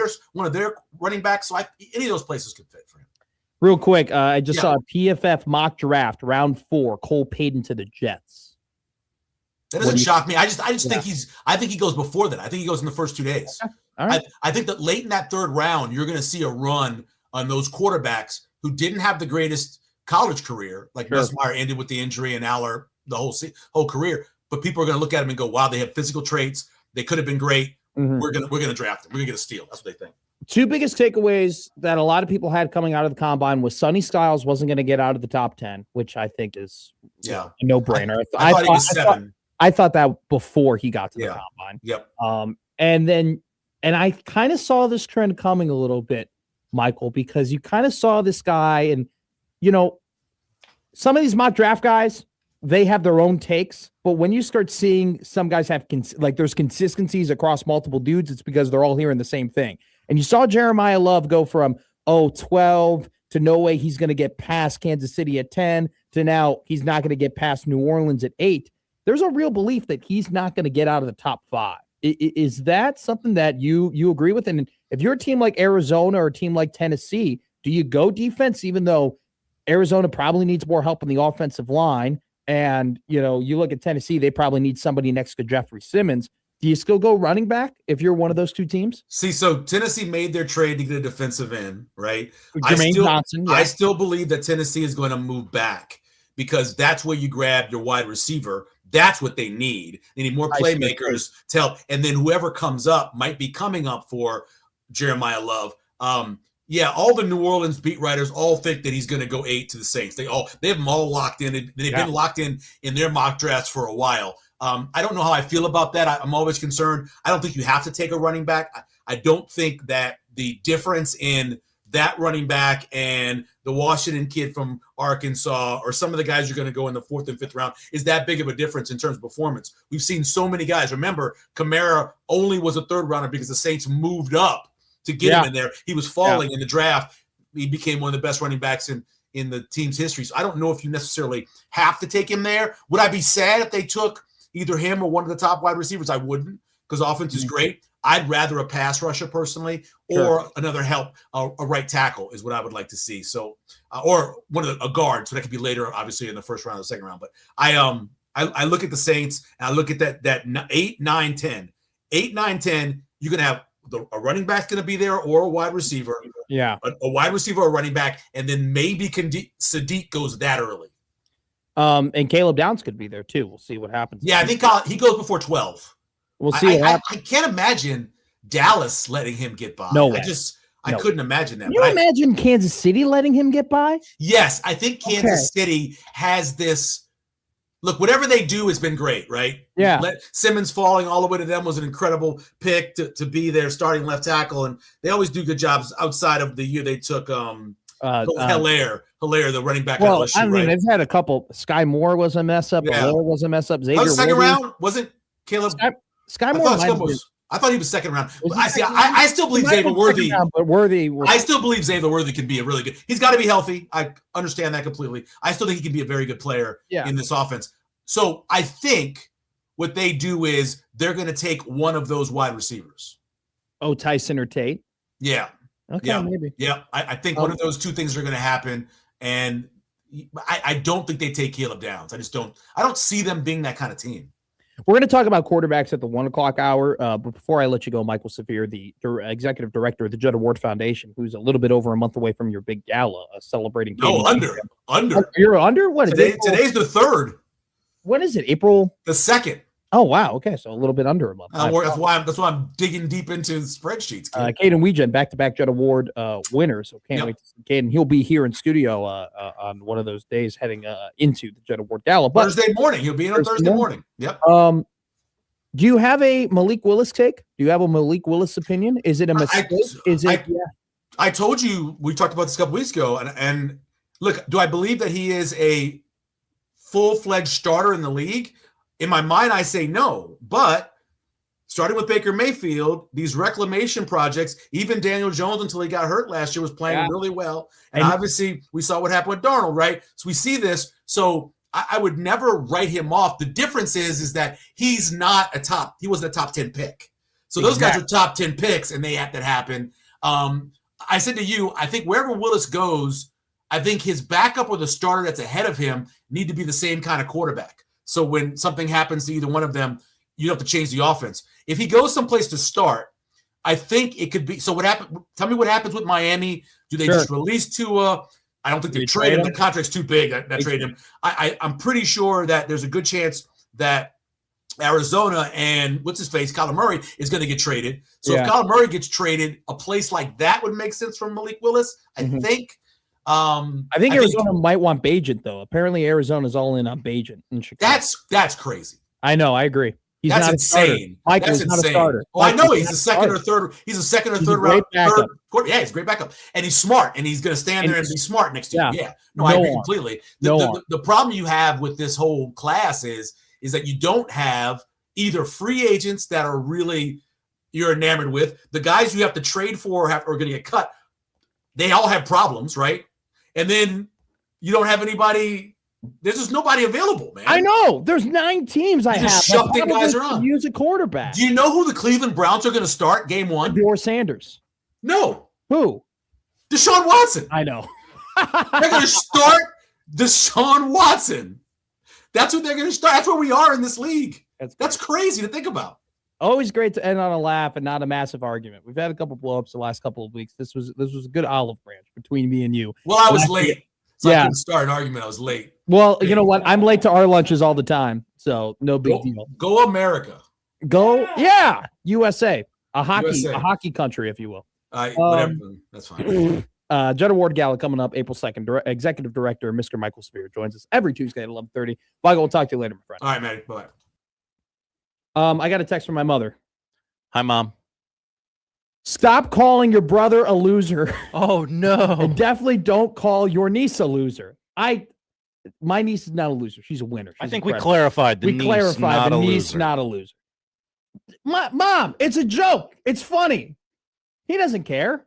their running backs. So any of those places could fit for him. Real quick, I just saw a PFF mock draft, round 4, Cole Payton to the Jets. That doesn't shock me. I just think I think he goes before that. I think he goes in the first 2 days. Okay. All right. I think that late in that third round, you're going to see a run on those quarterbacks who didn't have the greatest college career, like Nussmeier ended with the injury and Aller the whole career. But people are going to look at him and go, "Wow, they have physical traits. They could have been great. We're gonna draft them. We're gonna get a steal." That's what they think. 2 biggest takeaways that a lot of people had coming out of the combine was Sonny Styles wasn't going to get out of the top 10, which I think is a no-brainer. I thought he was 7. I thought that before he got to the combine. Yep. And I kind of saw this trend coming a little bit, Michael, because you kind of saw this guy, and some of these mock draft guys, they have their own takes, but when you start seeing some guys have there's consistencies across multiple dudes, it's because they're all hearing the same thing. And you saw Jeremiah Love go from 12 to no way he's going to get past Kansas City at 10 to now he's not going to get past New Orleans at 8. There's a real belief that he's not going to get out of the top 5. Is that something that you agree with? And if you're a team like Arizona or a team like Tennessee, do you go defense even though Arizona probably needs more help on the offensive line? And, you look at Tennessee, they probably need somebody next to Jeffrey Simmons. Do you still go running back if you're one of those 2 teams? See, so Tennessee made their trade to get a defensive end, right? Jermaine Johnson. Yeah. I still believe that Tennessee is going to move back because that's where you grab your wide receiver. That's what they need. They need more playmakers to help. And then whoever comes up might be coming up for Jeremiah Love. All the New Orleans beat writers all think that he's going to go 8 to the Saints. They have them all locked in. They've been locked in their mock drafts for a while. I don't know how I feel about that. I'm always concerned. I don't think you have to take a running back. I don't think that the difference in that running back and the Washington kid from Arkansas or some of the guys you're going to go in the 4th and 5th round is that big of a difference in terms of performance. We've seen so many guys. Remember, Kamara only was a 3rd rounder because the Saints moved up to get him in there. He was falling in the draft. He became one of the best running backs in the team's history. So I don't know if you necessarily have to take him there. Would I be sad if they took either him or one of the top wide receivers? I wouldn't, because offense is great. I'd rather a pass rusher personally, or another help, a right tackle is what I would like to see. So, or a guard, so that could be later, obviously in the 1st round or the 2nd round. But I look at the Saints and I look at that 8, 9, 10. 8, 9, 10. You're gonna have a running back's gonna be there or a wide receiver. Yeah, a wide receiver or a running back, and then maybe Sadiq goes that early. And Caleb Downs could be there too. We'll see what happens. Yeah, I think he goes before 12. We'll see. I can't imagine Dallas letting him get by. No way. I couldn't imagine that. Can you imagine Kansas City letting him get by? Yes, I think Kansas City has this. Look, whatever they do has been great, right? Yeah. Simmons falling all the way to them was an incredible pick to be their starting left tackle, and they always do good jobs outside of the year they took Hilaire, the running back. Well, LSU, they've had a couple. Sky Moore was a mess up. Yeah. Hilaire was a mess up. Xavier second round wasn't Caleb. Sky Moore. I thought he was 2nd round. I still believe Xavier Worthy. But Worthy. I still believe Xavier Worthy can be a really good. He's got to be healthy. I understand that completely. I still think he can be a very good player in this offense. So I think what they do is they're going to take one of those wide receivers. Oh, Tyson or Tate? Yeah. Okay, maybe. Yeah. I think one of those 2 things are going to happen. And I don't think they take Caleb Downs. I don't see them being that kind of team. We're going to talk about quarterbacks at the 1 o'clock hour. But before I let you go, Michael Severe, the executive director of the Judd Award Foundation, who's a little bit over a month away from your big gala celebrating. No, under. You're under? What? Today's the 3rd. What is it? April? The 2nd. Oh, wow. Okay. So a little bit under a month. That's why I'm digging deep into spreadsheets. Caden Weegen, back-to-back Judd Award winners. So can't wait to see Caden. He'll be here in studio on one of those days heading into the Judd Award Gala. But Thursday morning. He'll be in on Thursday morning. Yep. Do you have a Malik Willis take? Do you have a Malik Willis opinion? Is it a mistake? I told you, we talked about this a couple weeks ago, and look, do I believe that he is a full-fledged starter in the league? In my mind, I say no, but starting with Baker Mayfield, these reclamation projects, even Daniel Jones, until he got hurt last year, was playing really well. And obviously, we saw what happened with Darnold, right? So we see this. So I would never write him off. The difference is that he wasn't a top 10 pick. So those guys are top 10 picks, and they had that happen. I said to you, I think wherever Willis goes, I think his backup or the starter that's ahead of him need to be the same kind of quarterback. So when something happens to either one of them, you don't have to change the offense. If he goes someplace to start, I think it could be. So what happened? Tell me what happens with Miami. Do they just release Tua? I don't think they trade him. The contract's too big. That trade him. I'm pretty sure that there's a good chance that Arizona and Kyler Murray is going to get traded. So if Kyler Murray gets traded, a place like that would make sense for Malik Willis, I think. I think Arizona might want Bagent, though. Apparently, Arizona's all in on Bagent in Chicago. That's crazy. I know. I agree. That's insane. Michael's not a starter. Oh, I know he's a second or third. He's a second or third round. Yeah, he's a great backup, and he's smart, and he's going to stand there and be smart next year. Yeah, no, I agree completely. The problem you have with this whole class is that you don't have either free agents that are really you're enamored with. The guys you have to trade for are going to get cut. They all have problems, right? And then you don't have anybody. There's just nobody available, man. I know. There's 9 teams I have. Shove the guys around. Use a quarterback. Do you know who the Cleveland Browns are going to start game 1? Dor Sanders. No. Who? Deshaun Watson. I know. They're going to start Deshaun Watson. That's what they're going to start. That's where we are in this league. That's crazy to think about. Always great to end on a laugh and not a massive argument. We've had a couple blow-ups the last couple of weeks. This was a good olive branch between me and you. Well, I was late. So I couldn't start an argument. I was late. Well, you know what? I'm late to our lunches all the time, so no big deal. Go America. Go, USA. A hockey country, if you will. Whatever. That's fine. Judd Award Gala coming up April 2nd. Executive Director Mr. Michael Spear joins us every Tuesday at 11:30. Michael, we'll talk to you later, my friend. All right, man. Bye. I got a text from my mother. Hi, Mom. Stop calling your brother a loser. Oh, no. And definitely don't call your niece a loser. My niece is not a loser. She's a winner. I think we clarified the niece not a loser. Mom, it's a joke. It's funny. He doesn't care.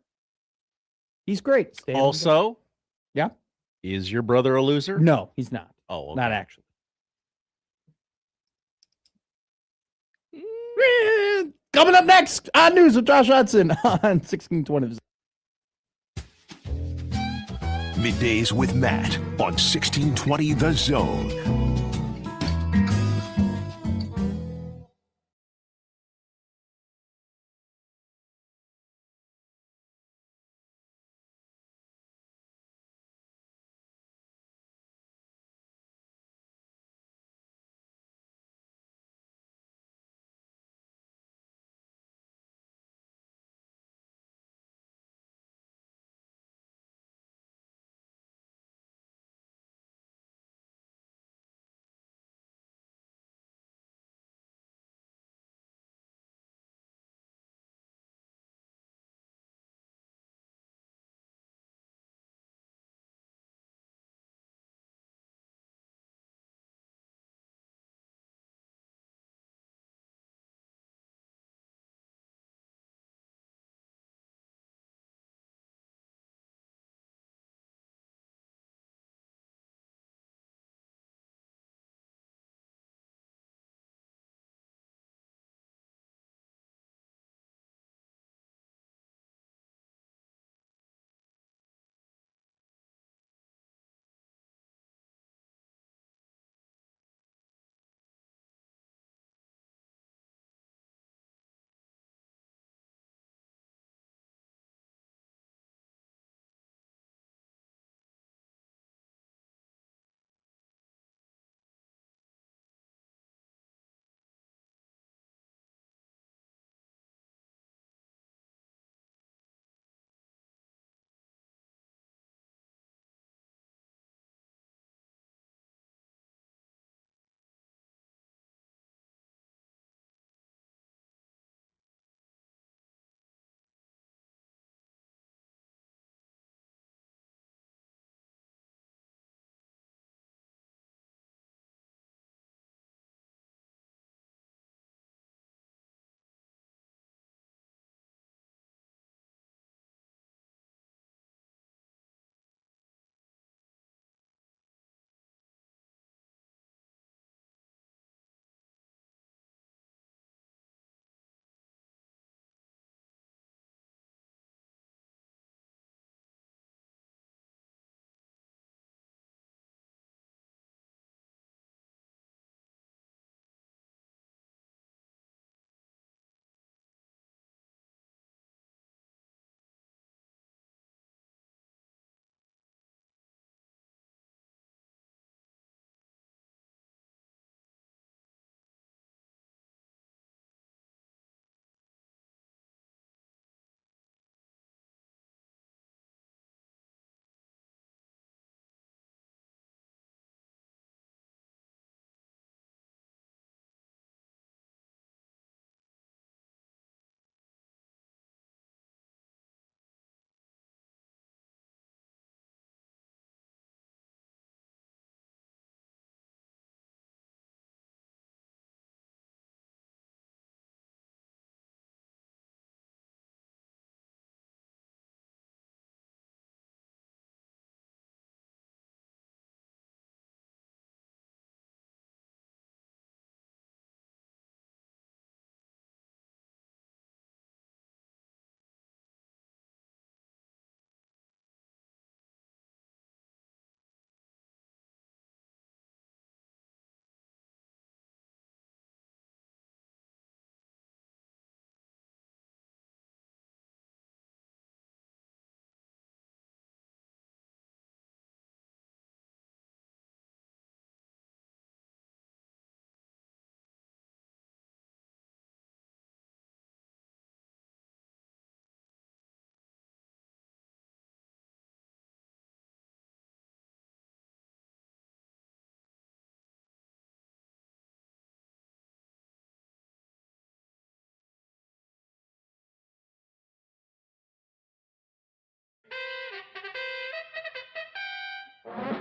He's great. Also, yeah. Is your brother a loser? No, he's not. Oh, okay. Not actually. Coming up next on News with Josh Hudson on 1620. Middays with Matt on 1620 The Zone.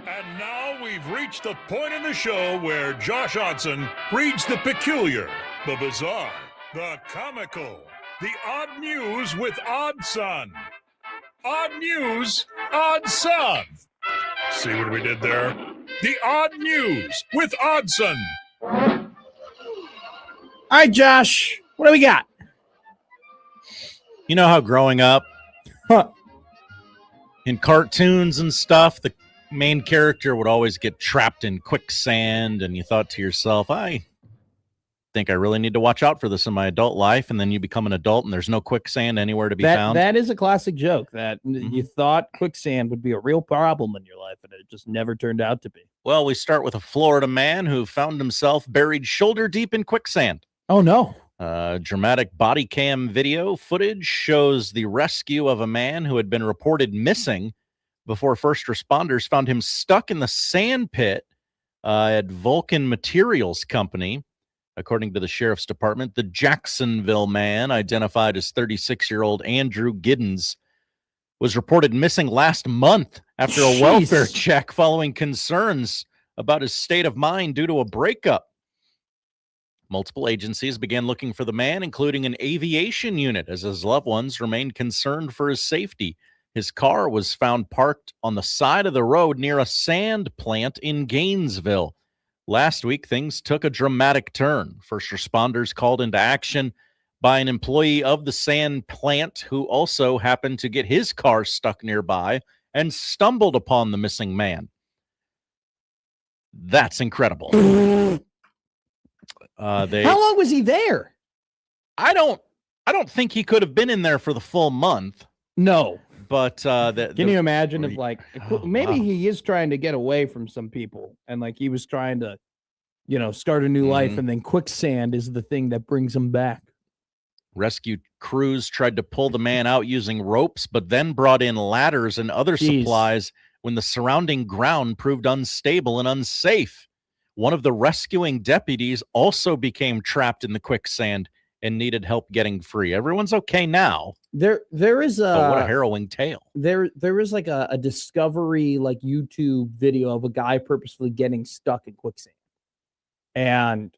And now we've reached the point in the show where Josh Odson reads the peculiar, the bizarre, the comical, the odd news with Odd Son. Odd news, Odd Son. See what we did there? The odd news with Oddson. All right, Josh, what do we got? You know how growing up in cartoons and stuff, the main character would always get trapped in quicksand, and you thought to yourself, I think I really need to watch out for this in my adult life. And then you become an adult and there's no quicksand anywhere to be found. That is a classic joke that you thought quicksand would be a real problem in your life, and it just never turned out to be. Well, we start with a Florida man who found himself buried shoulder deep in quicksand. Oh, no. Dramatic body cam video footage shows the rescue of a man who had been reported missing before first responders found him stuck in the sand pit at Vulcan Materials Company. According to the sheriff's department, the Jacksonville man, identified as 36-year-old Andrew Giddens, was reported missing last month after a welfare check following concerns about his state of mind due to a breakup. Multiple agencies began looking for the man, including an aviation unit, as his loved ones remained concerned for his safety. His car was found parked on the side of the road near a sand plant in Gainesville. Last week, things took a dramatic turn. First responders called into action by an employee of the sand plant who also happened to get his car stuck nearby and stumbled upon the missing man. That's incredible. How long was he there? I don't think he could have been in there for the full month. No. But can you imagine if maybe he is trying to get away from some people, and like he was trying to, start a new life, and then quicksand is the thing that brings him back. Rescue crews tried to pull the man out using ropes, but then brought in ladders and other supplies when the surrounding ground proved unstable and unsafe. One of the rescuing deputies also became trapped in the quicksand and needed help getting free. Everyone's okay now. There is but what a harrowing tale. There is like a Discovery like YouTube video of a guy purposefully getting stuck in quicksand, and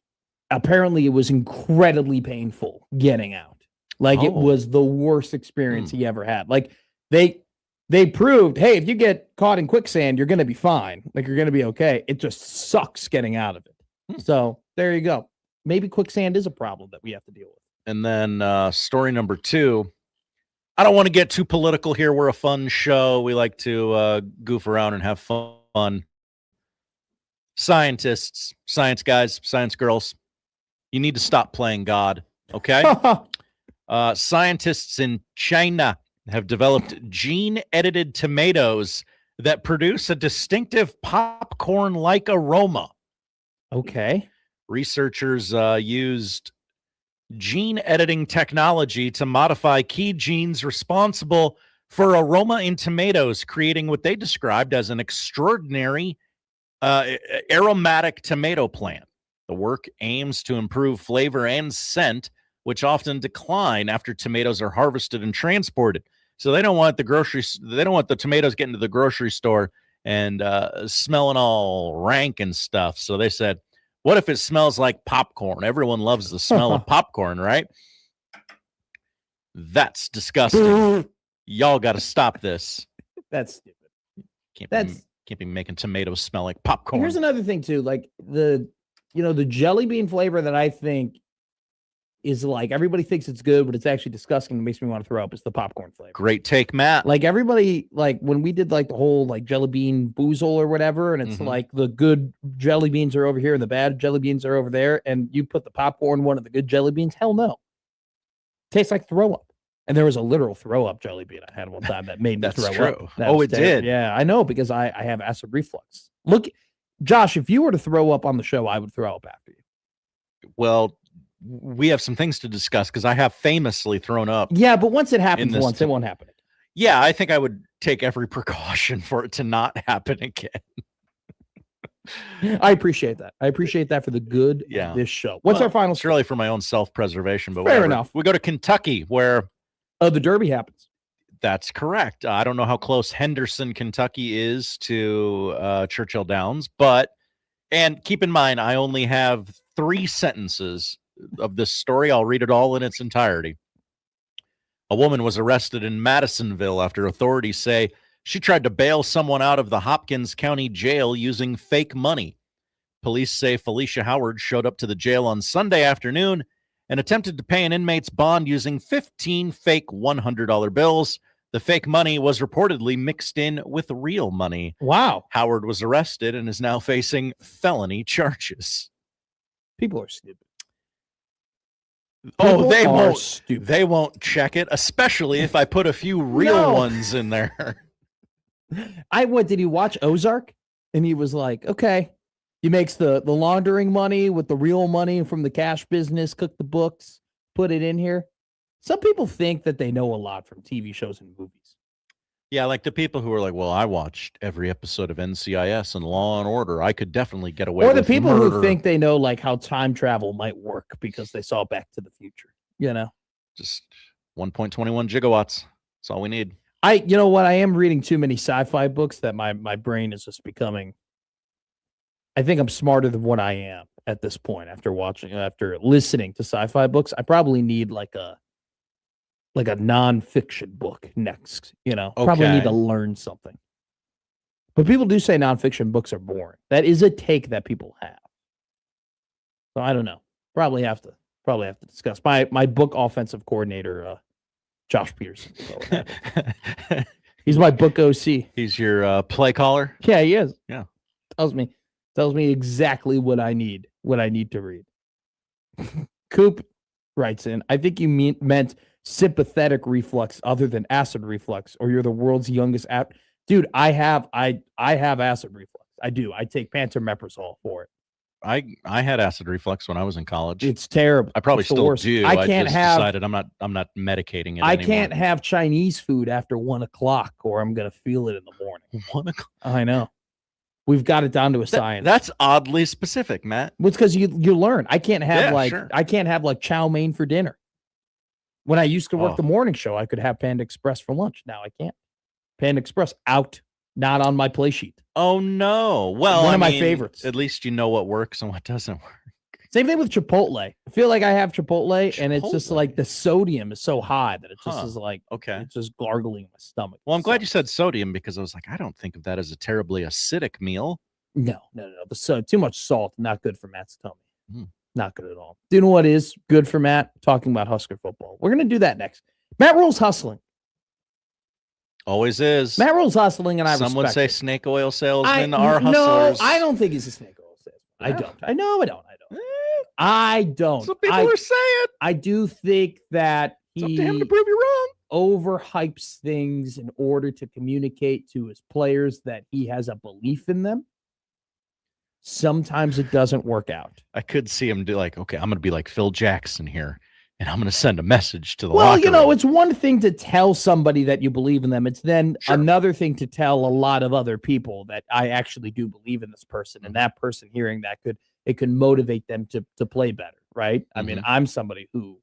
apparently it was incredibly painful getting out. Like it was the worst experience he ever had. Like they proved, hey, if you get caught in quicksand, you're going to be fine. Like you're going to be okay. It just sucks getting out of it. So there you go. Maybe quicksand is a problem that we have to deal with. And then story number 2. I don't want to get too political here. We're a fun show. We like to goof around and have fun. Scientists, science guys, science girls, you need to stop playing God, okay? Scientists in China have developed gene-edited tomatoes that produce a distinctive popcorn-like aroma. Okay. Researchers used gene editing technology to modify key genes responsible for aroma in tomatoes, creating what they described as an extraordinary aromatic tomato plant. The work aims to improve flavor and scent, which often decline after tomatoes are harvested and transported. So they don't want the tomatoes getting to the grocery store and smelling all rank and stuff. So they said, what if it smells like popcorn? Everyone loves the smell of popcorn, right? That's disgusting. Y'all got to stop this. That's stupid. Can't be making tomatoes smell like popcorn. Here's another thing too, like the jelly bean flavor that I think is like everybody thinks it's good, but it's actually disgusting and makes me want to throw up. It's the popcorn flavor. Great take, Matt. Like everybody, like when we did like the whole like jelly bean boozle or whatever, and it's like the good jelly beans are over here and the bad jelly beans are over there, and you put the popcorn one of the good jelly beans. Hell no. Tastes like throw up. And there was a literal throw up jelly bean I had one time that made me That's throw true. up. That Oh, was it terrible. did. Yeah, I know because I have acid reflux. Look, Josh, if you were to throw up on the show, I would throw up after you. Well, we have some things to discuss because I have famously thrown up. Yeah, but once it happens once, it won't happen again. Yeah, I think I would take every precaution for it to not happen again. I appreciate that. I appreciate that for the good of this show. What's our final It's really for my own self-preservation, but Fair whatever. enough. We go to Kentucky where the Derby happens. That's correct. I don't know how close Henderson, Kentucky is to Churchill Downs, and keep in mind, I only have 3 sentences of this story. I'll read it all in its entirety. A woman was arrested in Madisonville after authorities say she tried to bail someone out of the Hopkins County Jail using fake money. Police say Felicia Howard showed up to the jail on Sunday afternoon and attempted to pay an inmate's bond using 15 fake $100 bills. The fake money was reportedly mixed in with real money. Wow. Howard was arrested and is now facing felony charges. People are stupid. They are won't. stupid. They won't check it, especially if I put a few real ones in there. Did he watch Ozark? And he was like, okay. He makes the laundering money with the real money from the cash business, cook the books, put it in here. Some people think that they know a lot from TV shows and movies. Yeah, like the people who are like, well, I watched every episode of NCIS and Law and Order. I could definitely get away with Or the people murder. who think they know like how time travel might work because they saw Back to the Future, you know? Just 1.21 gigawatts. That's all we need. You know what? I am reading too many sci-fi books that my brain is just becoming. I think I'm smarter than what I am at this point after listening to sci-fi books. I probably need like a nonfiction book next, you know. Okay. Probably need to learn something. But people do say nonfiction books are boring. That is a take that people have. So I don't know. Probably have to discuss. My book offensive coordinator, Josh Peterson. He's my book OC. He's your play caller? Yeah, he is. Yeah. Tells me exactly what I need to read. Coop writes in, I think you meant sympathetic reflux other than acid reflux, or you're the world's youngest dude. I have acid reflux. I do. I take pantomeprazole for it. I had acid reflux when I was in college. It's terrible. I probably It's the still worst. do. I can't decided I'm not medicating it. I anymore. can't have Chinese food after 1 o'clock, or I'm gonna feel it in the morning. 1 o'clock. I know. We've got it down to a science. That's oddly specific, Matt. Well, it's because you learn. I can't have sure. I can't have like chow mein for dinner. When I used to work the morning show, I could have Panda Express for lunch. Now I can't. Panda Express out, not on my play sheet. Oh no! Well, one of my favorites. At least you know what works and what doesn't work. Same thing with Chipotle. I feel like I have Chipotle, and it's just like the sodium is so high that it just is like it's just gargling in my stomach. Well, I'm glad you said sodium because I was like, I don't think of that as a terribly acidic meal. No. Too much salt, not good for Matt's tummy. Not good at all. Do you know what is good for Matt? Talking about Husker football. We're gonna do that next. Matt Rhule's hustling. Always is. Matt Rhule's hustling, and Some would say it. snake oil salesmen are hustlers. No, I don't think he's a snake oil salesman. Yeah. I don't. I don't. That's what people are saying. I do think that It's up to him to prove you wrong. Overhypes things in order to communicate to his players that he has a belief in them. Sometimes it doesn't work out. I could see him do like, okay, I'm going to be like Phil Jackson here, and I'm going to send a message to the Well, locker room. it's one thing to tell somebody that you believe in them. It's then another thing to tell a lot of other people that I actually do believe in this person, and that person hearing that could motivate them to play better, right? I mean, I'm somebody who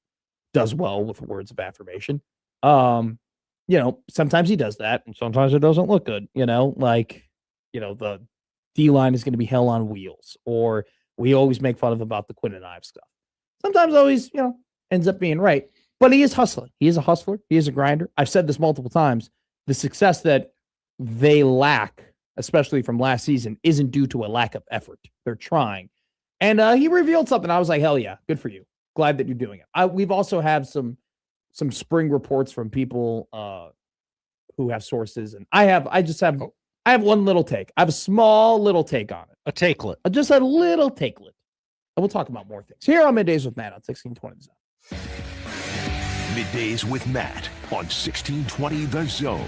does well with words of affirmation. Sometimes he does that, and sometimes it doesn't look good. The D-line is going to be hell on wheels, or we always make fun of about the Quinn and Ives stuff. Sometimes always, ends up being right. But he is hustling. He is a hustler. He is a grinder. I've said this multiple times. The success that they lack, especially from last season, isn't due to a lack of effort. They're trying. And he revealed something. I was like, hell yeah, good for you. Glad that you're doing it. We've also have some spring reports from people who have sources, and I have one little take. I have a small little take on it. A takelet. Just a little takelet. And we'll talk about more things here on Middays with Matt on 1620 The Zone. Middays with Matt on 1620 The Zone.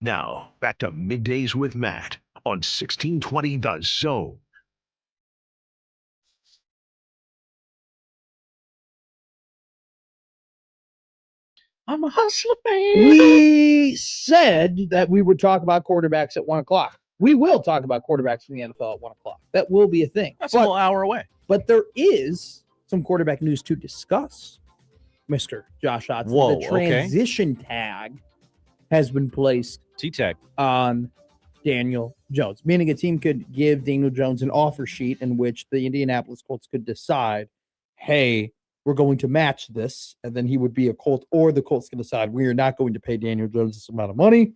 Now, back to Middays with Matt on 1620 The Zone. I'm a hustler, baby. We said that we would talk about quarterbacks at 1 o'clock. We will talk about quarterbacks in the NFL at 1 o'clock. That will be a thing. That's a whole hour away. But there is some quarterback news to discuss, Mr. Josh Hodgson. Whoa, the transition tag has been placed T-tag on Daniel Jones, meaning a team could give Daniel Jones an offer sheet in which the Indianapolis Colts could decide, hey, we're going to match this, and then he would be a Colt, or the Colts can decide we are not going to pay Daniel Jones this amount of money.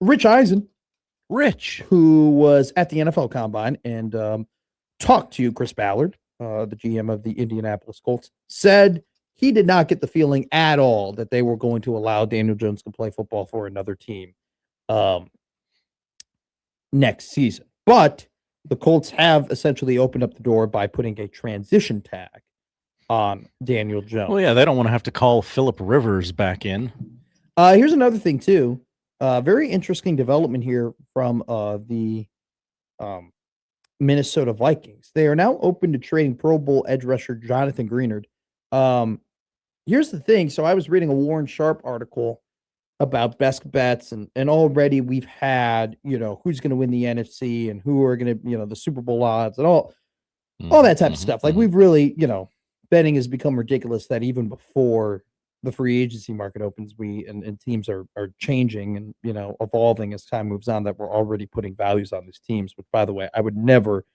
Rich Eisen, who was at the NFL Combine and talked to Chris Ballard, the GM of the Indianapolis Colts, said he did not get the feeling at all that they were going to allow Daniel Jones to play football for another team next season. But the Colts have essentially opened up the door by putting a transition tag on Daniel Jones. Well, yeah, they don't want to have to call Phillip Rivers back in. Here's another thing, too. Very interesting development here from the Minnesota Vikings. They are now open to trading Pro Bowl edge rusher Jonathan Greenard. Here's the thing. So I was reading a Warren Sharp article about best bets, and already we've had, who's going to win the NFC and who are going to, the Super Bowl odds and all that type of stuff. Like we've really, betting has become ridiculous that even before the free agency market opens, and teams are changing and, evolving as time moves on, that we're already putting values on these teams, which, by the way, I would never,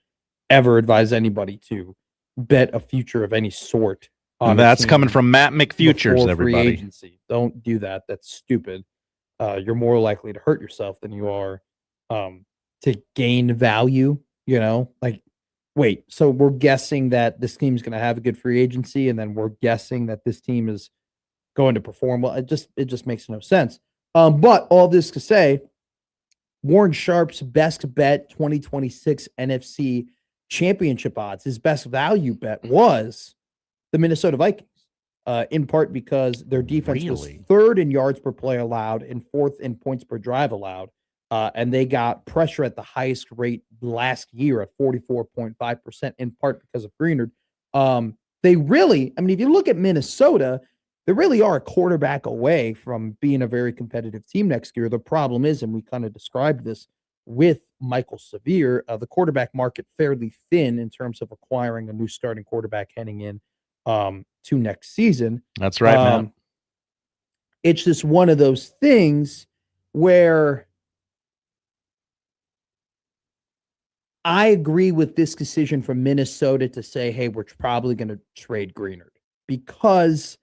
ever advise anybody to bet a future of any sort. That's coming from Matt McFutures, everybody. Free agency. Don't do that. That's stupid. You're more likely to hurt yourself than you are to gain value, wait, so we're guessing that this team's going to have a good free agency, and then we're guessing that this team is going to perform well. It just makes no sense. But all this to say, Warren Sharp's best bet 2026 NFC championship odds, his best value bet was the Minnesota Vikings, in part because their defense was third in yards per play allowed and fourth in points per drive allowed. And they got pressure at the highest rate last year at 44.5%, in part because of Greenard. They really, if you look at Minnesota, they really are a quarterback away from being a very competitive team next year. The problem is, and we kind of described this with Michael Severe, the quarterback market fairly thin in terms of acquiring a new starting quarterback heading in to next season. That's right, man. It's just one of those things where I agree with this decision from Minnesota to say, hey, we're probably going to trade Greenard, because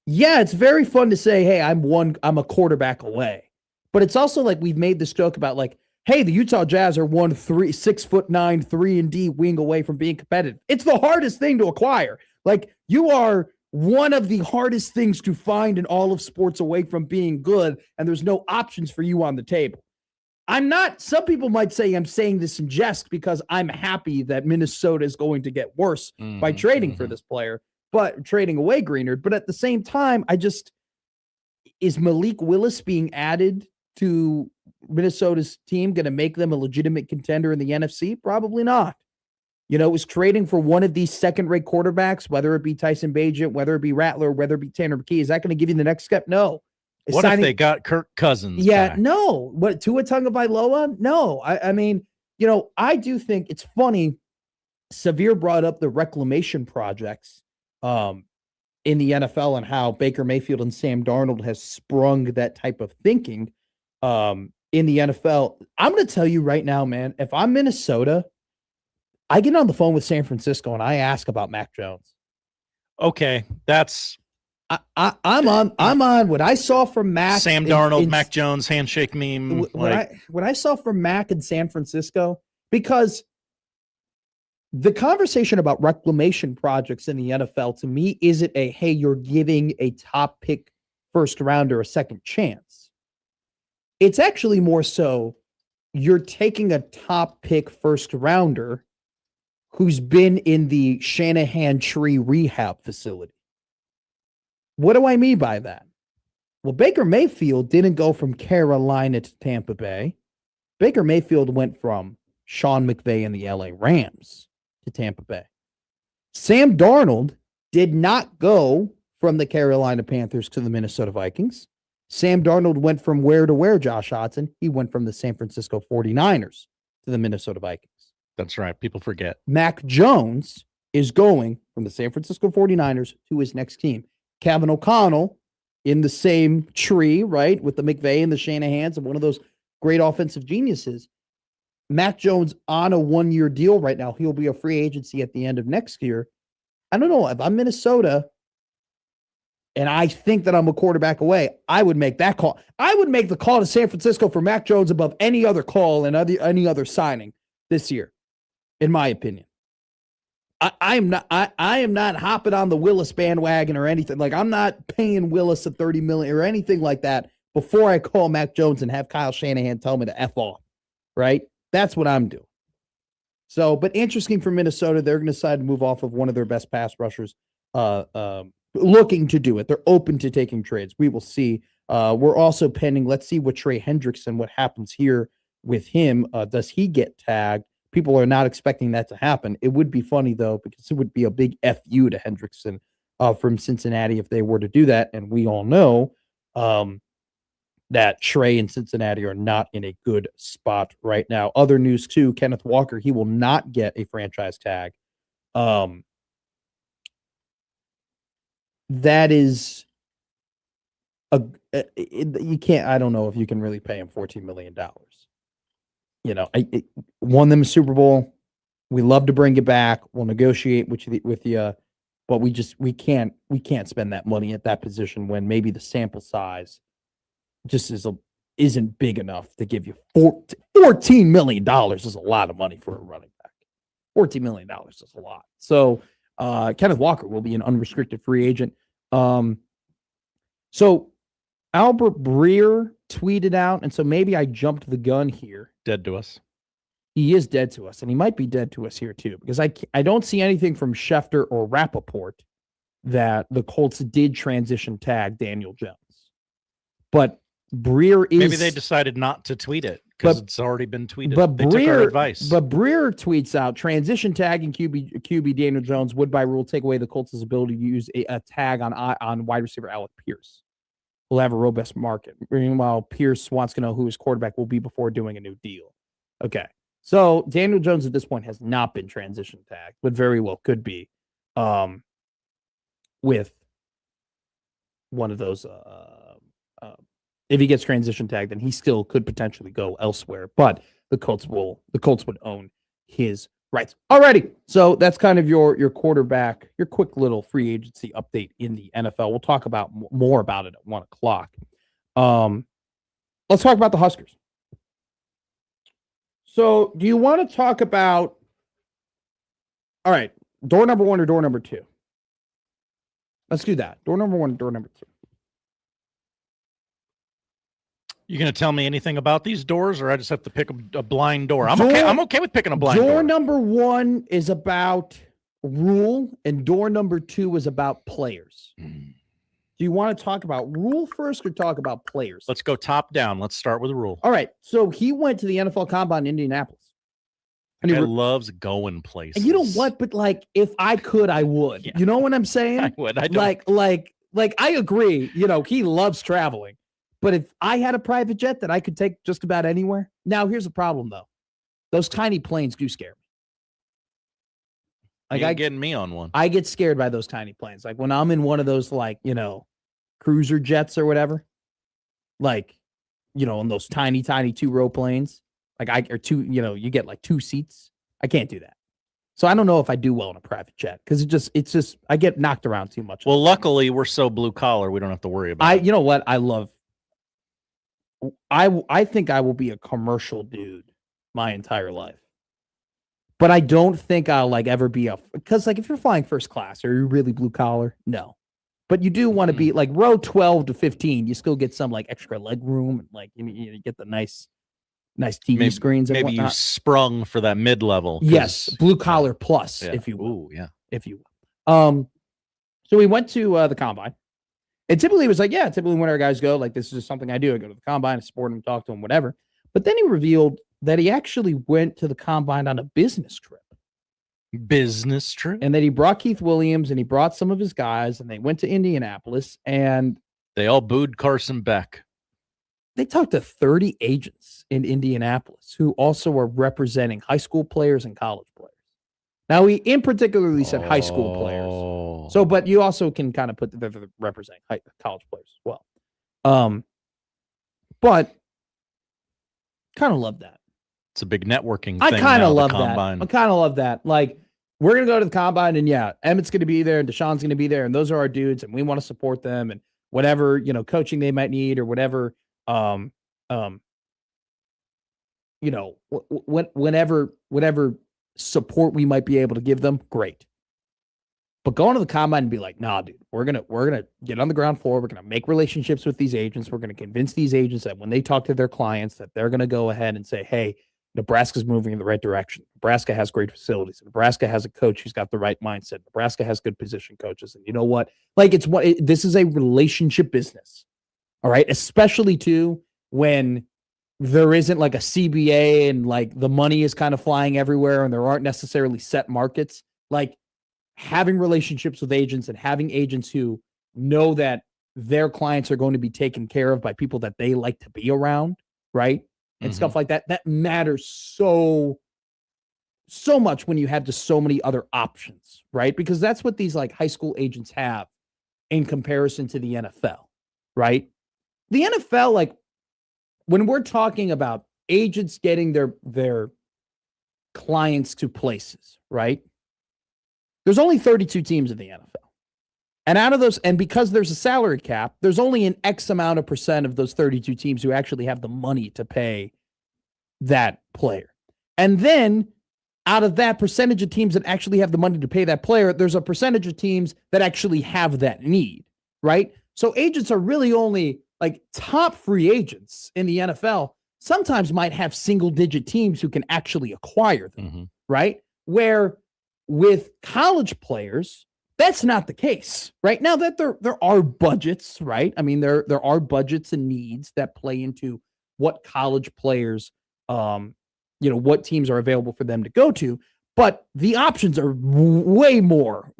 it's very fun to say, hey, I'm a quarterback away. But it's also like we've made this joke about, like, hey, the Utah Jazz are 6'9", 3-and-D wing away from being competitive. It's the hardest thing to acquire. Like, you are one of the hardest things to find in all of sports away from being good, and there's no options for you on the table. Some people might say I'm saying this in jest because I'm happy that Minnesota is going to get worse by trading for this player, but trading away Greenard. But at the same time, is Malik Willis being added to Minnesota's team going to make them a legitimate contender in the NFC? Probably not. Is trading for one of these second-rate quarterbacks, whether it be Tyson Bagent, whether it be Rattler, whether it be Tanner McKee, is that going to give you the next step? No. What if they got Kirk Cousins back? No. What, Tua Tagovailoa? No. I do think it's funny. Severe brought up the reclamation projects in the NFL and how Baker Mayfield and Sam Darnold has sprung that type of thinking in the NFL. I'm going to tell you right now, man, if I'm Minnesota, I get on the phone with San Francisco and I ask about Mac Jones. Okay, that's I'm on what I saw from Mac. Sam Darnold, Mac Jones handshake meme. What I saw from Mac in San Francisco, because the conversation about reclamation projects in the NFL to me isn't a, hey, you're giving a top pick first rounder a second chance. It's actually more so you're taking a top pick first rounder who's been in the Shanahan tree rehab facility. What do I mean by that? Well, Baker Mayfield didn't go from Carolina to Tampa Bay. Baker Mayfield went from Sean McVay and the LA Rams to Tampa Bay. Sam Darnold did not go from the Carolina Panthers to the Minnesota Vikings. Sam Darnold went from where to where, Josh Hodson? He went from the San Francisco 49ers to the Minnesota Vikings. That's right. People forget. Mac Jones is going from the San Francisco 49ers to his next team. Kevin O'Connell in the same tree, right, with the McVay and the Shanahans and one of those great offensive geniuses. Mac Jones on a one-year deal right now. He'll be a free agency at the end of next year. I don't know. If I'm Minnesota and I think that I'm a quarterback away, I would make that call. I would make the call to San Francisco for Mac Jones above any other call and any other signing this year, in my opinion. I am not hopping on the Willis bandwagon or anything. Like, I'm not paying Willis a $30 million or anything like that before I call Mac Jones and have Kyle Shanahan tell me to F off, right? That's what I'm doing. So, but interesting for Minnesota, they're going to decide to move off of one of their best pass rushers, looking to do it. They're open to taking trades. We will see. We're also pending. Let's see what Trey Hendrickson, what happens here with him. Does he get tagged? People are not expecting that to happen. It would be funny, though, because it would be a big FU to Hendrickson from Cincinnati if they were to do that. And we all know that Trey and Cincinnati are not in a good spot right now. Other news, too, Kenneth Walker, he will not get a franchise tag. That is you can't. I don't know if you can really pay him $14 million. You know, I won them a Super Bowl. We love to bring it back. We'll negotiate with you, but we can't spend that money at that position when maybe the sample size just isn't big enough to give you $14 million is a lot of money for a running back. $14 million is a lot. So Kenneth Walker will be an unrestricted free agent. So Albert Breer tweeted out, and so maybe I jumped the gun here. Dead to us. He is dead to us, and he might be dead to us here too, because I don't see anything from Schefter or Rappaport that the Colts did transition tag Daniel Jones. But Breer is... Maybe they decided not to tweet it because it's already been tweeted. But they took our advice. But Breer tweets out, transition tagging QB Daniel Jones would by rule take away the Colts' ability to use a tag on wide receiver Alec Pierce. We'll have a robust market. Meanwhile, Pierce wants to know who his quarterback will be before doing a new deal. Okay. So Daniel Jones at this point has not been transition tagged, but very well could be with one of those. If he gets transition tagged, then he still could potentially go elsewhere. But the Colts would own his rights. Alrighty. So that's kind of your quarterback, your quick little free agency update in the NFL. We'll talk about more about it at 1:00. Let's talk about the Huskers. So do you want to talk about, all right, door number 1 or door number 2? Let's do that. Door number 1, door number 2. You going to tell me anything about these doors, or I just have to pick a blind door? I'm okay with picking a blind door. Door number 1 is about Rhule, and door number 2 is about players. Do you want to talk about Rhule first or talk about players? Let's go top down. Let's start with Rhule. All right. So he went to the NFL Combine in Indianapolis. And he loves going places. And you know what? But like, if I could, I would. Yeah. You know what I'm saying? I would. I don't. Like I agree. You know, he loves traveling. But if I had a private jet that I could take just about anywhere. Now, here's the problem, though. Those tiny planes do scare me. Like, getting me on one. I get scared by those tiny planes. Like when I'm in one of those, like, you know, cruiser jets or whatever. Like, you know, on those tiny 2-row planes. Like you get like 2 seats. I can't do that. So I don't know if I do well in a private jet because it's just I get knocked around too much. Well, luckily we're so blue collar, we don't have to worry about it. You know what? I think I will be a commercial dude my entire life. But I don't think I'll like ever be because like if you're flying first class, are you really blue collar? No. But you do want to be like row 12 to 15. You still get some like extra leg room, and like you get the nice TV screens. And maybe you sprung for that mid level. Yes, blue collar plus, if you will. Ooh, yeah, if you will. So we went to the Combine, And typically it was like, yeah, typically when our guys go, like, this is just something I do. I go to the combine, I support him, talk to him, whatever. But then he revealed that he actually went to the combine on a business trip. Business trip? And that he brought Keith Williams and he brought some of his guys and they went to Indianapolis and they all booed Carson Beck. They talked to 30 agents in Indianapolis who also are representing high school players and college players. Now, he in particularly said high school players. So, but you also can kind of put the representing college players as well. But kind of love that. It's a big networking thing. I kind of love that. I kind of love that. Like, we're going to go to the combine and yeah, Emmett's going to be there and Deshaun's going to be there. And those are our dudes and we want to support them and whatever, you know, coaching they might need or whatever, you know, whatever support we might be able to give them. Great. But going to the combine and be like, nah, dude, we're gonna get on the ground floor. We're gonna make relationships with these agents. We're gonna convince these agents that when they talk to their clients, that they're gonna go ahead and say, hey, Nebraska's moving in the right direction. Nebraska has great facilities. Nebraska has a coach who's got the right mindset. Nebraska has good position coaches. And you know what? Like, this is a relationship business. All right. Especially too, when there isn't like a CBA and like the money is kind of flying everywhere and there aren't necessarily set markets. Like, having relationships with agents and having agents who know that their clients are going to be taken care of by people that they like to be around, right? And stuff like that, that matters so much when you have just so many other options, right? Because that's what these like high school agents have in comparison to the NFL, right? The NFL, like, when we're talking about agents getting their clients to places, right? There's only 32 teams in the NFL. And out of those, and because there's a salary cap, there's only an X amount of percent of those 32 teams who actually have the money to pay that player. And then out of that percentage of teams that actually have the money to pay that player, there's a percentage of teams that actually have that need, right? So agents are really only like top free agents in the NFL sometimes might have single digit teams who can actually acquire them, right? Where with college players, that's not the case, right? Now that there are budgets, right? I mean, there are budgets and needs that play into what college players, what teams are available for them to go to. But the options are way more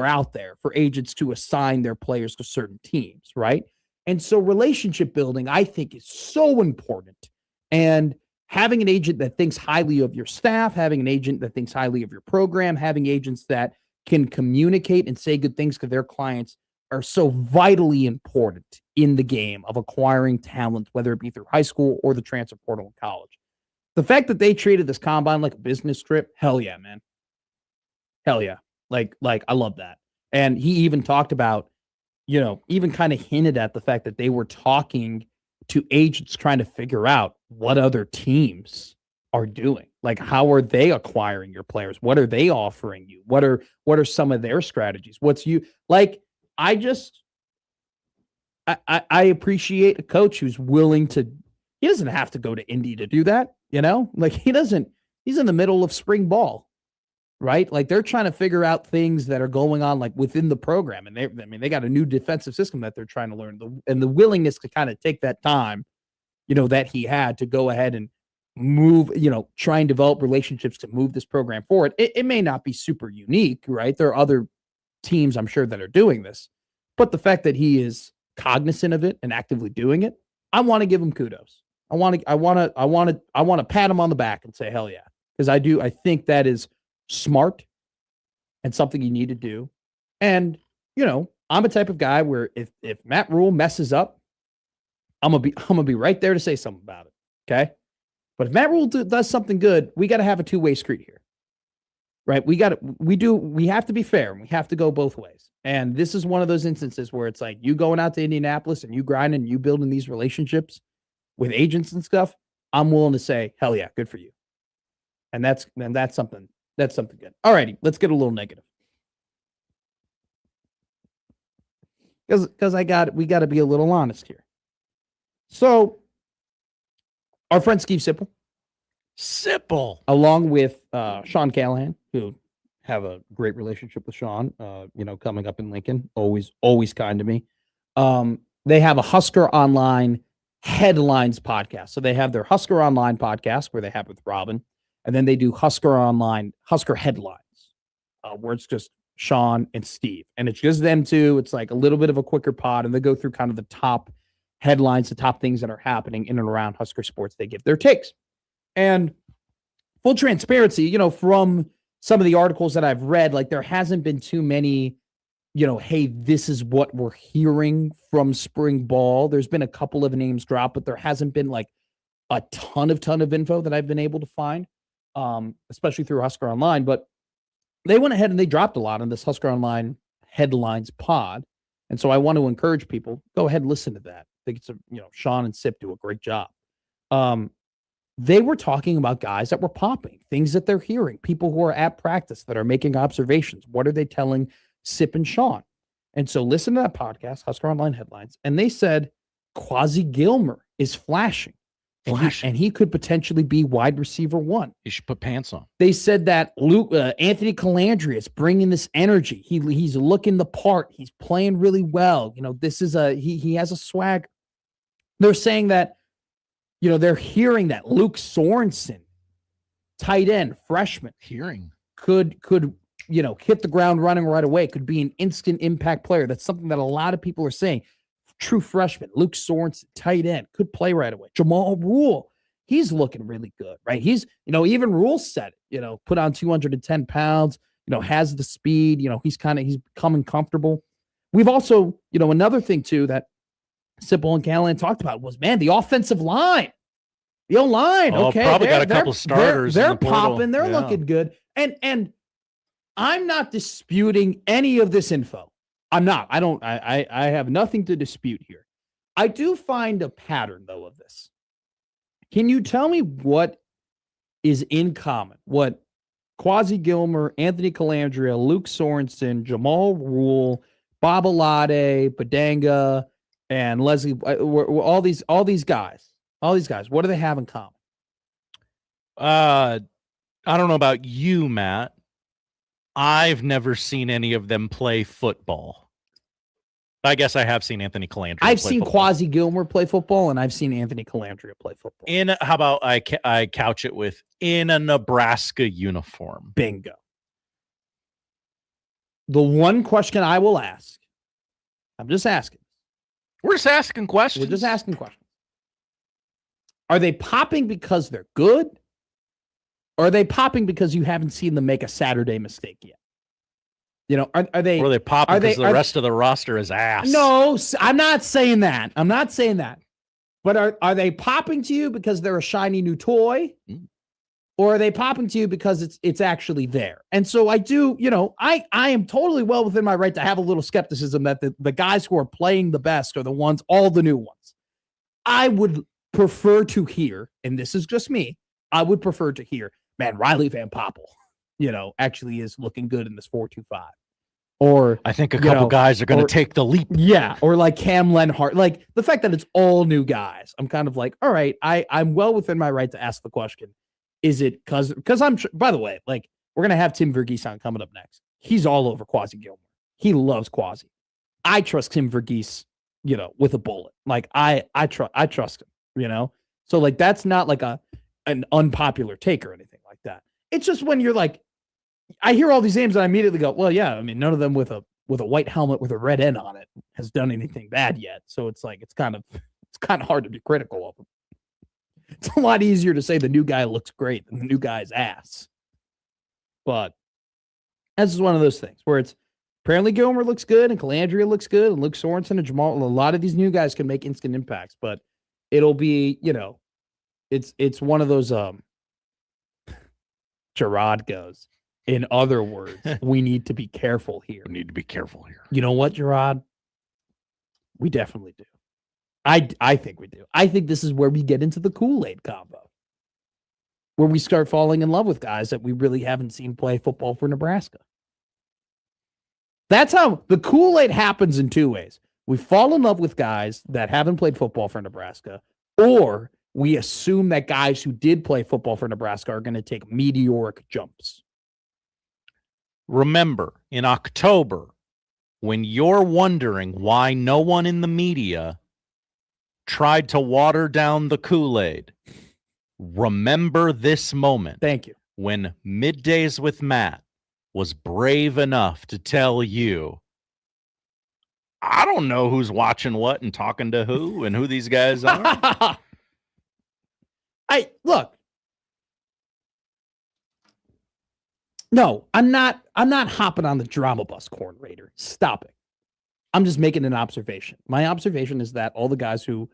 out there for agents to assign their players to certain teams, right? And so relationship building, I think, is so important. And having an agent that thinks highly of your staff, having an agent that thinks highly of your program, having agents that can communicate and say good things to their clients are so vitally important in the game of acquiring talent, whether it be through high school or the transfer portal in college. The fact that they treated this combine like a business trip, hell yeah, man. Hell yeah. Like I love that. And he even talked about, even kind of hinted at the fact that they were talking to agents trying to figure out what other teams are doing. Like, how are they acquiring your players? What are they offering you? What are some of their strategies? I appreciate a coach who's willing to, he doesn't have to go to Indy to do that. He's in the middle of spring ball, right? Like, they're trying to figure out things that are going on like within the program. And they got a new defensive system that they're trying to learn, and the willingness to kind of take that time, that he had to go ahead and move, try and develop relationships to move this program forward. It may not be super unique, right? There are other teams, I'm sure, that are doing this, but the fact that he is cognizant of it and actively doing it, I want to give him kudos. I want to pat him on the back and say, hell yeah. Because I think that is smart and something you need to do. And, I'm a type of guy where if Matt Rhule messes up, I'm gonna be right there to say something about it. Okay. But if Matt Rhule does something good, we got to have a two-way street here, right? We have to be fair and we have to go both ways. And this is one of those instances where it's like you going out to Indianapolis and you grinding and you building these relationships with agents and stuff. I'm willing to say, hell yeah, good for you. And that's something good. All righty, let's get a little negative. Because we got to be a little honest here. So, our friend Steve Sipple, along with Sean Callahan, who have a great relationship with Sean, coming up in Lincoln, always kind to me. They have a Husker Online Headlines podcast. So they have their Husker Online podcast where they have with Robin, and then they do Husker Headlines, where it's just Sean and Steve, and it's just them two. It's like a little bit of a quicker pod, and they go through kind of the top headlines, the top things that are happening in and around Husker sports. They give their takes. And full transparency, from some of the articles that I've read, like there hasn't been too many, hey, this is what we're hearing from spring ball. There's been a couple of names dropped, but there hasn't been like a ton of info that I've been able to find, especially through Husker Online. But they went ahead and they dropped a lot on this Husker Online Headlines pod. And so I want to encourage people, go ahead and listen to that. I think it's Sean and Sip do a great job. They were talking about guys that were popping, things that they're hearing, people who are at practice that are making observations. What are they telling Sip and Sean? And so listen to that podcast, Husker Online Headlines. And they said Quasi Gilmer is flashing. And he could potentially be wide receiver 1. He should put pants on. They said that Anthony Calandria is bringing this energy. He's looking the part. He's playing really well. This is he has a swag. They're saying that, they're hearing that Luke Sorensen, tight end, freshman, could hit the ground running right away, could be an instant impact player. That's something that a lot of people are saying. True freshman, Luke Sorensen, tight end, could play right away. Jamal Rhule, he's looking really good, right? He's, even Rhule said it, put on 210 pounds, has the speed, he's becoming comfortable. We've also, another thing too that Sipple and Callahan talked about was, man, the offensive line. The O-line, okay. Probably got a couple starters. They're popping. They're looking good. And I'm not disputing any of this info. I'm not. I have nothing to dispute here. I do find a pattern, though, of this. Can you tell me what is in common? What Quasi Gilmer, Anthony Calandria, Luke Sorensen, Jamal Rhule, Bob Alade, Badanga, and Leslie, all these guys, what do they have in common? I don't know about you, Matt. I've never seen any of them play football. I guess I have seen Anthony Calandria. I've seen Quasi Gilmer play football, and I've seen Anthony Calandria play football. How about I couch it with in a Nebraska uniform? Bingo. The one question I will ask, I'm just asking. We're just asking questions. We're just asking questions. Are they popping because they're good? Or are they popping because you haven't seen them make a Saturday mistake yet? Are they? Or are they popping because the rest of the roster is ass? No, I'm not saying that. But are they popping to you because they're a shiny new toy? Or are they popping to you because it's actually there? And so I do, I am totally well within my right to have a little skepticism that the guys who are playing the best are the ones, all the new ones. I would prefer to hear, and this is just me, I would prefer to hear, man, Riley Van Poppel, actually is looking good in this 4.25. Or I think a couple guys are going to take the leap. Yeah. Or like Cam Lenhart, like the fact that it's all new guys. I'm kind of like, all right, I'm well within my right to ask the question. Is it because by the way, like we're going to have Tim Verghese on coming up next. He's all over Quasi Gilmer. He loves Quasi. I trust Tim Verghese, with a bullet. Like I trust him, So like, that's not like an unpopular take or anything like that. It's just when you're like, I hear all these names and I immediately go, well, yeah, I mean, none of them with a white helmet with a red N on it has done anything bad yet. So it's like, it's kind of hard to be critical of them. It's a lot easier to say the new guy looks great than the new guy's ass. But this is one of those things where it's apparently Gilmer looks good and Calandria looks good and Luke Sorensen and Jamal. A lot of these new guys can make instant impacts, but it'll be, it's one of those, Gerard goes, in other words, we need to be careful here. You know what, Gerard? We definitely do. I think we do. I think this is where we get into the Kool-Aid combo, where we start falling in love with guys that we really haven't seen play football for Nebraska. That's how the Kool-Aid happens in two ways. We fall in love with guys that haven't played football for Nebraska, or we assume that guys who did play football for Nebraska are going to take meteoric jumps. Remember, in October, when you're wondering why no one in the media tried to water down the Kool-Aid, remember this moment. Thank you. When Middays with Matt was brave enough to tell you, I don't know who's watching what and talking to who and who these guys are. Look. No, I'm not hopping on the drama bus, Corn Raider. Stop it. I'm just making an observation. My observation is that all the guys who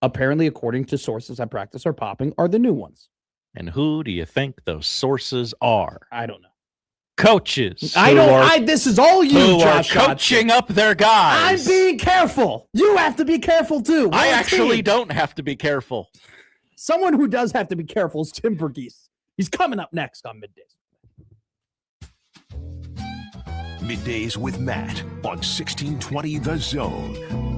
apparently, according to sources at practice, are popping are the new ones. And who do you think those sources are? I don't know. Coaches. This is all you, who Josh. Are coaching up their guys. I'm being careful. You have to be careful too. I actually don't have to be careful. Someone who does have to be careful is Tim Verghese. He's coming up next on Middays. Middays with Matt on 1620 The Zone.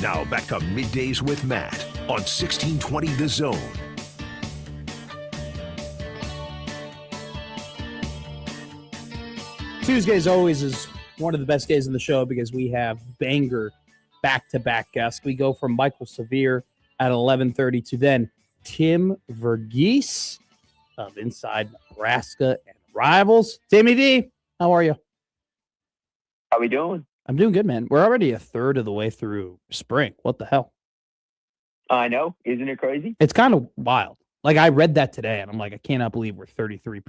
Now back to Middays with Matt on 1620 The Zone. Tuesdays always is one of the best days of the show because we have banger back-to-back guests. We go from Michael Severe at 11:30 to then Tim Verghese of Inside Nebraska and Rivals. Timmy D, how are you? How we doing? I'm doing good, man. We're already a third of the way through spring. What the hell? I know. Isn't it crazy? It's kind of wild. Like, I read that today, and I'm like, I cannot believe we're 33%.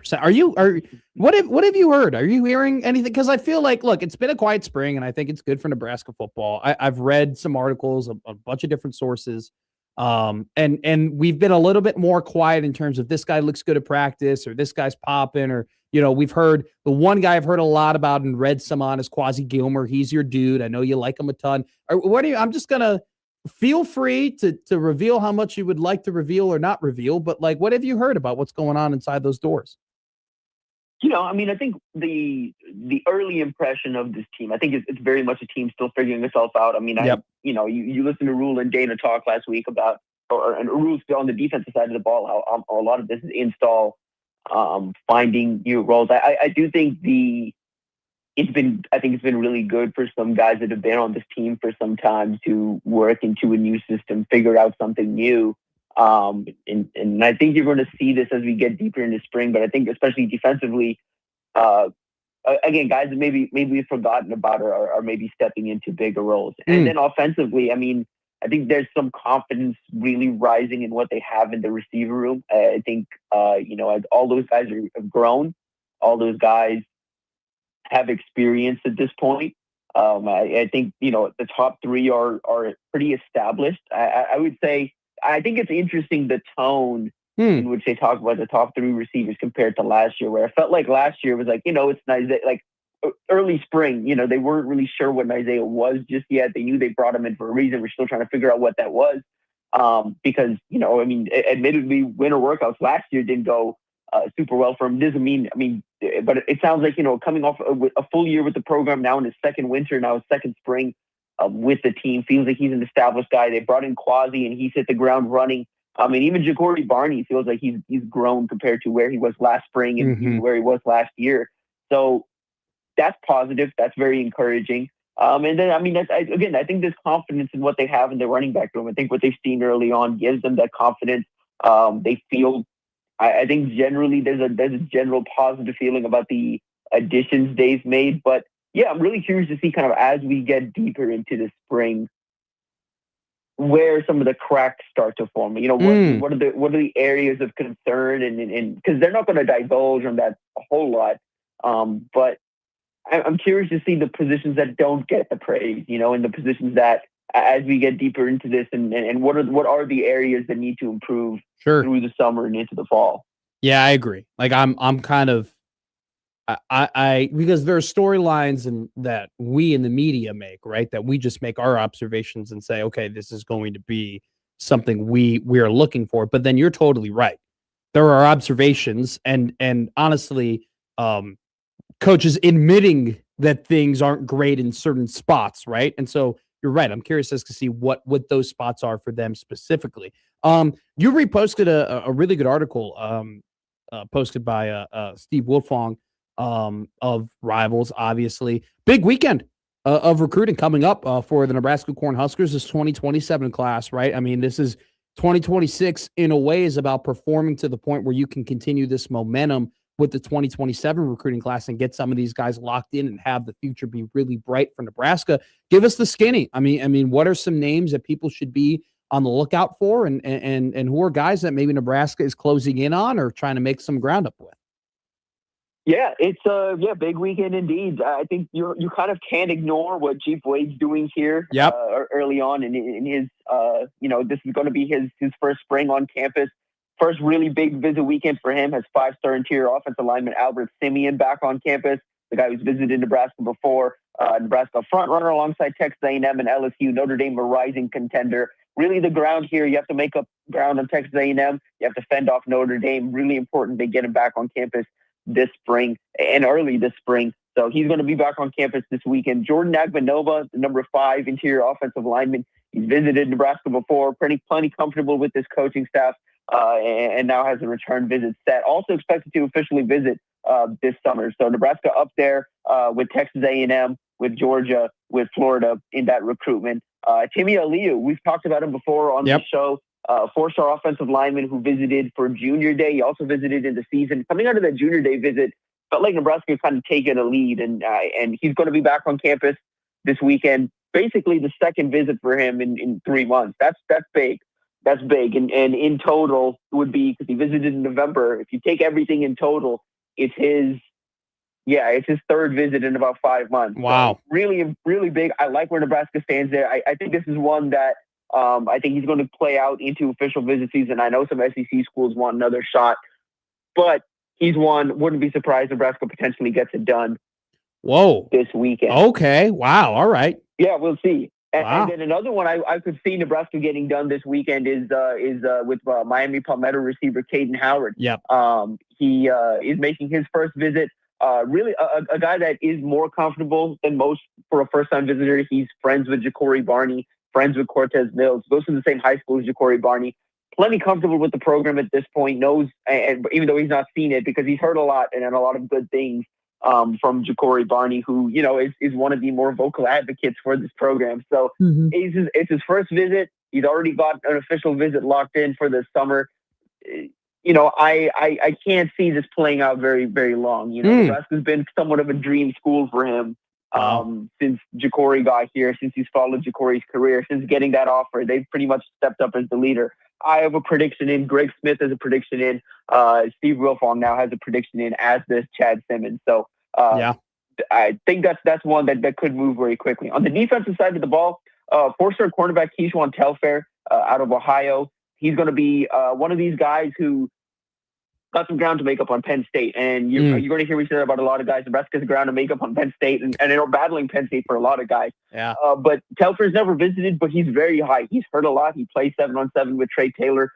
What have you heard? Are you hearing anything? Because I feel like, look, it's been a quiet spring, and I think it's good for Nebraska football. I've read some articles, a bunch of different sources, and we've been a little bit more quiet in terms of this guy looks good at practice, or this guy's popping, or, we've heard the one guy I've heard a lot about and read some on is Quasi Gilmer. He's your dude. I know you like him a ton. I'm just going to feel free to reveal how much you would like to reveal or not reveal, but like, what have you heard about what's going on inside those doors? I think the early impression of this team, I think it's very much a team still figuring itself out. I mean, you listen to Rhule and Dana talk last week about, and Rhule's on the defensive side of the ball, how a lot of this is install, finding new roles. I do think it's been really good for some guys that have been on this team for some time to work into a new system, figure out something new. And I think you're going to see this as we get deeper into spring, but I think especially defensively, again, guys that maybe we've forgotten about are maybe stepping into bigger roles. And then offensively, I mean, I think there's some confidence really rising in what they have in the receiver room. I think, as all those guys have grown, all those guys have experience at this point. I think, the top three are pretty established. I would say, I think it's interesting the tone in which they talk about the top three receivers compared to last year, where I felt like last year was like, it's nice that like early spring, they weren't really sure what Isaiah was just yet. They knew they brought him in for a reason. We're still trying to figure out what that was. Because, admittedly, winter workouts last year didn't go super well for him. Doesn't mean, but it sounds like, coming off a full year with the program now in his second winter, now his second spring with the team, feels like he's an established guy. They brought in Quasi and he's hit the ground running. Even Jacory Barney feels like he's grown compared to where he was last spring and where he was last year. So that's positive. That's very encouraging. And then, I think there's confidence in what they have in their running back room. I think what they've seen early on gives them that confidence. They feel, I think generally there's a general positive feeling about the additions they've made. But yeah, I'm really curious to see kind of as we get deeper into the spring, where some of the cracks start to form. What are the areas of concern, and because they're not going to divulge on that a whole lot. But I'm curious to see the positions that don't get the praise, and the positions that as we get deeper into this, and what are the areas that need to improve through the summer and into the fall. Yeah, I agree. Like I'm kind of, I because there are storylines and that we in the media make, right? That we just make our observations and say, okay, this is going to be something we are looking for. But then you're totally right. There are observations and honestly, coaches admitting that things aren't great in certain spots, right? And so you're right. I'm curious as to see what those spots are for them specifically. You reposted a really good article posted by Steve Wilfong of Rivals, obviously. Big weekend of recruiting coming up for the Nebraska Cornhuskers, this 2027 class, right? I mean, this is 2026 in a way is about performing to the point where you can continue this momentum with the 2027 recruiting class and get some of these guys locked in and have the future be really bright for Nebraska. Give us the skinny. I mean, what are some names that people should be on the lookout for, and who are guys that maybe Nebraska is closing in on or trying to make some ground up with? Yeah, it's big weekend indeed. I think you kind of can't ignore what Chief Wade's doing here. Yep. Early on in his this is going to be his first spring on campus. First really big visit weekend for him. Has 5-star interior offensive lineman Albert Simeon back on campus. The guy who's visited Nebraska before. Nebraska front runner alongside Texas A&M and LSU. Notre Dame a rising contender. Really the ground here. You have to make up ground on Texas A&M. You have to fend off Notre Dame. Really important they get him back on campus this spring and early this spring. So he's going to be back on campus this weekend. Jordan Agbanova, the number 5 interior offensive lineman. He's visited Nebraska before, plenty comfortable with this coaching staff. and now has a return visit set. Also expected to officially visit this summer. So Nebraska up there with Texas A&M, with Georgia, with Florida in that recruitment. Timmy Aliu, we've talked about him before on this show. Four-star offensive lineman who visited for junior day. He also visited in the season. Coming out of that junior day visit, felt like Nebraska kind of taking a lead, and he's going to be back on campus this weekend. Basically, the second visit for him in 3 months. That's big. That's big. And in total would be, because he visited in November. If you take everything in total, it's his third visit in about 5 months. Wow. So really, really big. I like where Nebraska stands there. I think this is one that I think he's going to play out into official visit season. I know some SEC schools want another shot, but he's one. Wouldn't be surprised Nebraska potentially gets it done. Whoa. This weekend. Okay. Wow. All right. Yeah, we'll see. Wow. And then another one I could see Nebraska getting done this weekend is with Miami Palmetto receiver Caden Howard. Yep. He is making his first visit. Really a guy that is more comfortable than most for a first-time visitor. He's friends with Ja'Cory Barney, friends with Cortez Mills, goes to the same high school as Ja'Cory Barney. Plenty comfortable with the program at this point, knows, and even though he's not seen it, because he's heard a lot and a lot of good things from Ja'Cory Barney, who, is one of the more vocal advocates for this program. So it's his first visit. He's already got an official visit locked in for the summer. I can't see this playing out very, very long. Nebraska's been somewhat of a dream school for him since Ja'Cory got here, since he's followed Ja'Cory's career, since getting that offer. They've pretty much stepped up as the leader. I have a prediction in. Greg Smith has a prediction in. Steve Wilfong now has a prediction in, as does Chad Simmons. So I think that's one that could move very quickly. On the defensive side of the ball, four-star cornerback Keyshawn Telfair out of Ohio. He's going to be one of these guys who got some ground to make up on Penn State. And you're going to hear me say that about a lot of guys. Nebraska's ground to make up on Penn State, and they're battling Penn State for a lot of guys. Yeah. But Telfair's never visited, but he's very high. He's heard a lot. He plays 7-on-7 with Trey Taylor.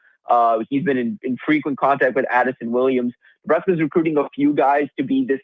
He's been in frequent contact with Addison Williams. Nebraska's recruiting a few guys to be this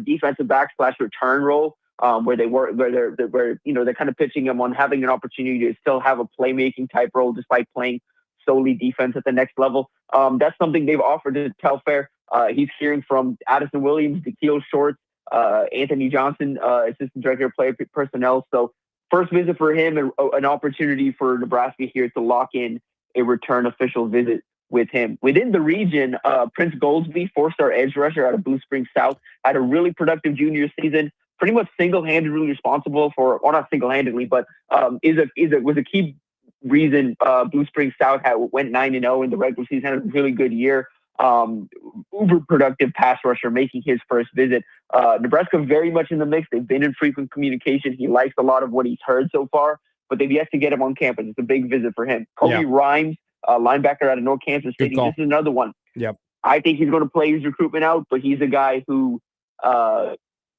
defensive back / return role, where they're kind of pitching him on having an opportunity to still have a playmaking type role despite playing solely defense at the next level. That's something they've offered to Telfair. He's hearing from Addison Williams, Dekeel Shorts, Anthony Johnson, assistant director of player personnel. So first visit for him, and an opportunity for Nebraska here to lock in a return official visit with him. Within the region, Prince Goldsby, four-star edge rusher out of Blue Springs South, had a really productive junior season. Pretty much single-handedly responsible for, well, not single-handedly, but was a key reason Blue Springs South went 9-0 in the regular season. Had a really good year. Uber productive pass rusher making his first visit. Nebraska very much in the mix. They've been in frequent communication. He likes a lot of what he's heard so far, but they've yet to get him on campus. It's a big visit for him. Kobe Rhymes, linebacker out of North Kansas City. This is another one. Yep. I think he's going to play his recruitment out, but he's a guy who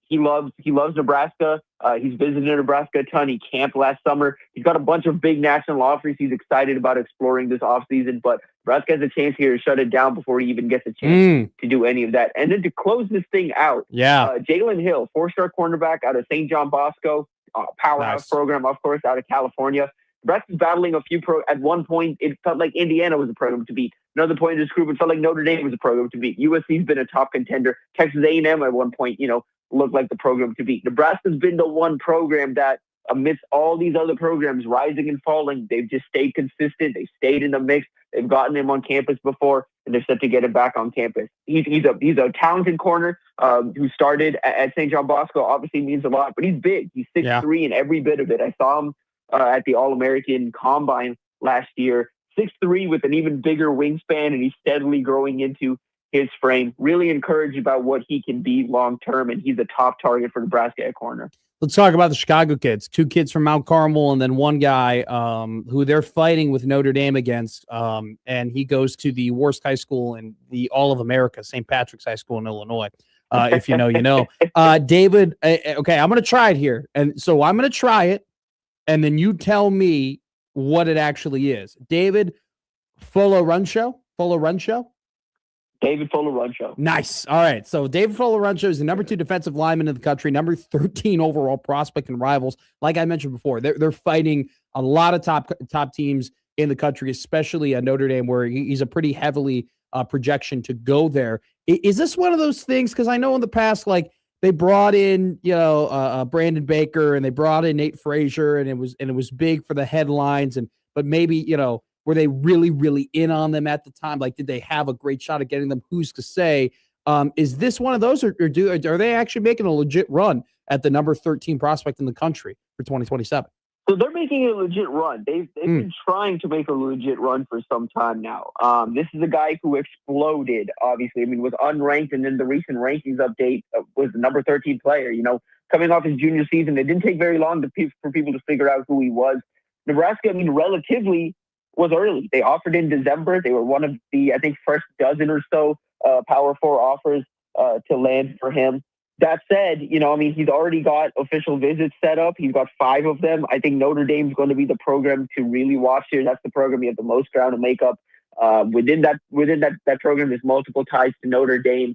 he loves Nebraska. He's visited Nebraska a ton. He camped last summer. He's got a bunch of big national offers. He's excited about exploring this offseason, but Nebraska has a chance here to shut it down before he even gets a chance to do any of that. And then to close this thing out, Jalen Hill, four-star cornerback out of St. John Bosco, powerhouse program, of course, out of California. Nebraska's battling a few at one point, it felt like Indiana was a program to beat. Another point in this group, it felt like Notre Dame was a program to beat. USC's been a top contender. Texas A&M at one point, looked like the program to beat. Nebraska's been the one program that, amidst all these other programs rising and falling, they've just stayed consistent. They stayed in the mix. They've gotten him on campus before, and they're set to get him back on campus. He's a talented corner who started at St. John Bosco. Obviously means a lot, but he's big. He's 6'3" and every bit of it. I saw him at the All-American Combine last year. 6'3" with an even bigger wingspan, and he's steadily growing into his frame. Really encouraged about what he can be long-term, and he's a top target for Nebraska at corner. Let's talk about the Chicago kids. 2 kids from Mount Carmel, and then one guy who they're fighting with Notre Dame against, and he goes to the worst high school in the all of America, St. Patrick's High School in Illinois. If you know, you know. David, okay, I'm going to try it here. And so I'm going to try it, and then you tell me what it actually is. David Foloruncho? David Foloruncho. Nice. All right. So David Foloruncho is the number 2 defensive lineman in the country, number 13 overall prospect and rivals. Like I mentioned before, they're fighting a lot of top teams in the country, especially at Notre Dame, where he's a pretty heavily projection to go there. Is this one of those things? Because I know in the past, like they brought in, Brandon Baker and they brought in Nate Frazier, and it was big for the headlines. But maybe, were they really, really in on them at the time? Like, did they have a great shot at getting them? Who's to say? Is this one of those, or are they actually making a legit run at the number 13 prospect in the country for 2027? So they're making a legit run. They've been trying to make a legit run for some time now. This is a guy who exploded, obviously. I mean, was unranked, and then the recent rankings update was the number 13 player. Coming off his junior season, it didn't take very long for people to figure out who he was. Nebraska, relatively was early. They offered in December. They were one of the, I think, first dozen or so Power 4 offers to land for him. That said, he's already got official visits set up. He's got 5 of them. I think Notre Dame's going to be the program to really watch here. That's the program you have the most ground to make up. Within that program, there's multiple ties to Notre Dame.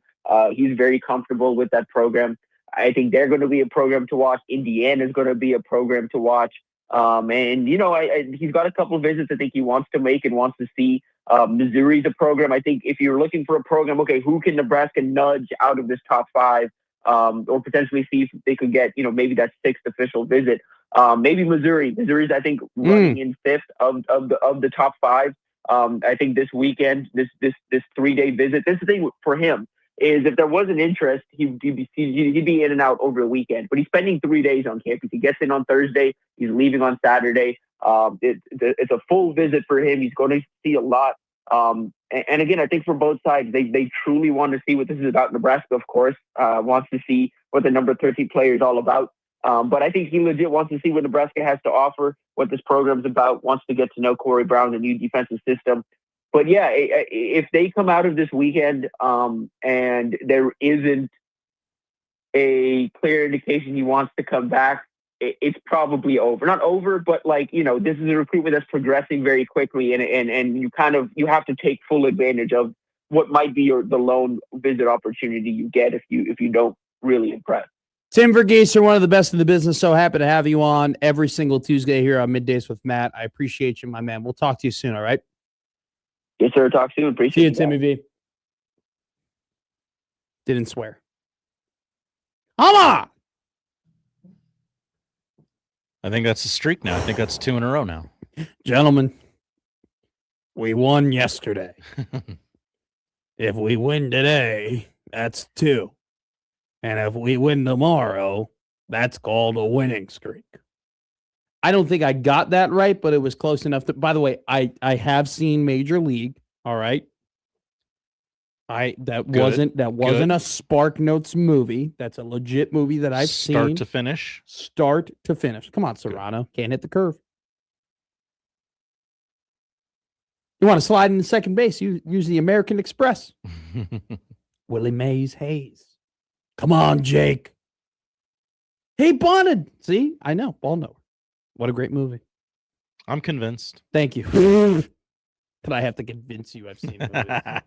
He's very comfortable with that program. I think they're going to be a program to watch. Indiana is going to be a program to watch. He's got a couple of visits I think he wants to make and wants to see. Missouri's a program. I think if you're looking for a program, okay, who can Nebraska nudge out of this top 5? Or potentially see if they could get, maybe that 6th official visit. Maybe Missouri. Missouri's, I think, running in 5th of the top 5. I think this weekend, this 3-day visit. This is the thing for him is if there was an interest, he'd be in and out over the weekend. But he's spending 3 days on campus. He gets in on Thursday. He's leaving on Saturday. It's a full visit for him. He's going to see a lot. And again, I think for both sides, they truly want to see what this is about. Nebraska, of course, wants to see what the number 13 player is all about. But I think he legit wants to see what Nebraska has to offer, what this program's about, wants to get to know Corey Brown, the new defensive system. But yeah, if they come out of this weekend and there isn't a clear indication he wants to come back, it's probably over. Not over, but this is a recruitment that's progressing very quickly, and you have to take full advantage of what might be the lone visit opportunity you get if you don't really impress. Tim Verghese, you're one of the best in the business. So happy to have you on every single Tuesday here on Middays with Matt. I appreciate you, my man. We'll talk to you soon, all right? Yes, sir. Talk soon. Appreciate you, Timmy V. Didn't swear. Come on! I think that's a streak now. I think that's 2 in a row now. Gentlemen, we won yesterday. If we win today, that's 2. And if we win tomorrow, that's called a winning streak. I don't think I got that right, but it was close enough. By the way, I have seen Major League. All right. That wasn't a Spark Notes movie. That's a legit movie that I've seen. Start to finish. Start to finish. Come on, Serrano. Can't hit the curve. You want to slide into second base? Use the American Express. Willie Mays Hayes. Come on, Jake. He bunted. See, I know. Ball knower. What a great movie. I'm convinced. Thank you. But I have to convince you I've seen it.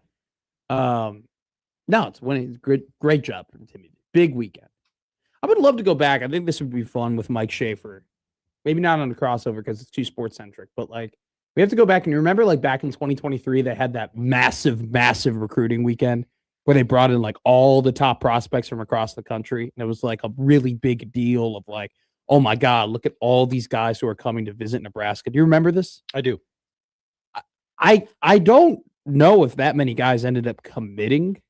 No, it's winning. Great job from Timmy. Big weekend. I would love to go back. I think this would be fun with Mike Schaefer. Maybe not on the crossover because it's too sports centric, but we have to go back and remember back in 2023, they had that massive recruiting weekend where they brought in all the top prospects from across the country. And it was a really big deal of oh my God, look at all these guys who are coming to visit Nebraska. Do you remember this? I do. I don't know if that many guys ended up committing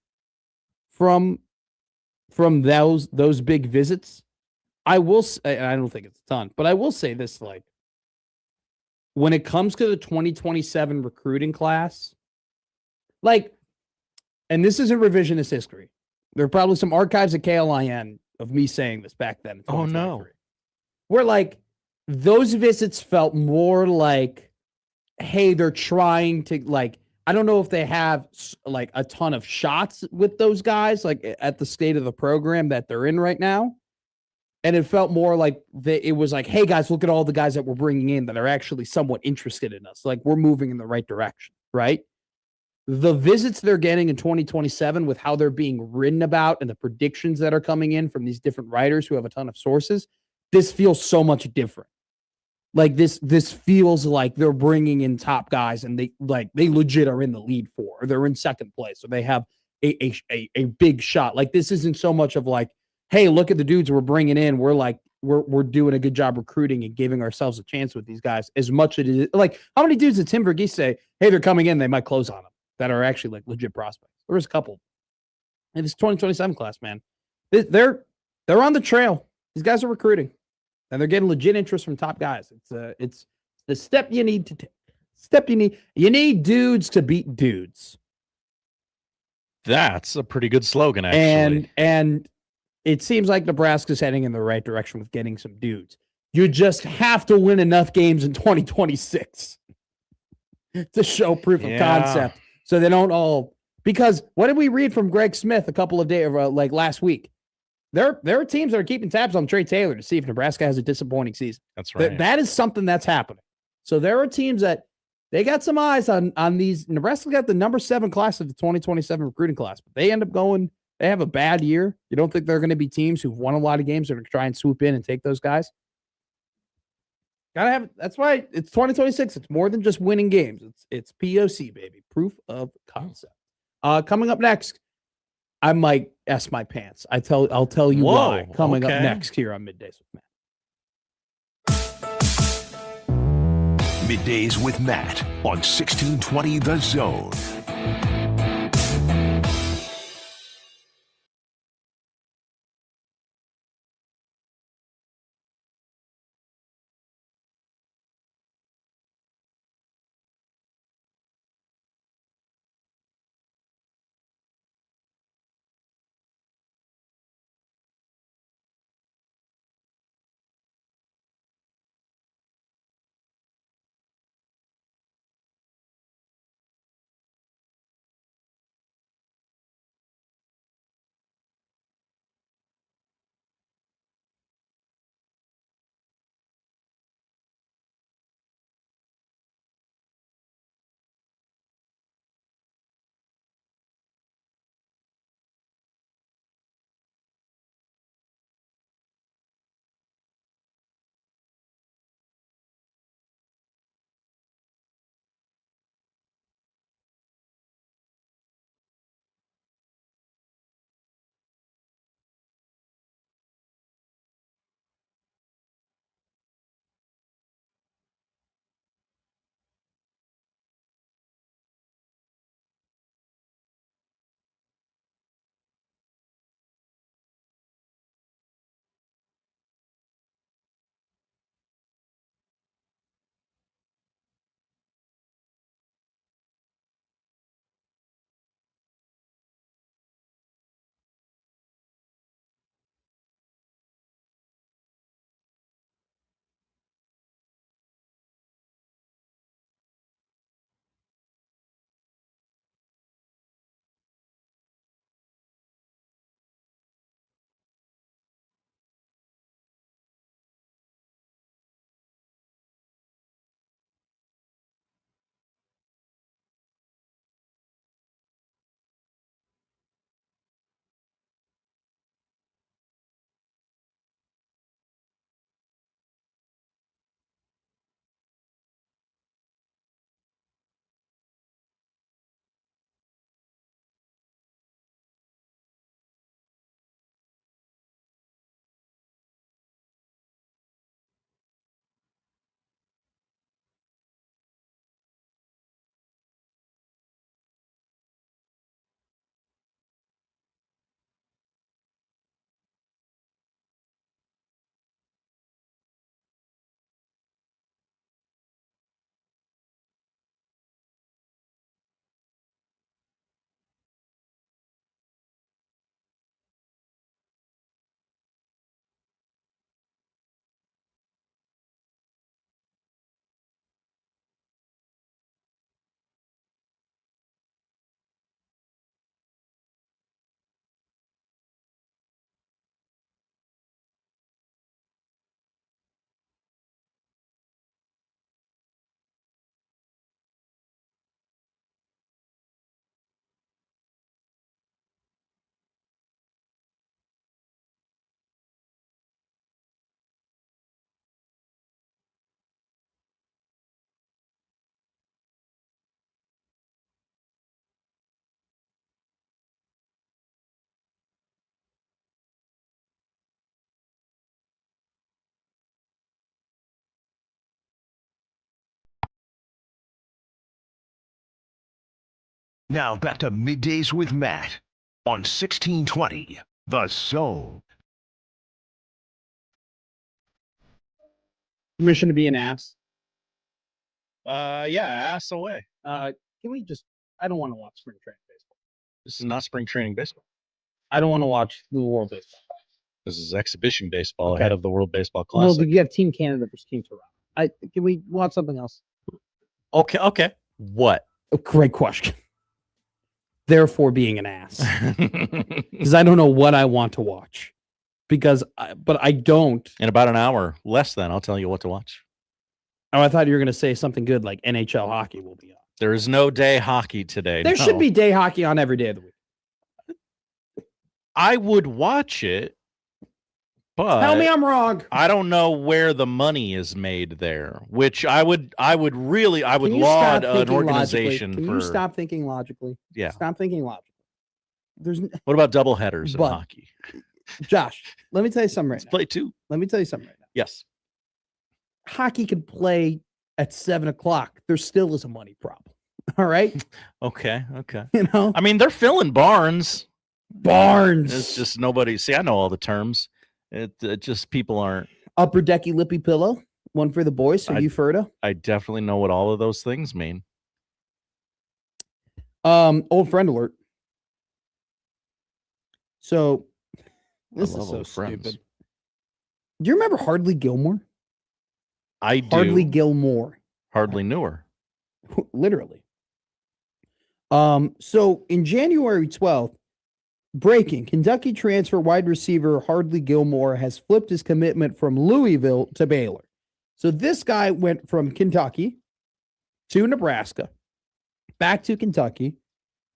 from those big visits. I will say, I don't think it's a ton, but I will say this, when it comes to the 2027 recruiting class, and this isn't revisionist history. There are probably some archives at KLIN of me saying this back then. Oh no. Where those visits felt more hey, they're trying to I don't know if they have a ton of shots with those guys at the state of the program that they're in right now. And it felt more it was hey guys, look at all the guys that we're bringing in that are actually somewhat interested in us. We're moving in the right direction, right? The visits they're getting in 2027 with how they're being written about and the predictions that are coming in from these different writers who have a ton of sources, this feels so much different. Like this feels like they're bringing in top guys, and they legit are in the lead for, or they're in second place, or they have a big shot. Like this isn't so much of like, hey, look at the dudes we're bringing in. We're doing a good job recruiting and giving ourselves a chance with these guys. As much as it is like, how many dudes did Tim Verghese say, hey, they're coming in, they might close on them, that are actually like legit prospects? There was a couple. And this 2027 class, man, they're on the trail. These guys are recruiting. And they're getting legit interest from top guys. It's the step you need to take. You need dudes to beat dudes. That's a pretty good slogan, actually. And it seems like Nebraska's heading in the right direction with getting some dudes. You just have to win enough games in 2026 to show proof of concept. So they don't all, because what did we read from Greg Smith a couple of days, like last week? There are teams that are keeping tabs on Trey Taylor to see if Nebraska has a disappointing season. That's right. That is something that's happening. So there are teams that they got some eyes on these. Nebraska got the number 7 class of the 2027 recruiting class, but they end up going, they have a bad year. You don't think they're going to be teams who've won a lot of games that are going to try and swoop in and take those guys? Gotta have, that's why it's 2026. It's more than just winning games. It's POC, baby. Proof of concept. Coming up next, I might S my pants. I'll tell you why. Coming up next here on Middays with Matt. Middays with Matt on 1620 The Zone. Now back to Middays with Matt on 1620 The Zone. Permission to be an ass. Yeah, ass away. Can we just? I don't want to watch spring training baseball. This is not spring training baseball. I don't want to watch the World Baseball. This is exhibition baseball Okay. ahead of the World Baseball Well, Classic. you have Team Canada versus Team Toronto. Can we watch something else? Okay. What? Oh, great question. Therefore, being an ass, because I don't know what I want to watch. But I don't. In about an hour, less than, I'll tell you what to watch. Oh, I thought you were going to say something good like NHL hockey will be on. There is no day hockey today. There should be day hockey on every day of the week. I would watch it, but Tell me I'm wrong. I don't know where the money is made there, which I would laud an organization Can for. you stop thinking logically? Yeah. Stop thinking logically. What about double headers in But- hockey? Josh, let me tell you something right now. Play two. Let me tell you something right now. Yes. Hockey could play at 7:00. There still is a money problem. All right. Okay. You know, I mean, they're filling barns. Barnes. It's just nobody. See, I know all the terms. It just people aren't. Upper decky lippy pillow. One for the boys. So you Ferda. I definitely know what all of those things mean. Old friend alert. So this I is love so old friends. stupid. Do you remember Hardly Gilmore? I do. Hardly Gilmore. Hardly knew her. Literally. So in January 12th, breaking, Kentucky transfer wide receiver Hardly Gilmore has flipped his commitment from Louisville to Baylor. So this guy went from Kentucky to Nebraska, back to Kentucky,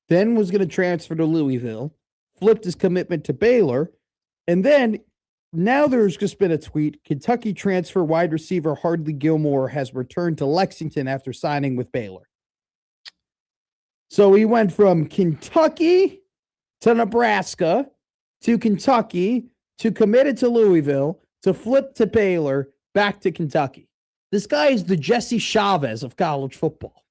then was going to transfer to Louisville, flipped his commitment to Baylor, and then now there's just been a tweet. Kentucky transfer wide receiver Hardly Gilmore has returned to Lexington after signing with Baylor. So he went from Kentucky to Nebraska to Kentucky to committed to Louisville to flip to Baylor back to Kentucky. This guy is the Jesse Chavez of college football.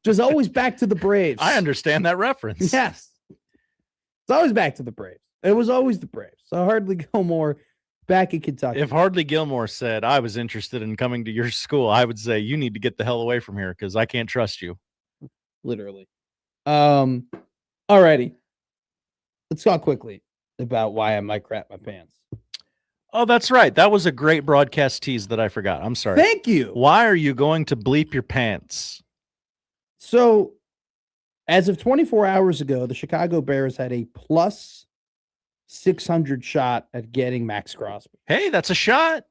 Just always back to the Braves. I understand that reference. Yes. It's always back to the Braves. It was always the Braves. So Hardly Gilmore back in Kentucky. If Hardly Gilmore said, I was interested in coming to your school, I would say, you need to get the hell away from here because I can't trust you. Literally. Alrighty. Let's talk quickly about why I might crap my pants. Oh, that's right. That was a great broadcast tease that I forgot. I'm sorry. Thank you. Why are you going to bleep your pants? So, as of 24 hours ago, the Chicago Bears had a plus 600 shot at getting Max Crosby. Hey, that's a shot.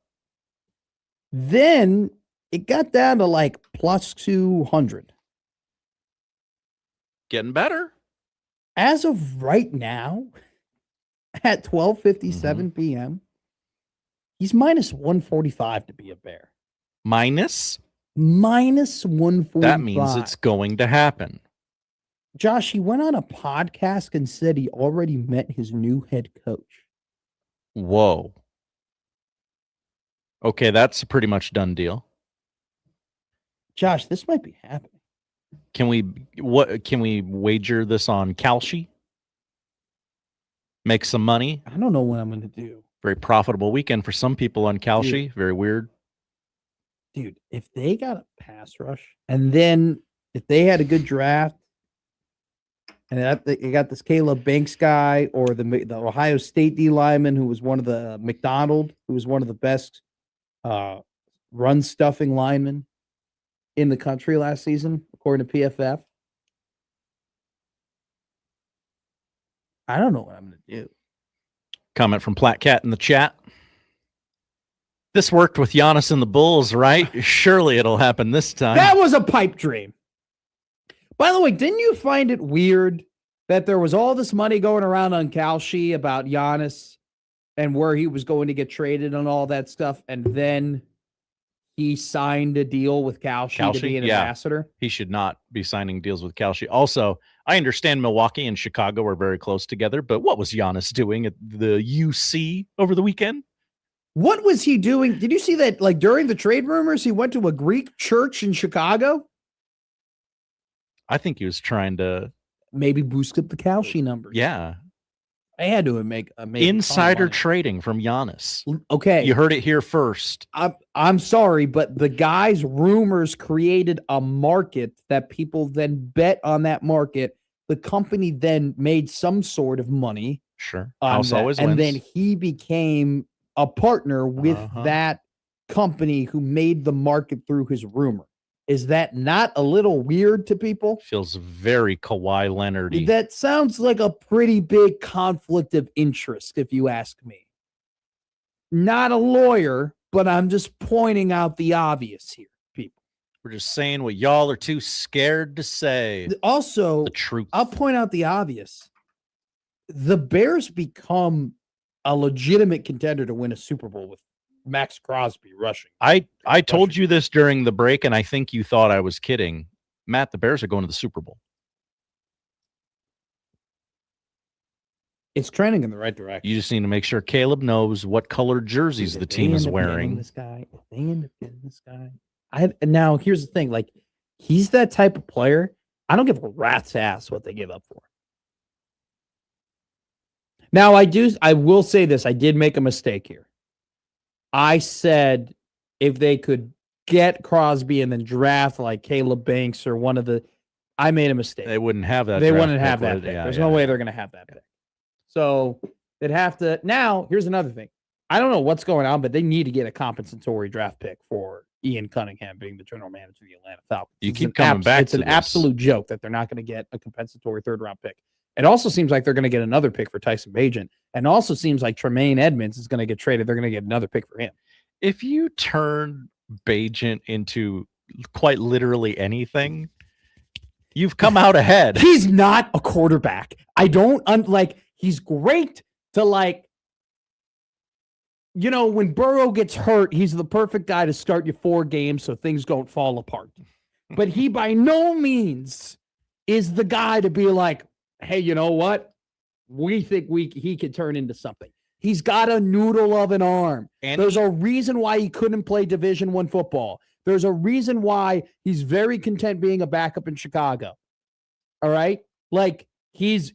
Then it got down to like plus 200. Getting better. As of right now, at 12:57 p.m., he's minus 145 to be a Bear. Minus 145. That means it's going to happen. Josh, he went on a podcast and said he already met his new head coach. Whoa. Okay, that's a pretty much done deal. Josh, this might be happening. Can we wager this on Kalshi? Make some money? I don't know what I'm going to do. Very profitable weekend for some people on Kalshi. Very weird. Dude, if they got a pass rush and then if they had a good draft and you got this Caleb Banks guy or the Ohio State D lineman who was one of the McDonald, who was one of the best run stuffing linemen in the country last season, according to PFF. I don't know what I'm going to do. Comment from Platt Cat in the chat. This worked with Giannis and the Bulls, right? Surely it'll happen this time. That was a pipe dream. By the way, didn't you find it weird that there was all this money going around on Kalshi about Giannis and where he was going to get traded and all that stuff, and then he signed a deal with Kalshi to be an ambassador? He should not be signing deals with Kalshi. Also, I understand Milwaukee and Chicago are very close together, but what was Giannis doing at the UC over the weekend? What was he doing? Did you see that, like, during the trade rumors, he went to a Greek church in Chicago? I think he was trying to maybe boost up the Kalshi numbers. Yeah. I had to make insider trading from Giannis. Okay. You heard it here first. I'm sorry, but the guy's rumors created a market that people then bet on that market. The company then made some sort of money. Sure. House always wins. And then he became a partner with that company who made the market through his rumor. Is that not a little weird to people? Feels very Kawhi Leonard-y. That sounds like a pretty big conflict of interest, if you ask me. Not a lawyer, but I'm just pointing out the obvious here, people. We're just saying what y'all are too scared to say. Also, the truth. I'll point out the obvious. The Bears become a legitimate contender to win a Super Bowl with Max Crosby rushing. I told you this during the break, and I think you thought I was kidding. Matt, the Bears are going to the Super Bowl. It's trending in the right direction. You just need to make sure Caleb knows what color jerseys the team is wearing. This guy, now here's the thing: like, he's that type of player. I don't give a rat's ass what they give up for. Now, I will say this: I did make a mistake here. I said if they could get Crosby and then draft like Caleb Banks or one of the, I made a mistake. They wouldn't have that. They wouldn't have that pick. Yeah, There's no way they're going to have that pick. So they'd have to. Now, here's another thing. I don't know what's going on, but they need to get a compensatory draft pick for Ian Cunningham being the general manager of the Atlanta Falcons. You keep coming back to this. It's an absolute joke that they're not going to get a compensatory third-round pick. It also seems like they're going to get another pick for Tyson Bagent. And also seems like Tremaine Edmonds is going to get traded. They're going to get another pick for him. If you turn Bagent into quite literally anything, you've come out ahead. He's not a quarterback. I don't he's great to when Burrow gets hurt, he's the perfect guy to start you 4 games so things don't fall apart. But he by no means is the guy to be like, hey, you know what? We think he could turn into something. He's got a noodle of an arm. And there's a reason why he couldn't play Division I football. There's a reason why he's very content being a backup in Chicago. All right? Like, he's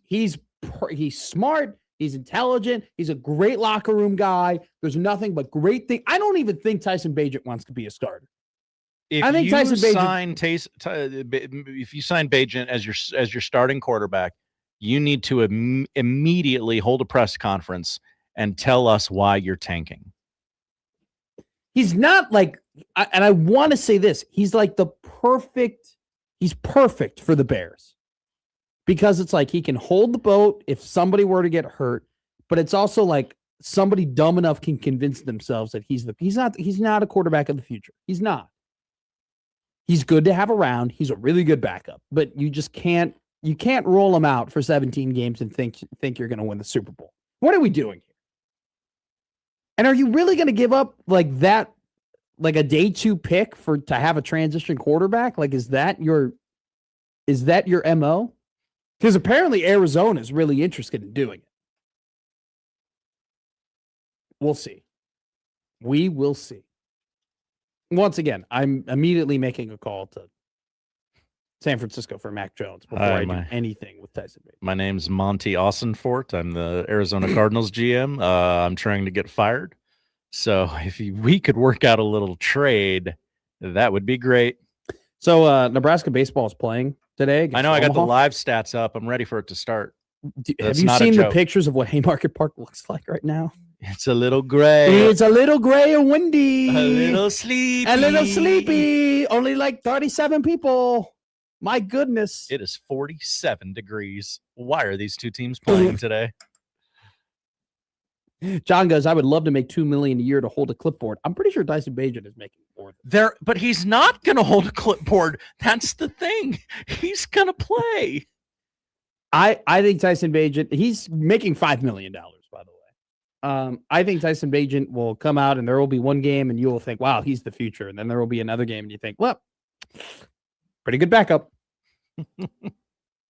smart. He's intelligent. He's a great locker room guy. There's nothing but great things. I don't even think Tyson Bagent wants to be a starter. If I think you Tyson if you sign Bagent as your starting quarterback, you need to immediately hold a press conference and tell us why you're tanking. He's not and I want to say this, he's like he's perfect for the Bears. Because it's like he can hold the boat if somebody were to get hurt, but it's also like somebody dumb enough can convince themselves that he's not a quarterback of the future. He's not. He's good to have around. He's a really good backup, but you can't roll him out for 17 games and think you're going to win the Super Bowl. What are we doing here? And are you really going to give up like that, like a day 2 pick to have a transition quarterback? Like, is that your MO? Because apparently Arizona is really interested in doing it. We'll see. We will see. Once again, I'm immediately making a call to San Francisco for Mac Jones before I do anything with Tyson Bagent. My name's Monty Austinfort. I'm the Arizona Cardinals GM. I'm trying to get fired. So if we could work out a little trade, that would be great. So Nebraska baseball is playing today. I know. I got the live stats up. I'm ready for it to start. Have you seen the pictures of what Haymarket Park looks like right now? It's a little gray. It's a little gray and windy. A little sleepy. A little sleepy. Only like 37 people. My goodness. It is 47 degrees. Why are these two teams playing today? John goes, I would love to make $2 million a year to hold a clipboard. I'm pretty sure Tyson Bagent is making more there, but he's not going to hold a clipboard. That's the thing. He's going to play. I think Tyson Bagent, he's making $5 million, by the way. I think Tyson Bagent will come out and there will be one game and you will think, wow, he's the future. And then there will be another game and you think, well, pretty good backup.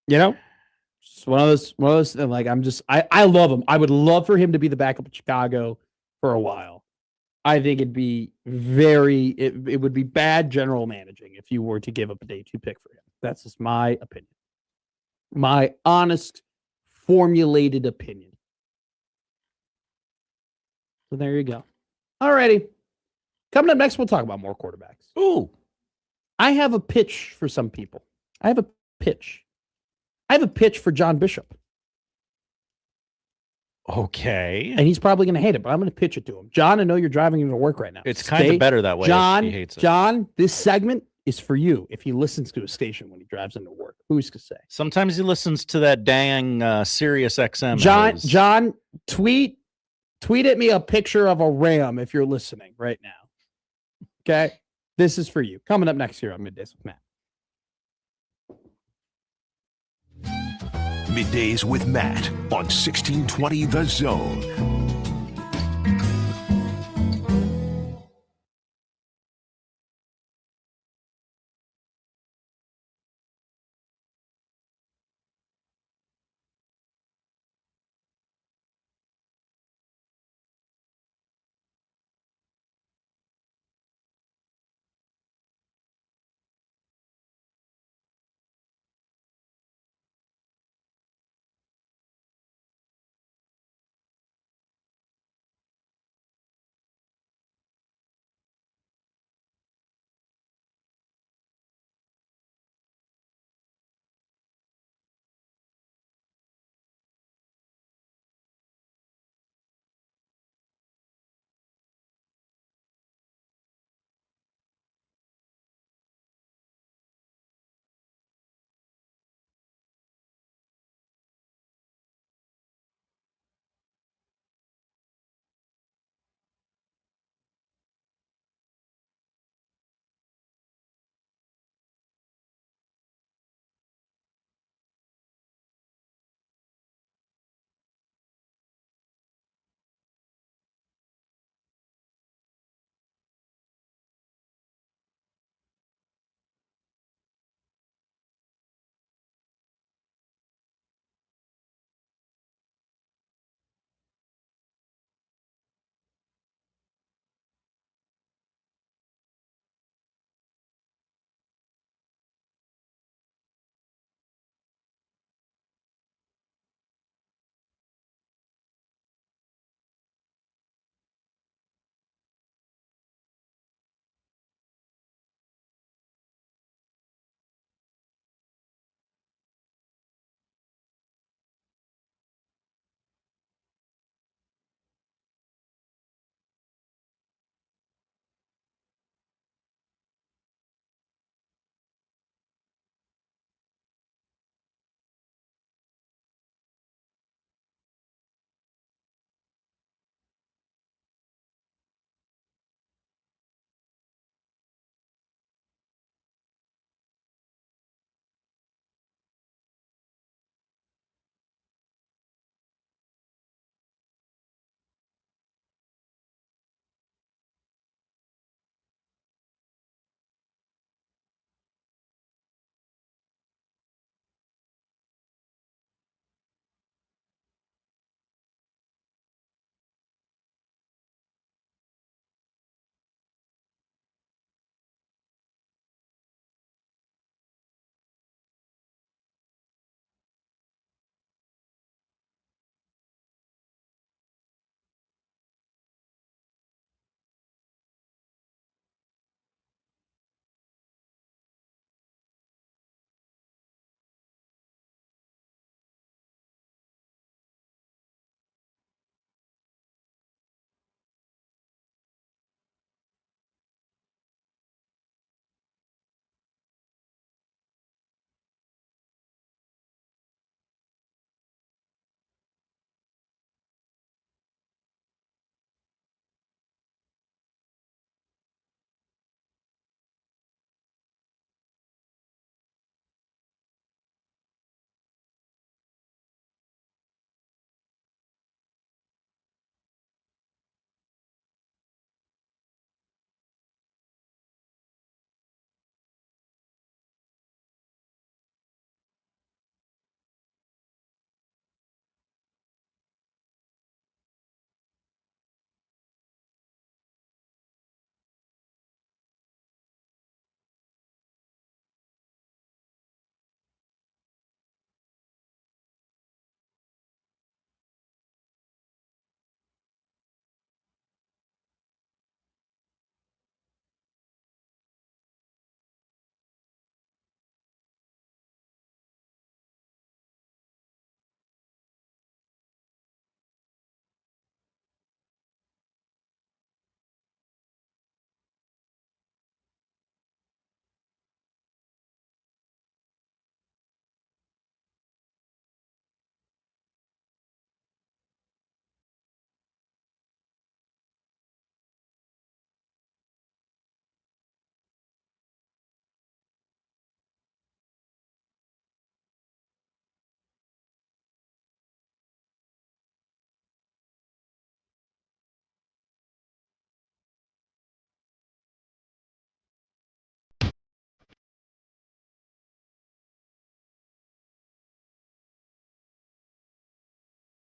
Just one of those, like, I love him. I would love for him to be the backup in Chicago for a while. I think it'd be it would be bad general managing if you were to give up a day 2 pick for him. That's just my opinion. My honest, formulated opinion. So there you go. All righty. Coming up next, we'll talk about more quarterbacks. Ooh. I have a pitch for some people. I have a pitch for John Bishop. Okay. And he's probably going to hate it, but I'm going to pitch it to him. John, I know you're driving him to work right now. It's kind of better that way. John, if he hates it. John, this segment is for you if he listens to a station when he drives into work. Who's to say? Sometimes he listens to that dang Sirius XM. John, tweet at me a picture of a ram if you're listening right now. Okay? This is for you. Coming up next here on Middays with Matt. Middays with Matt on 1620 The Zone.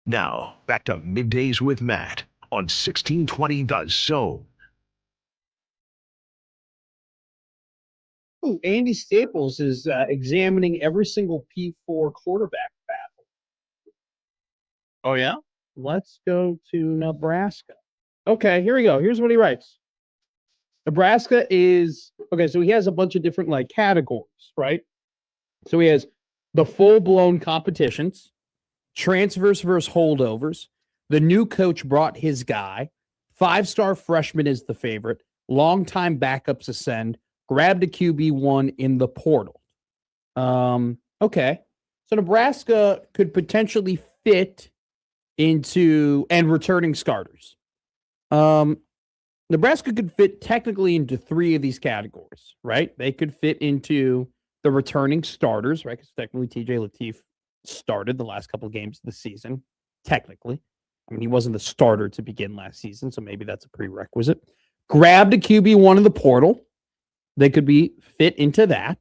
Now, back to Middays with Matt on 1620 The Zone. Ooh, Andy Staples is examining every single P4 quarterback battle. Oh, yeah? Let's go to Nebraska. Okay, here we go. Here's what he writes. Nebraska is, okay, so he has a bunch of different like categories, right? So he has the full-blown competitions, transfers versus holdovers, the new coach brought his guy, 5-star freshman is the favorite, longtime backups ascend, grabbed a QB1 in the portal. Okay. So Nebraska could potentially fit into, and returning starters. Nebraska could fit technically into 3 of these categories, right? They could fit into the returning starters, right? Because technically TJ Lateef started the last couple of games of the season, technically. I mean, he wasn't the starter to begin last season, so maybe that's a prerequisite. Grabbed a QB1 in the portal. They could be fit into that.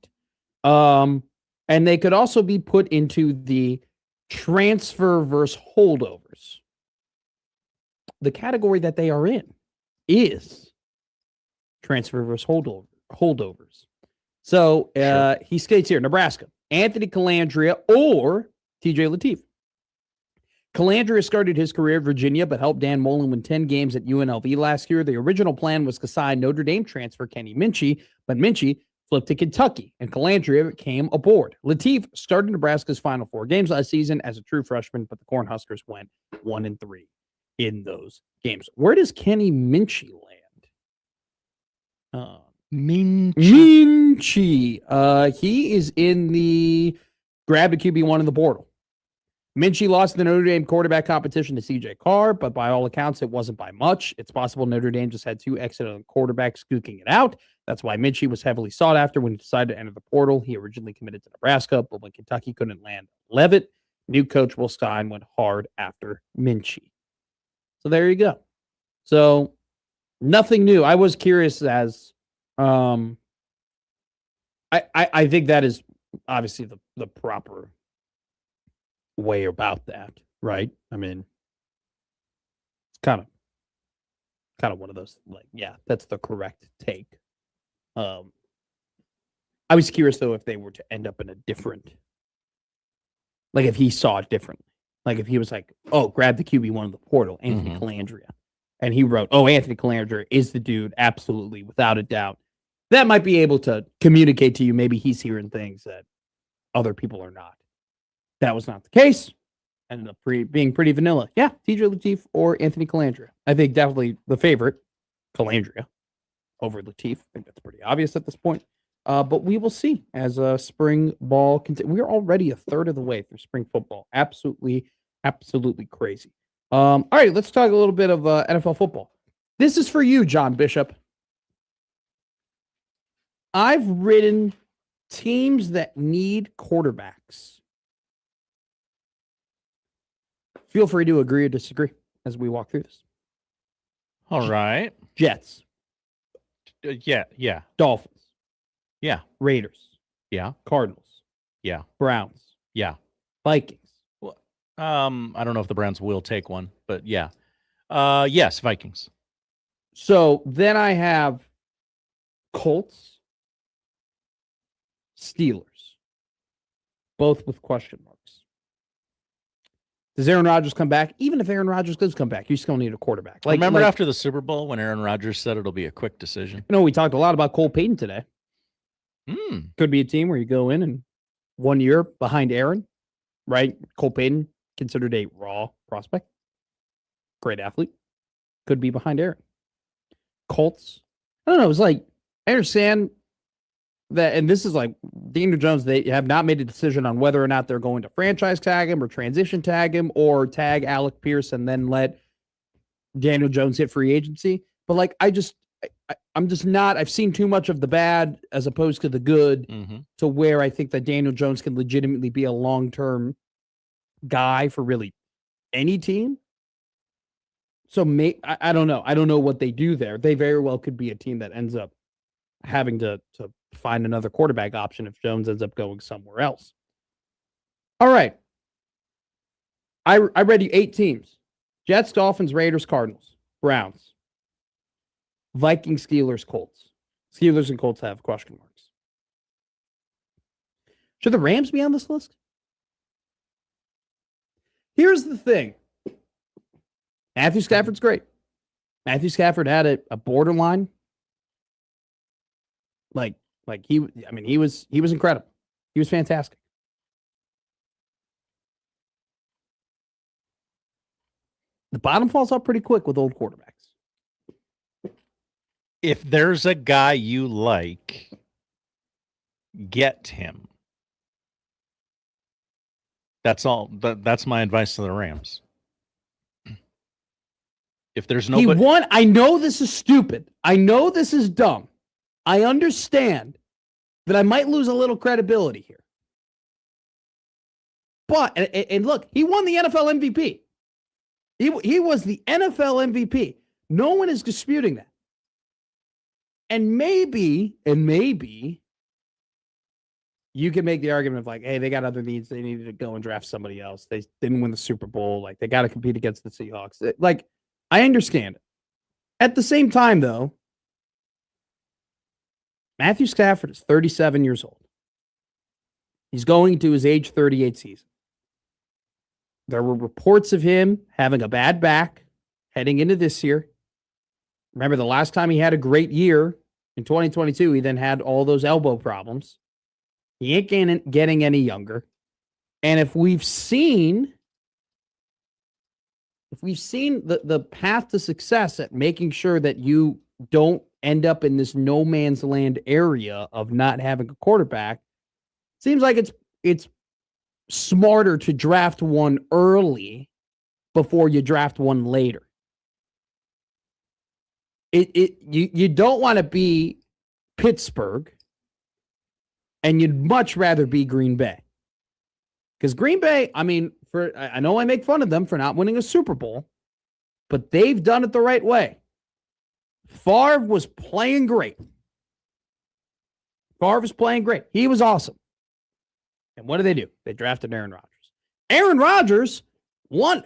And they could also be put into the transfer versus holdovers. The category that they are in is transfer versus holdovers. So he states here, Nebraska, Anthony Calandria or TJ Lateef. Calandria started his career at Virginia, but helped Dan Mullen win 10 games at UNLV last year. The original plan was to sign Notre Dame transfer Kenny Minchey, but Minchey flipped to Kentucky, and Calandria came aboard. Lateef started Nebraska's final 4 games last season as a true freshman, but the Cornhuskers went 1-3 in those games. Where does Kenny Minchey land? Minchey. He is in the grab a QB1 in the portal. Minchey lost the Notre Dame quarterback competition to CJ Carr, but by all accounts, it wasn't by much. It's possible Notre Dame just had 2 excellent quarterbacks squeaking it out. That's why Minchey was heavily sought after when he decided to enter the portal. He originally committed to Nebraska, but when Kentucky couldn't land Leavitt, new coach Will Stein went hard after Minchey. So there you go. So nothing new. I was curious as I think that is obviously the proper way about that, right? I mean, it's kind of one of those, like, yeah, that's the correct take. I was curious though if they were to end up in a different, like if he saw it differently, like if he was like, oh, grab the QB1 of the portal, Anthony Calandria, and he wrote, oh, Anthony Calandria is the dude, absolutely, without a doubt. That might be able to communicate to you. Maybe he's hearing things that other people are not. That was not the case. Ended up being pretty vanilla. Yeah, TJ Lateef or Anthony Calandria. I think definitely the favorite, Calandria, over Lateef. I think that's pretty obvious at this point. But we will see as spring ball continues. We're already a third of the way through spring football. Absolutely crazy. All right, let's talk a little bit of NFL football. This is for you, John Bishop. I've written teams that need quarterbacks. Feel free to agree or disagree as we walk through this. All right. Jets. Yeah. Dolphins. Yeah. Raiders. Yeah. Cardinals. Yeah. Browns. Yeah. Vikings. Well, I don't know if the Browns will take one, but yeah. Yes, Vikings. So then I have Colts, Steelers, both with question marks. Does Aaron Rodgers come back? Even if Aaron Rodgers does come back, you still need a quarterback. Remember after the Super Bowl when Aaron Rodgers said it'll be a quick decision? You know, we talked a lot about Cole Payton today. Could be a team where you go in and 1 year behind Aaron, right? Cole Payton, considered a raw prospect. Great athlete. Could be behind Aaron. Colts. I don't know. It's like, I understand that, and this is like Daniel Jones, they have not made a decision on whether or not they're going to franchise tag him or transition tag him or tag Alec Pierce and then let Daniel Jones hit free agency. But like, I'm just not, I've seen too much of the bad as opposed to the good to where I think that Daniel Jones can legitimately be a long-term guy for really any team. So I don't know. I don't know what they do there. They very well could be a team that ends up having to find another quarterback option if Jones ends up going somewhere else. All right. I read you 8 teams. Jets, Dolphins, Raiders, Cardinals, Browns, Vikings, Steelers, Colts. Steelers and Colts have question marks. Should the Rams be on this list? Here's the thing. Matthew Stafford's great. Matthew Stafford had a borderline. He was incredible. He was fantastic. The bottom falls out pretty quick with old quarterbacks. If there's a guy you like, get him. That's all. That's my advice to the Rams. If there's nobody, he won. I know this is stupid. I know this is dumb. I understand that I might lose a little credibility here. But and look, he won the NFL MVP. He was the NFL MVP. No one is disputing that. And maybe you can make the argument of like, hey, they got other needs. They needed to go and draft somebody else. They didn't win the Super Bowl. Like, they got to compete against the Seahawks. Like, I understand it. At the same time, though, Matthew Stafford is 37 years old. He's going into his age 38 season. There were reports of him having a bad back heading into this year. Remember, the last time he had a great year in 2022, he then had all those elbow problems. He ain't getting any younger. And if we've seen the path to success at making sure that you don't end up in this no man's land area of not having a quarterback, seems like it's smarter to draft one early before you draft one later. You don't want to be Pittsburgh, and you'd much rather be Green Bay. Because Green Bay, I mean, I know I make fun of them for not winning a Super Bowl, but they've done it the right way. Favre was playing great. He was awesome. And what do? They drafted Aaron Rodgers. Aaron Rodgers won,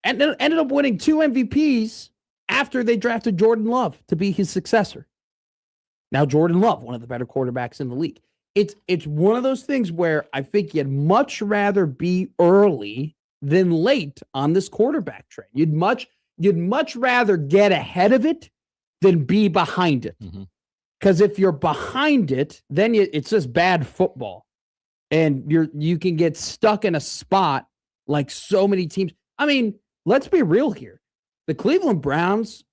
ended up winning 2 MVPs after they drafted Jordan Love to be his successor. Now Jordan Love, one of the better quarterbacks in the league. It's one of those things where I think you'd much rather be early than late on this quarterback train. You'd much rather get ahead of it than be behind it. Because if you're behind it, then it's just bad football. And you can get stuck in a spot like so many teams. I mean, let's be real here. The Cleveland Browns,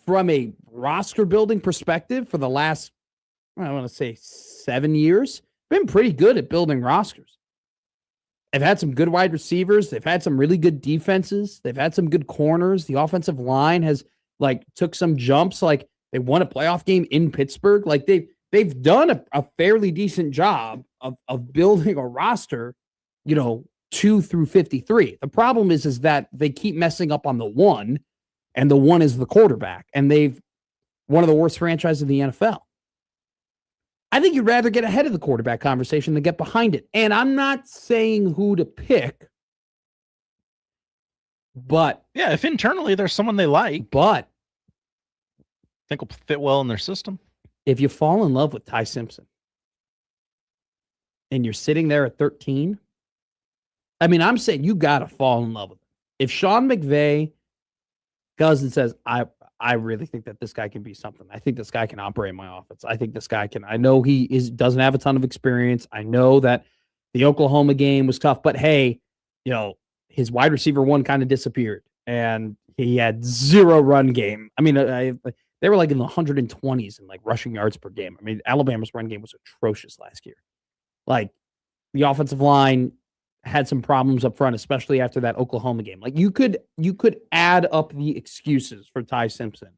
from a roster building perspective for the last, I want to say 7 years, been pretty good at building rosters. They've had some good wide receivers. They've had some really good defenses. They've had some good corners. The offensive line has took some jumps. They won a playoff game in Pittsburgh. They've done a fairly decent job of building a roster, 2 through 53. The problem is that they keep messing up on the one, and the one is the quarterback, and they've one of the worst franchises in the NFL. I think you'd rather get ahead of the quarterback conversation than get behind it. And I'm not saying who to pick, but yeah, if internally there's someone they like, but think will fit well in their system. If you fall in love with Ty Simpson and you're sitting there at 13, I mean, I'm saying you got to fall in love with him. If Sean McVay goes and says, I really think that this guy can be something. I think this guy can operate my offense. I think this guy can. I know he doesn't have a ton of experience. I know that the Oklahoma game was tough, but hey, his wide receiver one kind of disappeared and he had 0 run game. I mean, they were in the 120s in rushing yards per game. I mean, Alabama's run game was atrocious last year. The offensive line had some problems up front, especially after that Oklahoma game. You could add up the excuses for Ty Simpson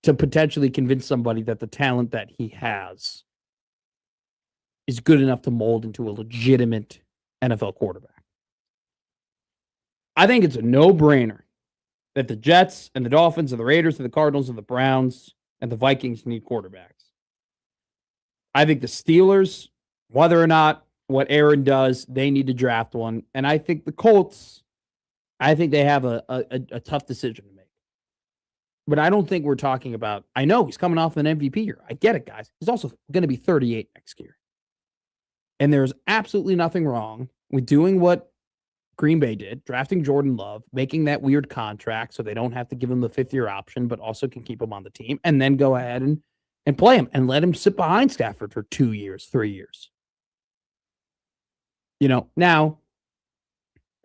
to potentially convince somebody that the talent that he has is good enough to mold into a legitimate NFL quarterback. I think it's a no-brainer that the Jets and the Dolphins and the Raiders and the Cardinals and the Browns and the Vikings need quarterbacks. I think the Steelers, whether or not what Aaron does, they need to draft one. And I think the Colts, I think they have a tough decision to make. But I don't think we're talking about, I know he's coming off an MVP year. I get it, guys. He's also going to be 38 next year. And there's absolutely nothing wrong with doing what Green Bay did, drafting Jordan Love, making that weird contract so they don't have to give him the 5th-year option, but also can keep him on the team, and then go ahead and play him and let him sit behind Stafford for 2 years, 3 years. Now,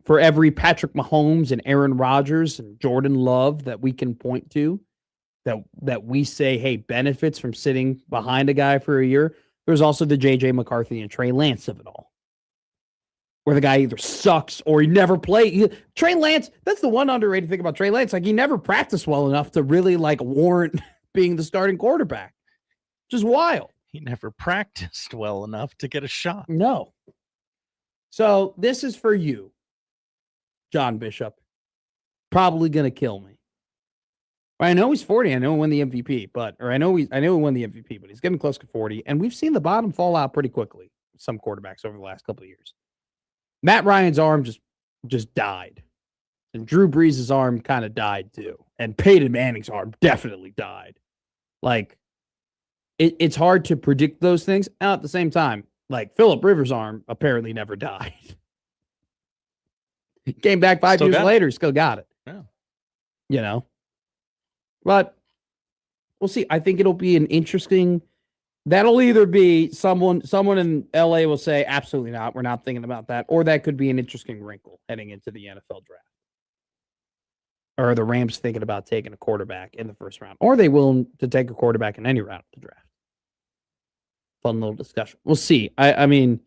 for every Patrick Mahomes and Aaron Rodgers and Jordan Love that we can point to, that we say, hey, benefits from sitting behind a guy for a year, there's also the J.J. McCarthy and Trey Lance of it all, where the guy either sucks or he never played. Trey Lance, that's the one underrated thing about Trey Lance. Like, he never practiced well enough to really, warrant being the starting quarterback. Just wild. He never practiced well enough to get a shot. No. So this is for you, John Bishop. Probably going to kill me. I know he's 40. I know he won the MVP, I know he won the MVP, but he's getting close to 40. And we've seen the bottom fall out pretty quickly. Some quarterbacks over the last couple of years. Matt Ryan's arm just died. And Drew Brees' arm kind of died too. And Peyton Manning's arm definitely died. It's hard to predict those things. And at the same time, Phillip Rivers' arm apparently never died. He came back 5 years later, still got it. Yeah. But we'll see. I think it'll be an interesting. That'll either be someone in LA will say, absolutely not, we're not thinking about that. Or that could be an interesting wrinkle heading into the NFL draft. Or the Rams thinking about taking a quarterback in the first round. Or they willing to take a quarterback in any round of the draft. Fun little discussion. We'll see. I mean,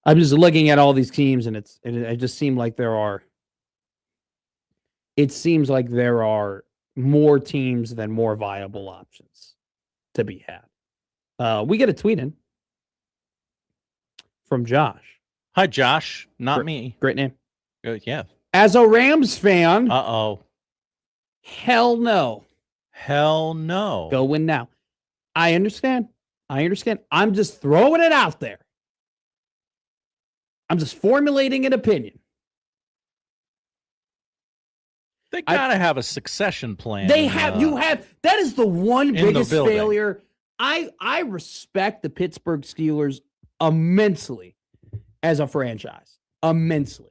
I'm just looking at all these teams, and it just seems like there are. It seems like there are more teams than more viable options to be had. We get a tweet in from Josh. Hi, Josh. Not me. Great name. Yeah. As a Rams fan. Uh-oh. Hell no. Hell no. Go win now. I understand. I'm just throwing it out there. I'm just formulating an opinion. They gotta have a succession plan. They have. That is the one biggest failure. I respect the Pittsburgh Steelers immensely as a franchise. Immensely.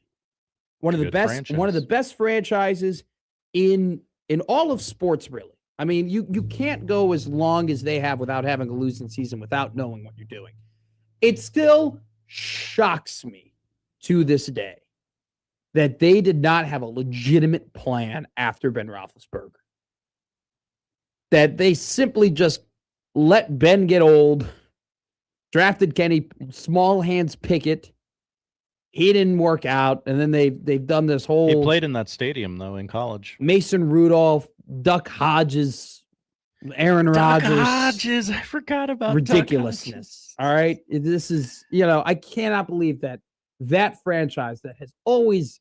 One of the best franchises in all of sports, really. I mean, you can't go as long as they have without having a losing season, without knowing what you're doing. It still shocks me to this day that they did not have a legitimate plan after Ben Roethlisberger. That they simply just let Ben get old, drafted Kenny Small Hands Pickett. He didn't work out, and then they've done this whole. He played in that stadium though in college. Mason Rudolph, Duck Hodges, Aaron Rodgers. Duck Hodges, I forgot about ridiculousness. All right, this is I cannot believe that franchise that has always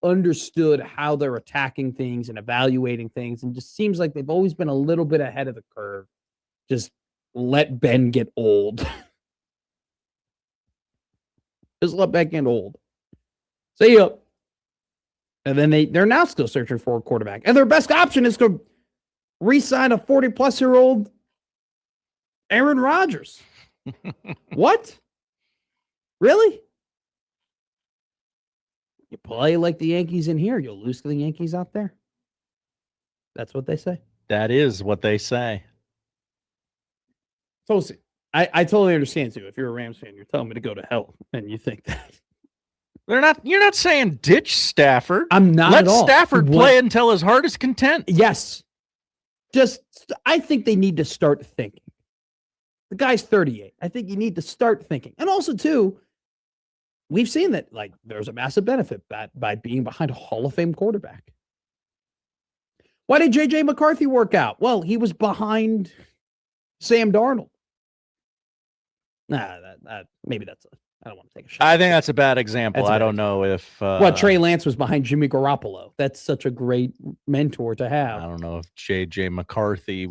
understood how they're attacking things and evaluating things, and just seems like they've always been a little bit ahead of the curve. Just let Ben get old. Just let Ben get old. See ya. And then they're now still searching for a quarterback. And their best option is to re-sign a 40-plus-year-old Aaron Rodgers. What? Really? You play like the Yankees in here, you'll lose to the Yankees out there. That's what they say. That is what they say. So I totally understand too. If you're a Rams fan, you're telling me to go to hell, and you think that you're not saying ditch Stafford. I'm not. Let at all. Stafford play until his heart is content. Yes. I think they need to start thinking. The guy's 38. I think you need to start thinking. And also too, we've seen that there's a massive benefit by being behind a Hall of Fame quarterback. Why did J.J. McCarthy work out? Well, he was behind Sam Darnold. Maybe that's I don't want to take a shot. I think that's a bad example. I don't know if Trey Lance was behind Jimmy Garoppolo. That's such a great mentor to have. I don't know if J.J. McCarthy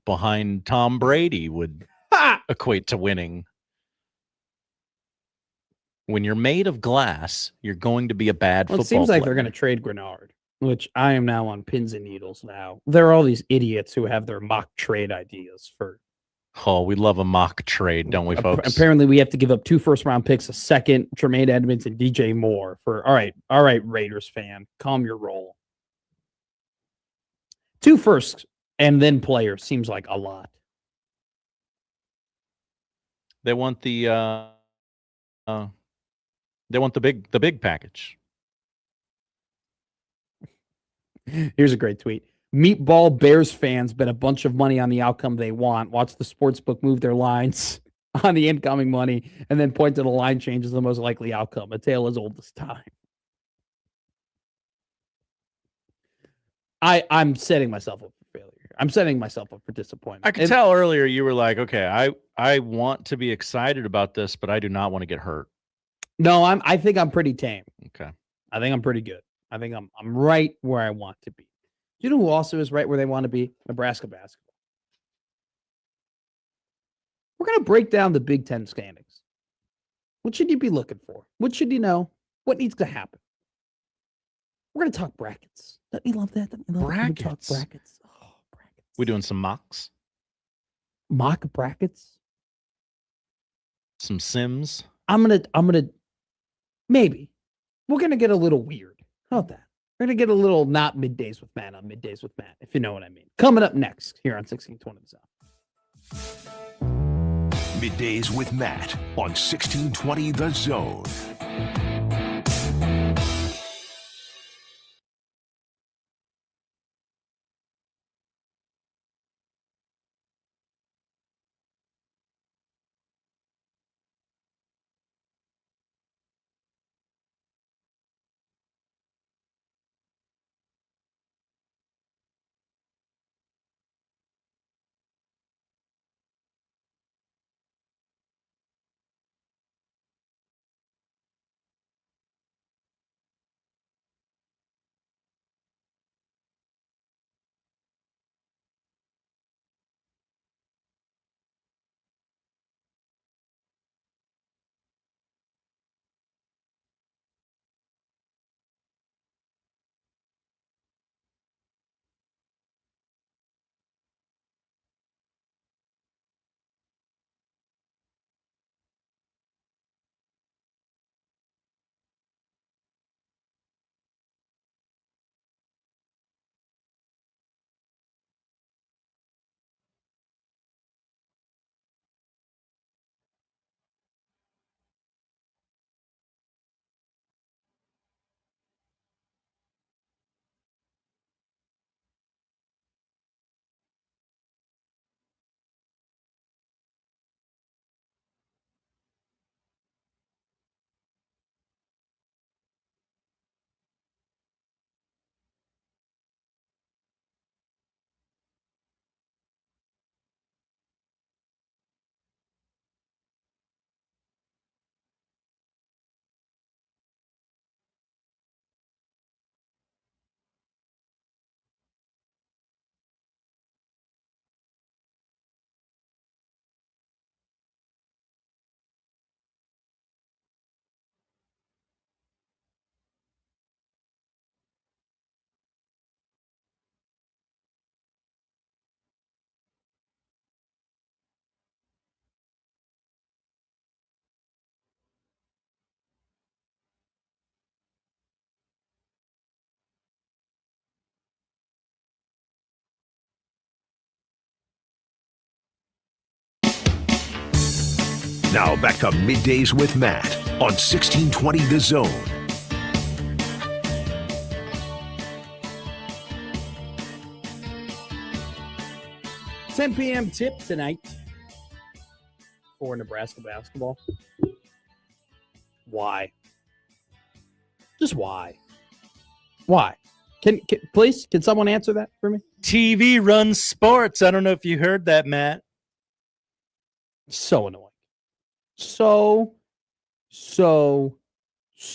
behind Tom Brady would equate to winning. When you're made of glass, you're going to be a bad Well, football it seems like player. they're going to trade Grenard, which I am now on pins and needles now. There are all these idiots who have their mock trade ideas for. Oh, we love a mock trade, don't we, folks? Apparently, we have to give up 2 first-round picks, a second, Tremaine Edmonds, and DJ Moore for. All right, Raiders fan, calm your roll. 2 firsts and then players seems like a lot. They want the big package. Here's a great tweet. Meatball Bears fans bet a bunch of money on the outcome they want. Watch the sportsbook move their lines on the incoming money and then point to the line change as the most likely outcome. A tale as old as time. I'm setting myself up for failure. I'm setting myself up for disappointment. I could tell earlier you were like, okay, I want to be excited about this, but I do not want to get hurt. No, I think I'm pretty tame. Okay. I think I'm pretty good. I think I'm right where I want to be. You know who also is right where they want to be? Nebraska basketball. We're going to break down the Big Ten standings. What should you be looking for? What should you know? What needs to happen? We're going to talk brackets. Don't you love that? Don't you love brackets? Talk brackets. Oh, brackets. We doing some mocks? Mock brackets? Some sims? I'm gonna maybe. We're gonna get a little weird. How about that? We're gonna get a little not middays with Matt on Middays with Matt, if you know what I mean. Coming up next here on 1620 The Zone. Middays with Matt on 1620 The Zone. Now back to Middays with Matt on 1620 The Zone. $10 p.m. tip tonight for Nebraska basketball. Why? Just why? Why? Can please, can someone answer that for me? TV runs sports. I don't know if you heard that, Matt. So annoying. So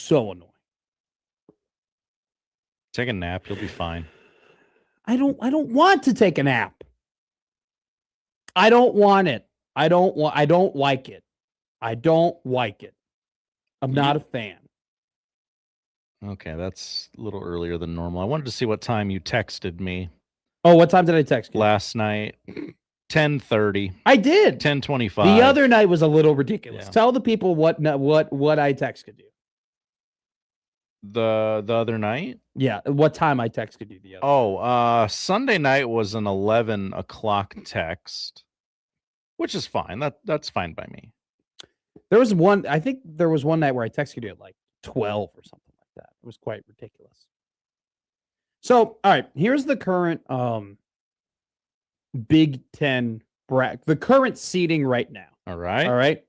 annoying. Take a nap. You'll be fine. I don't want to take a nap. I don't want it. I don't like it. I don't like it. I'm not a fan. Okay, that's a little earlier than normal. I wanted to see what time you texted me. Oh, what time did I text you? Last night, 10:30. I did. 10:25. The other night was a little ridiculous. Yeah. Tell the people what I texted you. The other night? Yeah, what time I texted you the other. Sunday night was an 11 o'clock text, which is fine. That's fine by me. I think there was one night where I texted you at like 12 or something like that. It was quite ridiculous. So, all right, here's the current Big Ten the current seeding right now. All right. All right.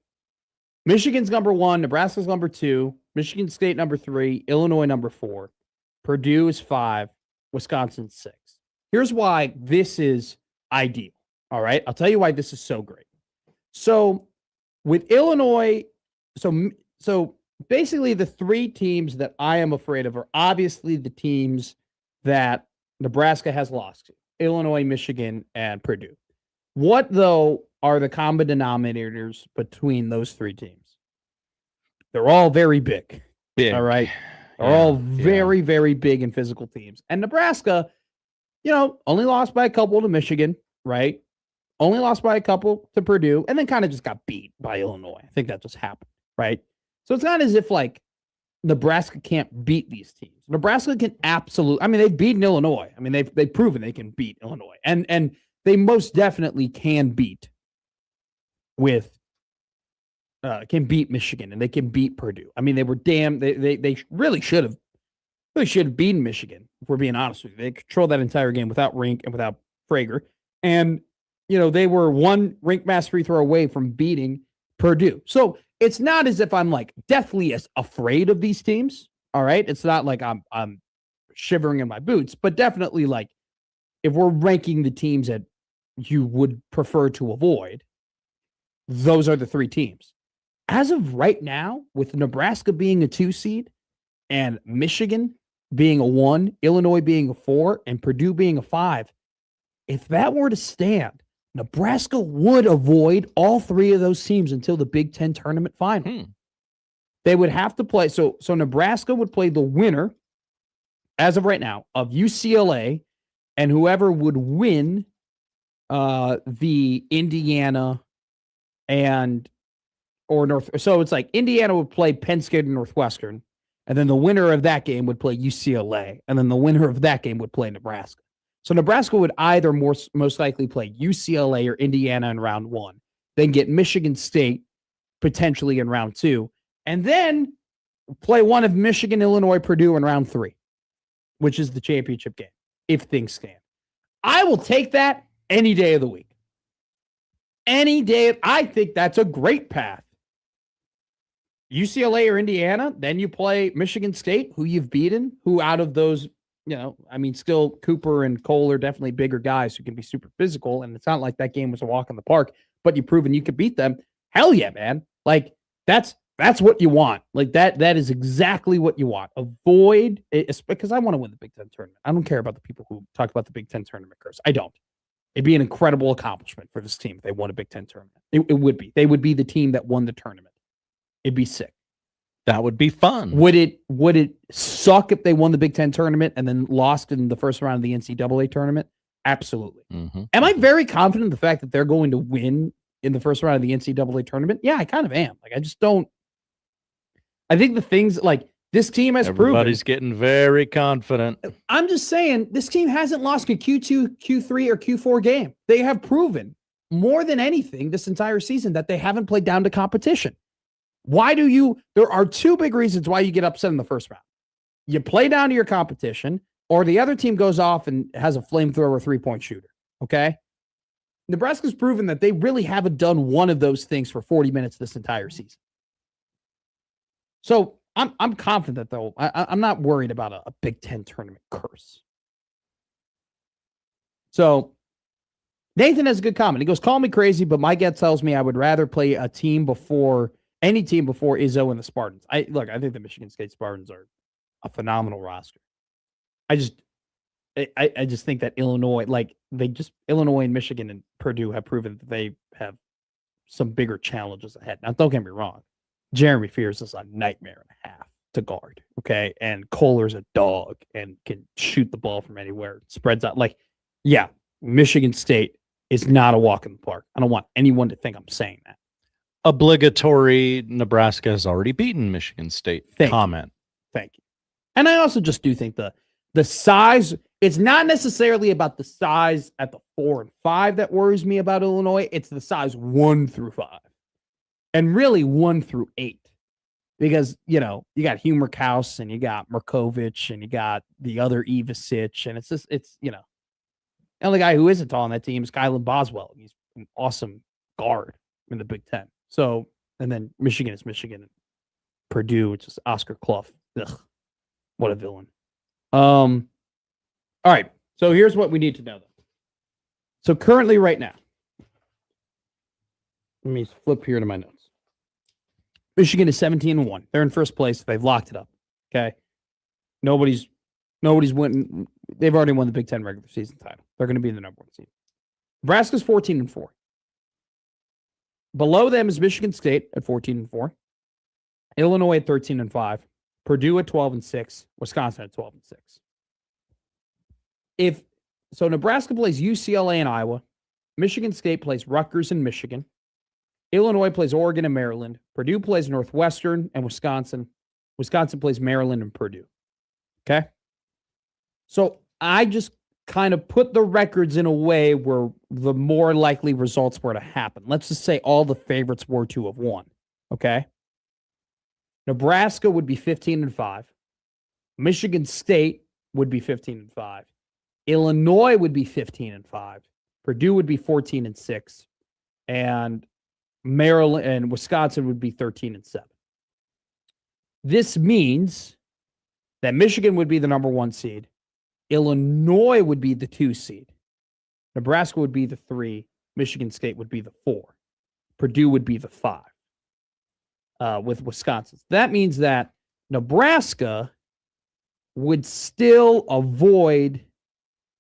Michigan's number 1, Nebraska's number 2, Michigan State number 3, Illinois number 4, Purdue is 5, Wisconsin 6. Here's why this is ideal. All right. I'll tell you why this is so great. So with Illinois, so basically the 3 teams that I am afraid of are obviously the teams that Nebraska has lost to: Illinois, Michigan, and Purdue. What, though, are the common denominators between those 3 teams? They're all very big. All right. They're all very, very big and physical teams. And Nebraska, only lost by a couple to Michigan, right? Only lost by a couple to Purdue, and then kind of just got beat by Illinois. I think that just happened, right? So it's not as if, Nebraska can't beat these teams. Nebraska can absolutely. I mean, they've beaten Illinois. I mean, they've proven they can beat Illinois, and they most definitely can beat Michigan, and they can beat Purdue. I mean, they were they really should have beaten Michigan. If we're being honest with you, they controlled that entire game without Rink and without Frager, and they were one Rink mass free throw away from beating Purdue. So it's not as if I'm deathly as afraid of these teams. All right. It's not like I'm shivering in my boots, but definitely if we're ranking the teams that you would prefer to avoid, those are the 3 teams. As of right now, with Nebraska being a 2 seed and Michigan being a 1, Illinois being a 4, and Purdue being a 5, if that were to stand, Nebraska would avoid all 3 of those teams until the Big Ten tournament final. They would have to play. So Nebraska would play the winner, as of right now, of UCLA, and whoever would win the Indiana or North. So it's Indiana would play Penn State and Northwestern, and then the winner of that game would play UCLA, and then the winner of that game would play Nebraska. So Nebraska would either most likely play UCLA or Indiana in round 1, then get Michigan State potentially in round 2, and then play one of Michigan, Illinois, Purdue in round 3, which is the championship game, if things stand. I will take that any day of the week. Any day. I think that's a great path. UCLA or Indiana, then you play Michigan State, who you've beaten, who out of those, still Cooper and Cole are definitely bigger guys who can be super physical, and it's not like that game was a walk in the park, but you've proven you could beat them. Hell yeah, man. That's what you want. That is exactly what you want. Avoid it, because I want to win the Big Ten tournament. I don't care about the people who talk about the Big Ten tournament curse. I don't. It'd be an incredible accomplishment for this team if they won a Big Ten tournament. It would be. They would be the team that won the tournament. It'd be sick. That would be fun. Would it suck if they won the Big Ten tournament and then lost in the first round of the NCAA tournament? Absolutely. Mm-hmm. Am I very confident in the fact that they're going to win in the first round of the NCAA tournament? Yeah, I kind of am. I just don't. I think the things this team has proven. Everybody's getting very confident. I'm just saying this team hasn't lost a Q2, Q3, or Q4 game. They have proven more than anything this entire season that they haven't played down to competition. There are 2 big reasons why you get upset in the first round. You play down to your competition, or the other team goes off and has a flamethrower 3-point shooter. Okay? Nebraska's proven that they really haven't done one of those things for 40 minutes this entire season. So I'm confident, though. I'm not worried about a Big Ten tournament curse. So Nathan has a good comment. He goes, call me crazy, but my gut tells me I would rather play any team before Izzo and the Spartans. I think the Michigan State Spartans are a phenomenal roster. I just think that Illinois, Illinois and Michigan and Purdue have proven that they have some bigger challenges ahead. Now, don't get me wrong. Jeremy Fears is a nightmare and a half to guard. Okay. And Kohler's a dog and can shoot the ball from anywhere. Spreads out. Like, yeah, Michigan State is not a walk in the park. I don't want anyone to think I'm saying that. Obligatory Nebraska has already beaten Michigan State. Comment. Thank you. And I also just do think the size, it's not necessarily about the size at the 4 and 5 that worries me about Illinois. It's the size 1 through 5. And really 1 through 8. Because, you got Humerkaus and you got Markovich and you got the other Ivasic. And it's the only guy who isn't tall on that team is Kylan Boswell. He's an awesome guard in the Big Ten. So, and then Michigan is Michigan. Purdue, which is Oscar Clough. Ugh, what a villain. All right. So here's what we need to know, though. So currently, right now, let me flip here to my notes. Michigan is 17-1. They're in first place. They've locked it up. Okay. Nobody's winning. They've already won the Big Ten regular season title. They're going to be the number 1 seed. Nebraska's 14-4. Below them is Michigan State at 14-4. Illinois at 13-5. Purdue at 12-6. Wisconsin at 12-6. So Nebraska plays UCLA and Iowa. Michigan State plays Rutgers and Michigan. Illinois plays Oregon and Maryland. Purdue plays Northwestern and Wisconsin. Wisconsin plays Maryland and Purdue. Okay? So I just kind of put the records in a way where the more likely results were to happen. Let's just say all the favorites were to have won. Okay? Nebraska would be 15-5. Michigan State would be 15-5. Illinois would be 15-5. Purdue would be 14-6. And Maryland and Wisconsin would be 13-7. This means that Michigan would be the number 1 seed. Illinois would be the 2 seed. Nebraska would be the 3. Michigan State would be the 4. Purdue would be the 5. With Wisconsin. That means that Nebraska would still avoid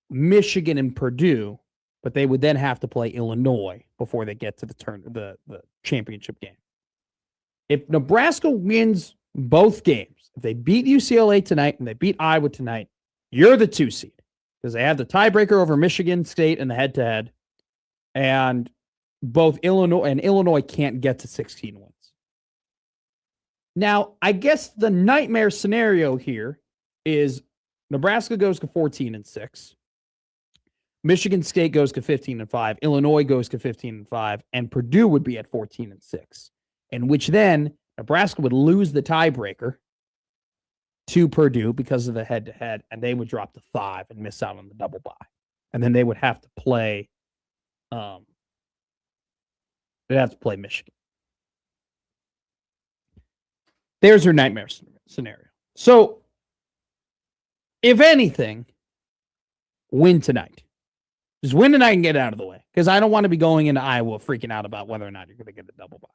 Michigan and Purdue, but they would then have to play Illinois before they get to the championship game. If Nebraska wins both games, if they beat UCLA tonight and they beat Iowa tonight, you're the 2 seed because they have the tiebreaker over Michigan State in the head-to-head, and both Illinois can't get to 16 wins. Now, I guess the nightmare scenario here is Nebraska goes to 14-6. Michigan State goes to 15-5. Illinois goes to 15-5. And Purdue would be at 14-6. In which then Nebraska would lose the tiebreaker to Purdue because of the head-to-head. And they would drop to 5 and miss out on the double bye. And then they would have to play Michigan. There's your nightmare scenario. So, if anything, win tonight. Just win tonight and get it out of the way. Because I don't want to be going into Iowa freaking out about whether or not you're going to get the double bye.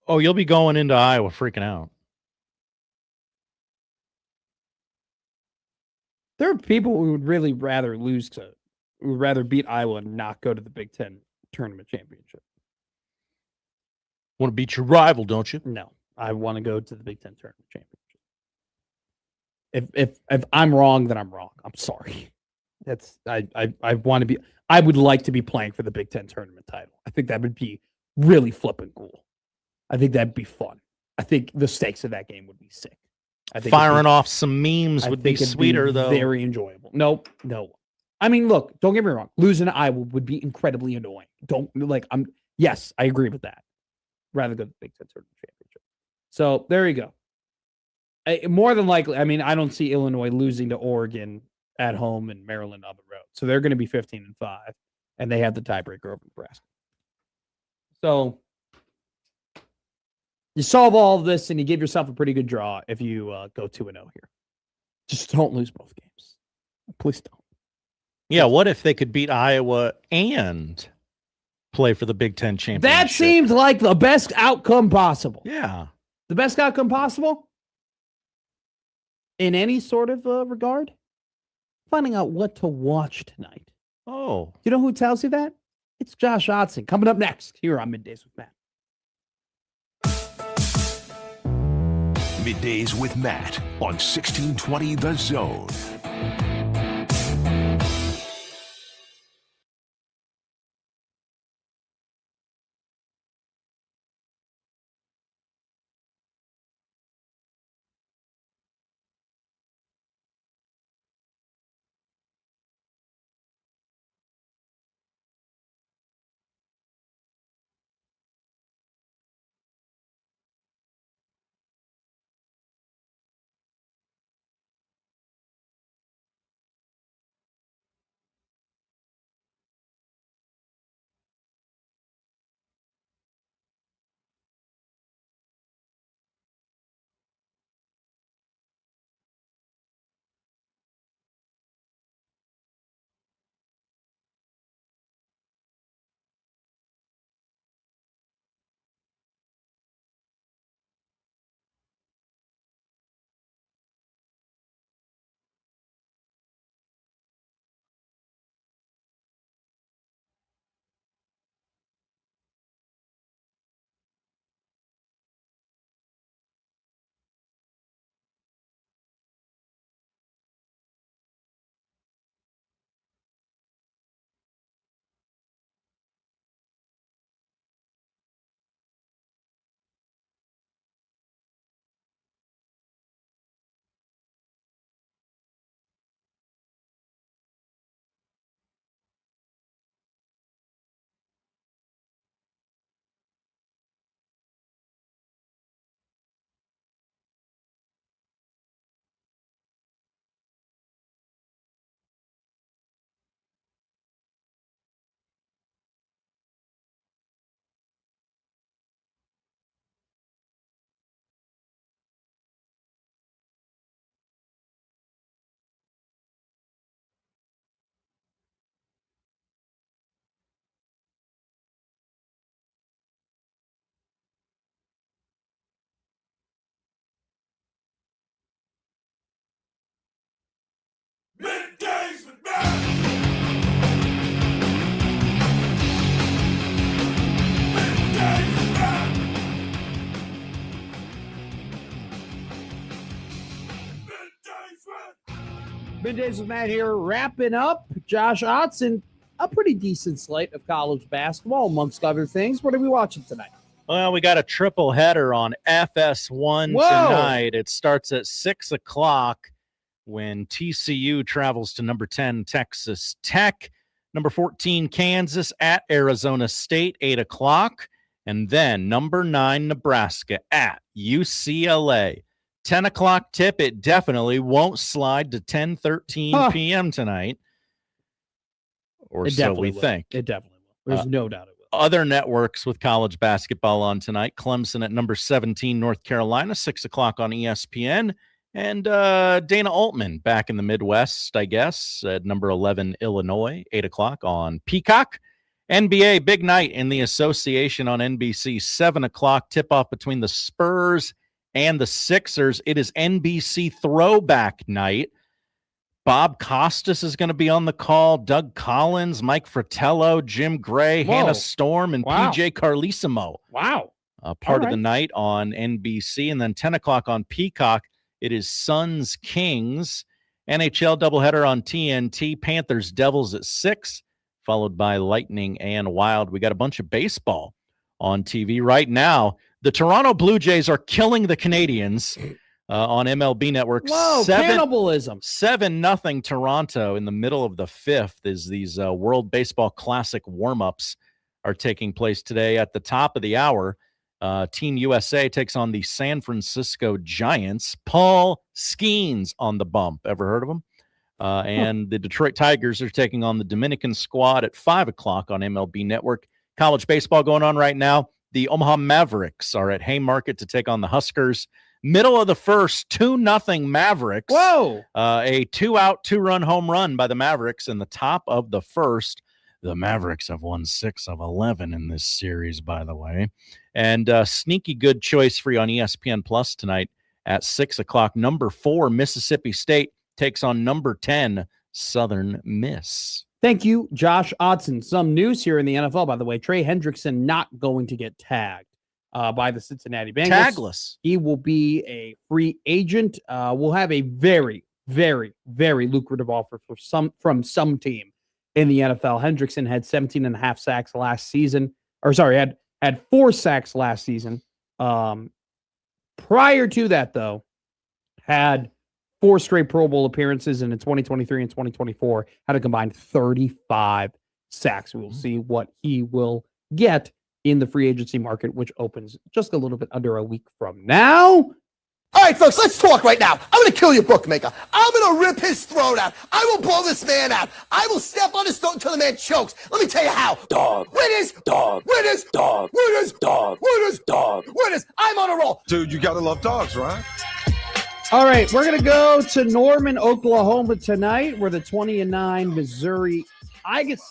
Oh, you'll be going into Iowa freaking out. There are people who would really rather beat Iowa and not go to the Big Ten tournament championship. Want to beat your rival, don't you? No. I want to go to the Big Ten tournament championship. If I'm wrong, then I'm wrong. I'm sorry. I want to be. I would like to be playing for the Big Ten tournament title. I think that would be really flipping cool. I think that'd be fun. I think the stakes of that game would be sick. I think firing off some memes would be sweeter, though. Very enjoyable. No. I mean, look. Don't get me wrong. Losing to Iowa would be incredibly annoying. Yes, I agree with that. Rather go to the Big Ten tournament championship. So there you go. More than likely, I mean, I don't see Illinois losing to Oregon at home and Maryland on the road. So they're going to be 15-5, and they have the tiebreaker over Nebraska. So you solve all of this, and you give yourself a pretty good draw if you go 2-0 here. Just don't lose both games. Please don't. Yeah, what if they could beat Iowa and play for the Big Ten championship? That seems like the best outcome possible. Yeah. The best outcome possible in any sort of regard? Finding out what to watch tonight. Oh. You know who tells you that? It's Josh Otson. Coming up next here on Middays with Matt. Middays with Matt on 1620 The Zone. Middays with Matt. Middays with Matt. Middays with Matt here, wrapping up. Josh Otson, a pretty decent slate of college basketball, amongst other things. What are we watching tonight? Well, we got a triple header on FS1 tonight. It starts at 6 o'clock when TCU travels to number 10, Texas Tech. Number 14, Kansas at Arizona State, 8 o'clock. And then number 9, Nebraska at UCLA. 10 o'clock tip. It definitely won't slide to 10:13 p.m. tonight. Or so we think. It definitely will. There's no doubt it will. Other networks with college basketball on tonight. Clemson at number 17, North Carolina, 6 o'clock on ESPN. And Dana Altman back in the Midwest, I guess, at number 11, Illinois, 8 o'clock on Peacock. NBA, big night in the association on NBC, 7 o'clock, tip-off between the Spurs and the Sixers. It is NBC throwback night. Bob Costas is going to be on the call. Doug Collins, Mike Fratello, Jim Gray, Hannah Storm, and PJ Carlesimo. Wow. Part of the night on NBC. And then 10 o'clock on Peacock, it is Suns Kings. NHL doubleheader on TNT. Panthers Devils at 6, followed by Lightning and Wild. We got a bunch of baseball on TV right now. The Toronto Blue Jays are killing the Canadians on MLB Network. Whoa, cannibalism. 7-0 Toronto in the middle of the 5th as these World Baseball Classic warm-ups are taking place today. At the top of the hour, Team USA takes on the San Francisco Giants. Paul Skeens on the bump. Ever heard of him? And the Detroit Tigers are taking on the Dominican squad at 5 o'clock on MLB Network. College baseball going on right now. The Omaha Mavericks are at Haymarket to take on the Huskers. Middle of the first, 2-0 Mavericks. Whoa! A 2-out, 2-run home run by the Mavericks in the top of the first. The Mavericks have won 6 of 11 in this series, by the way. And sneaky good choice for you on ESPN Plus tonight at 6 o'clock. Number 4, Mississippi State takes on number 10, Southern Miss. Thank you, Josh Otson. Some news here in the NFL, by the way. Trey Hendrickson not going to get tagged. by the Cincinnati Bengals. Tagless. He will be a free agent. Will have a very, very, very lucrative offer from some team in the NFL. Hendrickson had 17.5 sacks last season. Had 4 sacks last season. Prior to that, though, had 4 straight Pro Bowl appearances, and in 2023 and 2024 had a combined 35 sacks. We'll see what he will get in the free agency market, which opens just a little bit under a week from now. All right, folks, let's talk right now. I'm going to kill your bookmaker. I'm going to rip his throat out. I will blow this man out. I will step on his throat until the man chokes. Let me tell you how. Dog. Winners. Dog. Winners. Dog. Winners. Dog. Winners. Dog. Winners. I'm on a roll. Dude, you got to love dogs, right? All right, we're going to go to Norman, Oklahoma tonight, where the 20-9 Missouri Tigers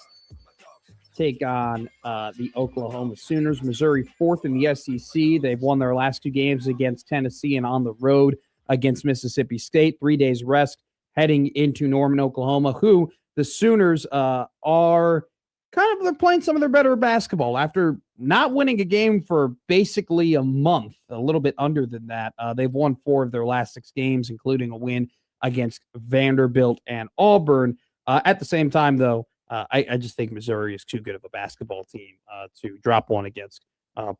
take on the Oklahoma Sooners. Missouri 4th in the SEC. They've won their last 2 games against Tennessee and on the road against Mississippi State. 3 days rest heading into Norman, Oklahoma, who the Sooners are they're playing some of their better basketball after not winning a game for basically a month, a little bit under than that. They've won 4 of their last 6 games, including a win against Vanderbilt and Auburn. At the same time, though, I just think Missouri is too good of a basketball team to drop one against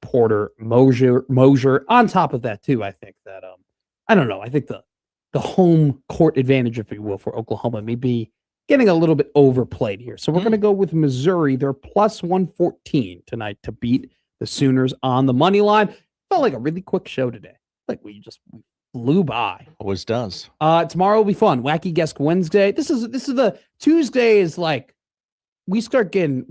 Porter Mosier. On top of that, too, I think that I don't know. I think the home court advantage, if you will, for Oklahoma may be getting a little bit overplayed here. So we're going to go with Missouri. They're plus 114 tonight to beat the Sooners on the money line. Felt like a really quick show today. Like we flew by. Always does. Tomorrow will be fun. Wacky Guest Wednesday. This is the Tuesday is like we start getting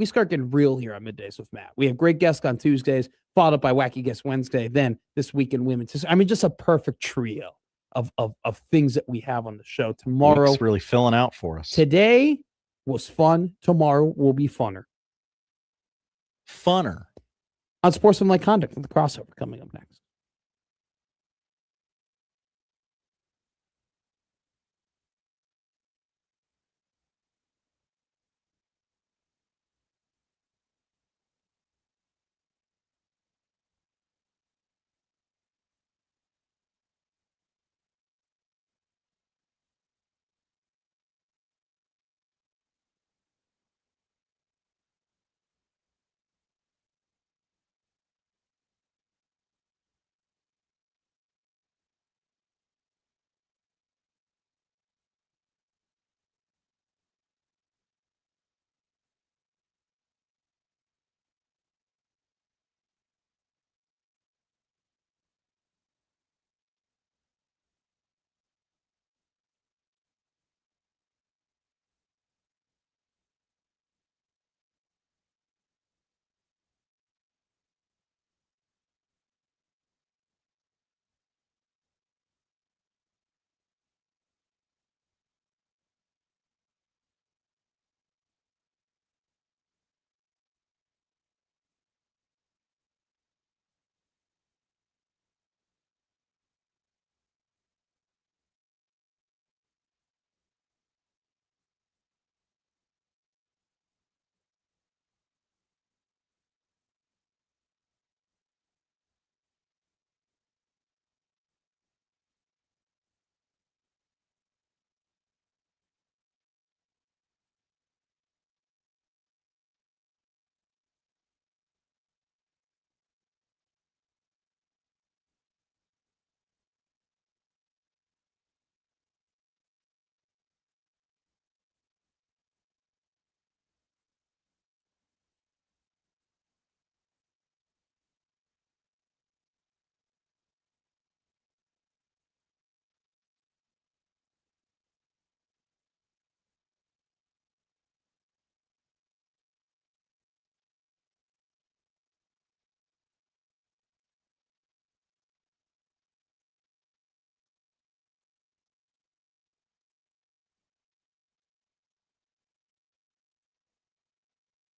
real here on Middays with Matt. We have great guests on Tuesdays, followed up by Wacky Guest Wednesday. Then this week in women's history. I mean, just a perfect trio of things that we have on the show. Tomorrow Week's really filling out for us. Today was fun. Tomorrow will be funner. Funner. On Sportsmanlike Conduct with the crossover coming up next.